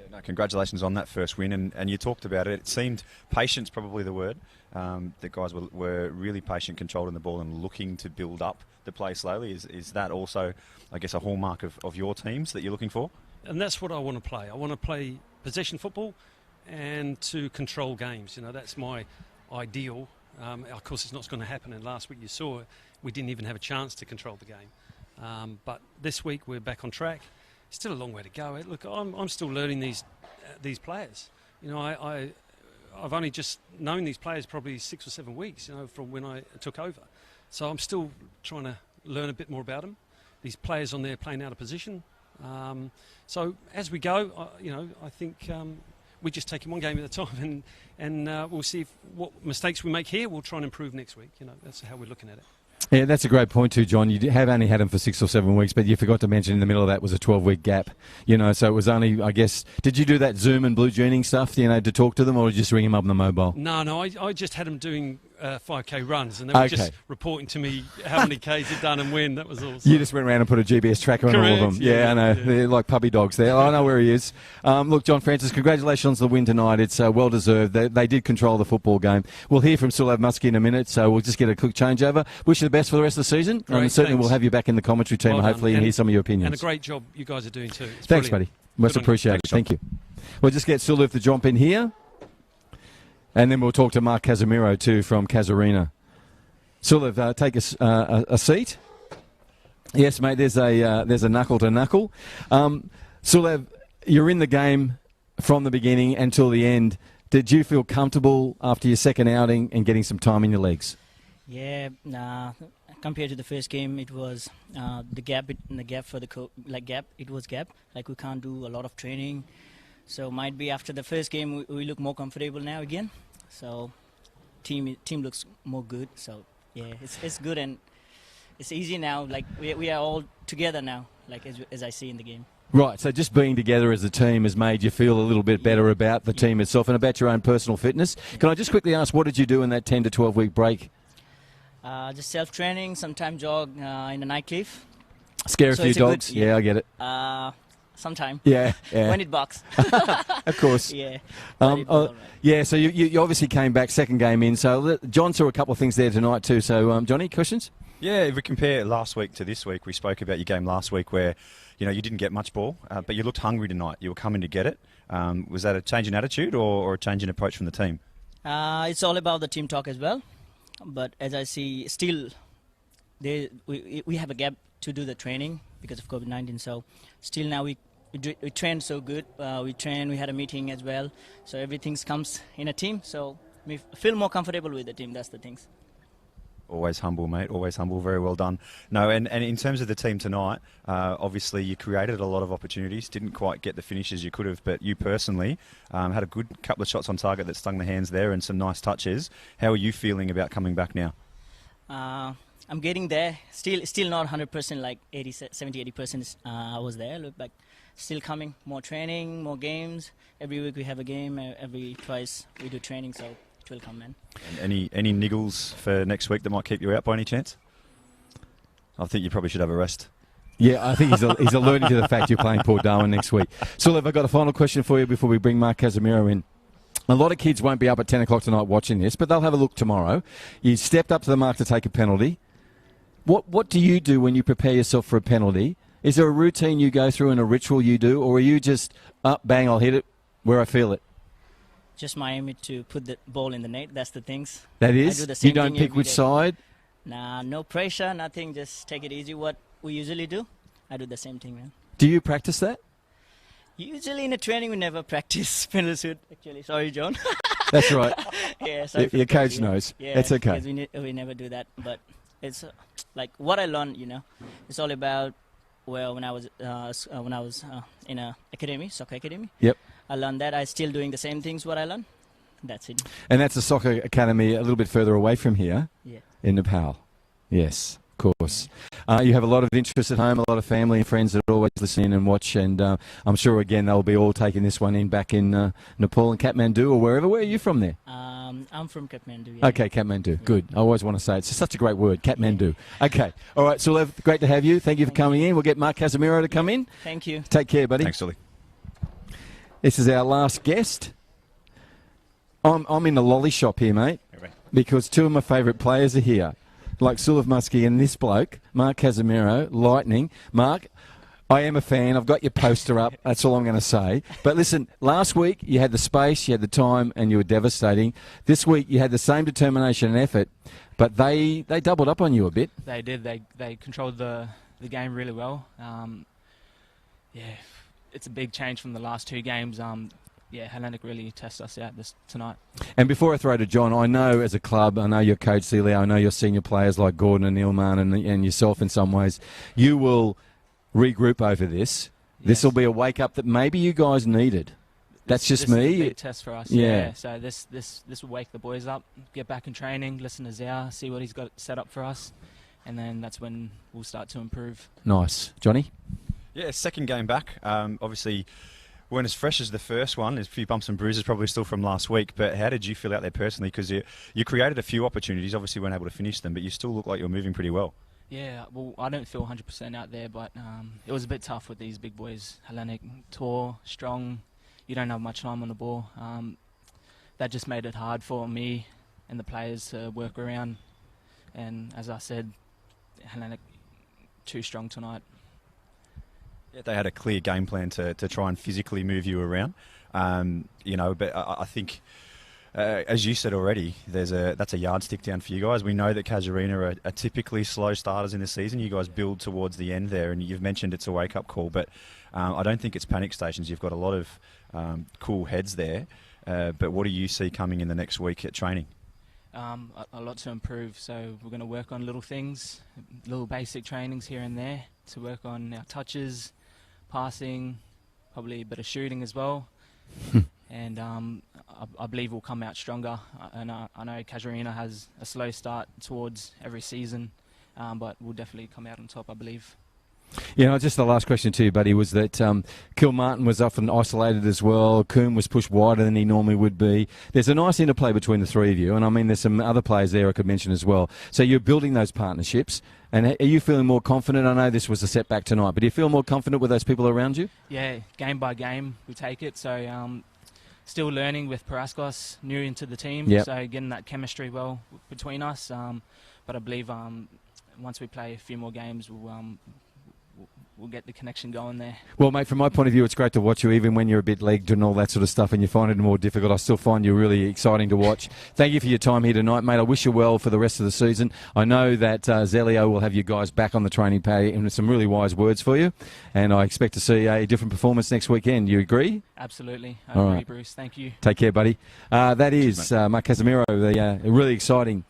No, congratulations on that first win, and you talked about it. It seemed patience, probably the word. The guys were really patient, controlling the ball and looking to build up the play slowly. Is that also, I guess, a hallmark of your teams that you're looking for? And that's what I want to play. I want to play possession football and to control games. That's my ideal. Of course, it's not going to happen. And last week you saw we didn't even have a chance to control the game. But this week we're back on track. Still a long way to go. Look, I'm still learning these players. You know, I've only just known these players probably 6 or 7 weeks, you know, from when I took over. So I'm still trying to learn a bit more about them. These players on there playing out of position. So as we go, you know, I think we're just taking one game at a time, and we'll see what mistakes we make here. We'll try and improve next week. You know, that's how we're looking at it. Yeah, that's a great point too, John. You have only had him for 6 or 7 weeks, but you forgot to mention in the middle of that was a 12-week gap. You know, so it was only, I guess, did you do that Zoom and Blue Jeaning stuff, you know, to talk to them, or did you just ring him up on the mobile? No, I just had him doing 5K runs, and they were just reporting to me how many Ks he'd done and when. That was all. You just went around and put a GPS tracker on all of them. Yeah, I know. Yeah. They're like puppy dogs there. I know where he is. Look, John Francis, congratulations on the win tonight. It's well deserved. They did control the football game. We'll hear from Sulav Muskie in a minute, so we'll just get a quick changeover. Wish you the best for the rest of the season. Great, and certainly thanks. we'll have you back in the commentary team, hopefully, and hear some of your opinions. And a great job you guys are doing too. It's Thanks, brilliant. buddy. Much appreciated. Thank you. We'll just get Sulav to jump in here, and then we'll talk to Mark Casemiro too from Casuarina. Sulav, take a seat. Yes, mate. There's a knuckle to knuckle. Sulav, you're in the game from the beginning until the end. Did you feel comfortable after your second outing and getting some time in your legs? Yeah, compared to the first game, it was the gap for the gap. It was gap. Like we can't do a lot of training, so might be after the first game we look more comfortable now again. So team looks more good. So yeah, it's good and it's easy now. Like we are all together now. Like as I see in the game. Right, so just being together as a team has made you feel a little bit better about the team itself and about your own personal fitness. Can I just quickly ask, what did you do in that 10 to 12 week break? Just self-training, sometimes jog in the nightcliff. Scare a few dogs? Yeah, I get it. Sometime. Yeah. When it bucks. Of course. Yeah. Yeah, so you obviously came back second game in. So John saw a couple of things there tonight too. So, Johnny, questions? Yeah, if we compare last week to this week, we spoke about your game last week where, you know, you didn't get much ball, but you looked hungry tonight. You were coming to get it. Was that a change in attitude or a change in approach from the team? It's all about the team talk as well. But as I see, still, we have a gap to do the training because of COVID-19. So still now we train so good. We had a meeting as well. So everything comes in a team. So we feel more comfortable with the team. That's the things. Always humble, mate. Always humble. Very well done. No, and in terms of the team tonight, obviously you created a lot of opportunities. Didn't quite get the finishes you could have, but you personally had a good couple of shots on target that stung the hands there and some nice touches. How are you feeling about coming back now? I'm getting there. Still not 100%, like 70-80% I was there. Look back. Still coming. More training, more games. Every week we have a game. Every twice we do training, so it will come, man. And any niggles for next week that might keep you out by any chance? I think you probably should have a rest. Yeah, I think he's alerting to the fact you're playing Port Darwin next week. Sulav, I've got a final question for you before we bring Mark Casemiro in. A lot of kids won't be up at 10 o'clock tonight watching this, but they'll have a look tomorrow. You stepped up to the mark to take a penalty. What do you do when you prepare yourself for a penalty? Is there a routine you go through and a ritual you do, or are you just, bang, I'll hit it where I feel it? Just my aim is to put the ball in the net. That's the things. That is? I do the same you don't thing pick every which day. side? Nah, no pressure, nothing. Just take it easy. What we usually do, I do the same thing, man. Do you practice that? Usually in the training, we never practice penalty shoot. Actually, sorry, John. That's right. Yeah, sorry. Your coach knows. Yeah, That's okay. because we never do that. But it's like what I learned. It's all about. Well, when I was in a academy, soccer academy. Yep. I learned that. I still doing the same things what I learned. That's it. And that's a soccer academy a little bit further away from here. Yeah. In Nepal. Yes, of course. You have a lot of interest at home, a lot of family and friends that always listen in and watch, and I'm sure, again, they'll be all taking this one in back in Nepal and Kathmandu or wherever. Where are you from there? I'm from Kathmandu. Yeah. Okay, Kathmandu. Yeah. Good. I always want to say it. It's such a great word, Kathmandu. Yeah. Okay. All right, Sulav, great to have you. Thank you for coming in. We'll get Mark Casemiro to come in. Thank you. Take care, buddy. Thanks, Sully. This is our last guest. I'm in the lolly shop here, mate, because two of my favourite players are here, like Sulav Muskie and this bloke, Mark Casemiro, Lightning. Mark, I am a fan. I've got your poster up. That's all I'm going to say. But listen, last week you had the space, you had the time, and you were devastating. This week you had the same determination and effort, but they doubled up on you a bit. They did. They controlled the game really well. It's a big change from the last two games. Hellenic really tested us out tonight. And before I throw to John, I know as a club, I know your coach Celia, I know your senior players like Gordon and Neilman and yourself in some ways, you will regroup over this. Yes. This will be a wake-up that maybe you guys needed. That's just me. This is a big test for us. Yeah. So this will wake the boys up, get back in training, listen to Zhao, see what he's got set up for us, and then that's when we'll start to improve. Nice. Johnny? Yeah, second game back. Obviously, weren't as fresh as the first one. There's a few bumps and bruises probably still from last week. But how did you feel out there personally? Because you created a few opportunities, obviously weren't able to finish them, but you still look like you're moving pretty well. Yeah, well, I don't feel 100% out there, but it was a bit tough with these big boys. Hellenic, tall, strong. You don't have much time on the ball. That just made it hard for me and the players to work around. And as I said, Hellenic too strong tonight. Yeah, they had a clear game plan to try and physically move you around. But I think, as you said already, that's a yardstick down for you guys. We know that Casuarina are typically slow starters in the season. You guys build towards the end there, and you've mentioned it's a wake-up call, but I don't think it's panic stations. You've got a lot of cool heads there, but what do you see coming in the next week at training? A lot to improve, so we're going to work on little things, little basic trainings here and there to work on our touches, passing, probably a bit of shooting as well. And I believe we'll come out stronger. And I know Casuarina has a slow start towards every season, but we'll definitely come out on top, I believe. Just the last question to you, buddy, was that Kilmartin was often isolated as well. Coombe was pushed wider than he normally would be. There's a nice interplay between the three of you, and I mean there's some other players there I could mention as well. So you're building those partnerships, and are you feeling more confident? I know this was a setback tonight, but do you feel more confident with those people around you? Yeah, game by game we take it. So still learning with Paraskos, new into the team, so getting that chemistry well between us. But I believe once we play a few more games, we'll get the connection going there. Well, mate, from my point of view, it's great to watch you, even when you're a bit legged and all that sort of stuff, and you find it more difficult. I still find you really exciting to watch. Thank you for your time here tonight, mate. I wish you well for the rest of the season. I know that Zelio will have you guys back on the training pad and some really wise words for you, and I expect to see a different performance next weekend. You agree? Absolutely. I agree, Bruce. Thank you. Take care, buddy. That is Mark Casemiro, the really exciting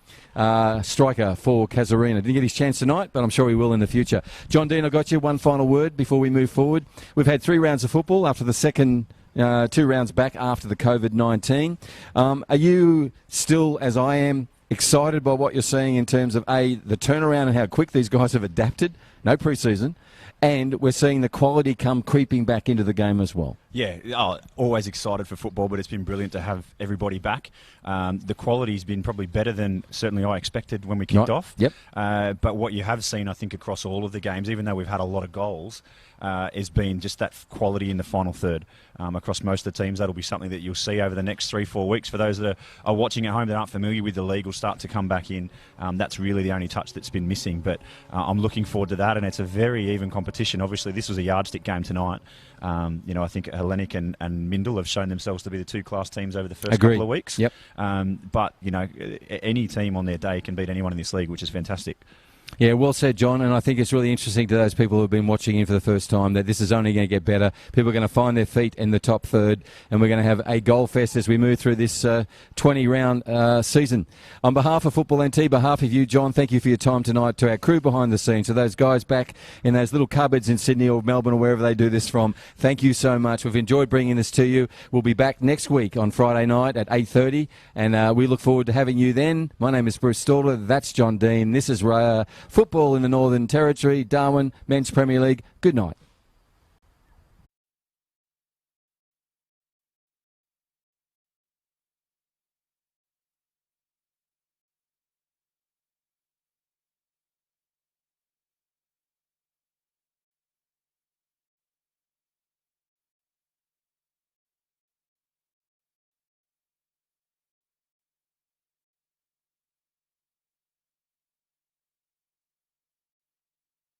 striker for Casuarina. Didn't get his chance tonight, but I'm sure he will in the future. John Dean, I got you one final word before we move forward. We've had 3 rounds of football after the second 2 rounds back after the COVID-19. Are you still, as I am, excited by what you're seeing in terms of, the turnaround and how quick these guys have adapted? No pre-season. And we're seeing the quality come creeping back into the game as well. Yeah, always excited for football, but it's been brilliant to have everybody back. The quality's been probably better than certainly I expected when we kicked off. Yep. But what you have seen, I think, across all of the games, even though we've had a lot of goals, has been just that quality in the final third. Across most of the teams, that'll be something that you'll see over the next 3-4 weeks. For those that are watching at home that aren't familiar with the league, will start to come back in. That's really the only touch that's been missing. But I'm looking forward to that, and it's a very even competition. Obviously, this was a yardstick game tonight. I think Hellenic and Mindel have shown themselves to be the 2 class teams over the first couple of weeks. Yep. But any team on their day can beat anyone in this league, which is fantastic. Yeah, well said, John, and I think it's really interesting to those people who have been watching in for the first time that this is only going to get better. People are going to find their feet in the top third, and we're going to have a goal fest as we move through this 20-round season. On behalf of Football NT, behalf of you, John, thank you for your time tonight. To our crew behind the scenes, to those guys back in those little cupboards in Sydney or Melbourne or wherever they do this from, thank you so much. We've enjoyed bringing this to you. We'll be back next week on Friday night at 8:30, and we look forward to having you then. My name is Bruce Stalder. That's John Dean. This is Football in the Northern Territory, Darwin, Men's Premier League. Good night.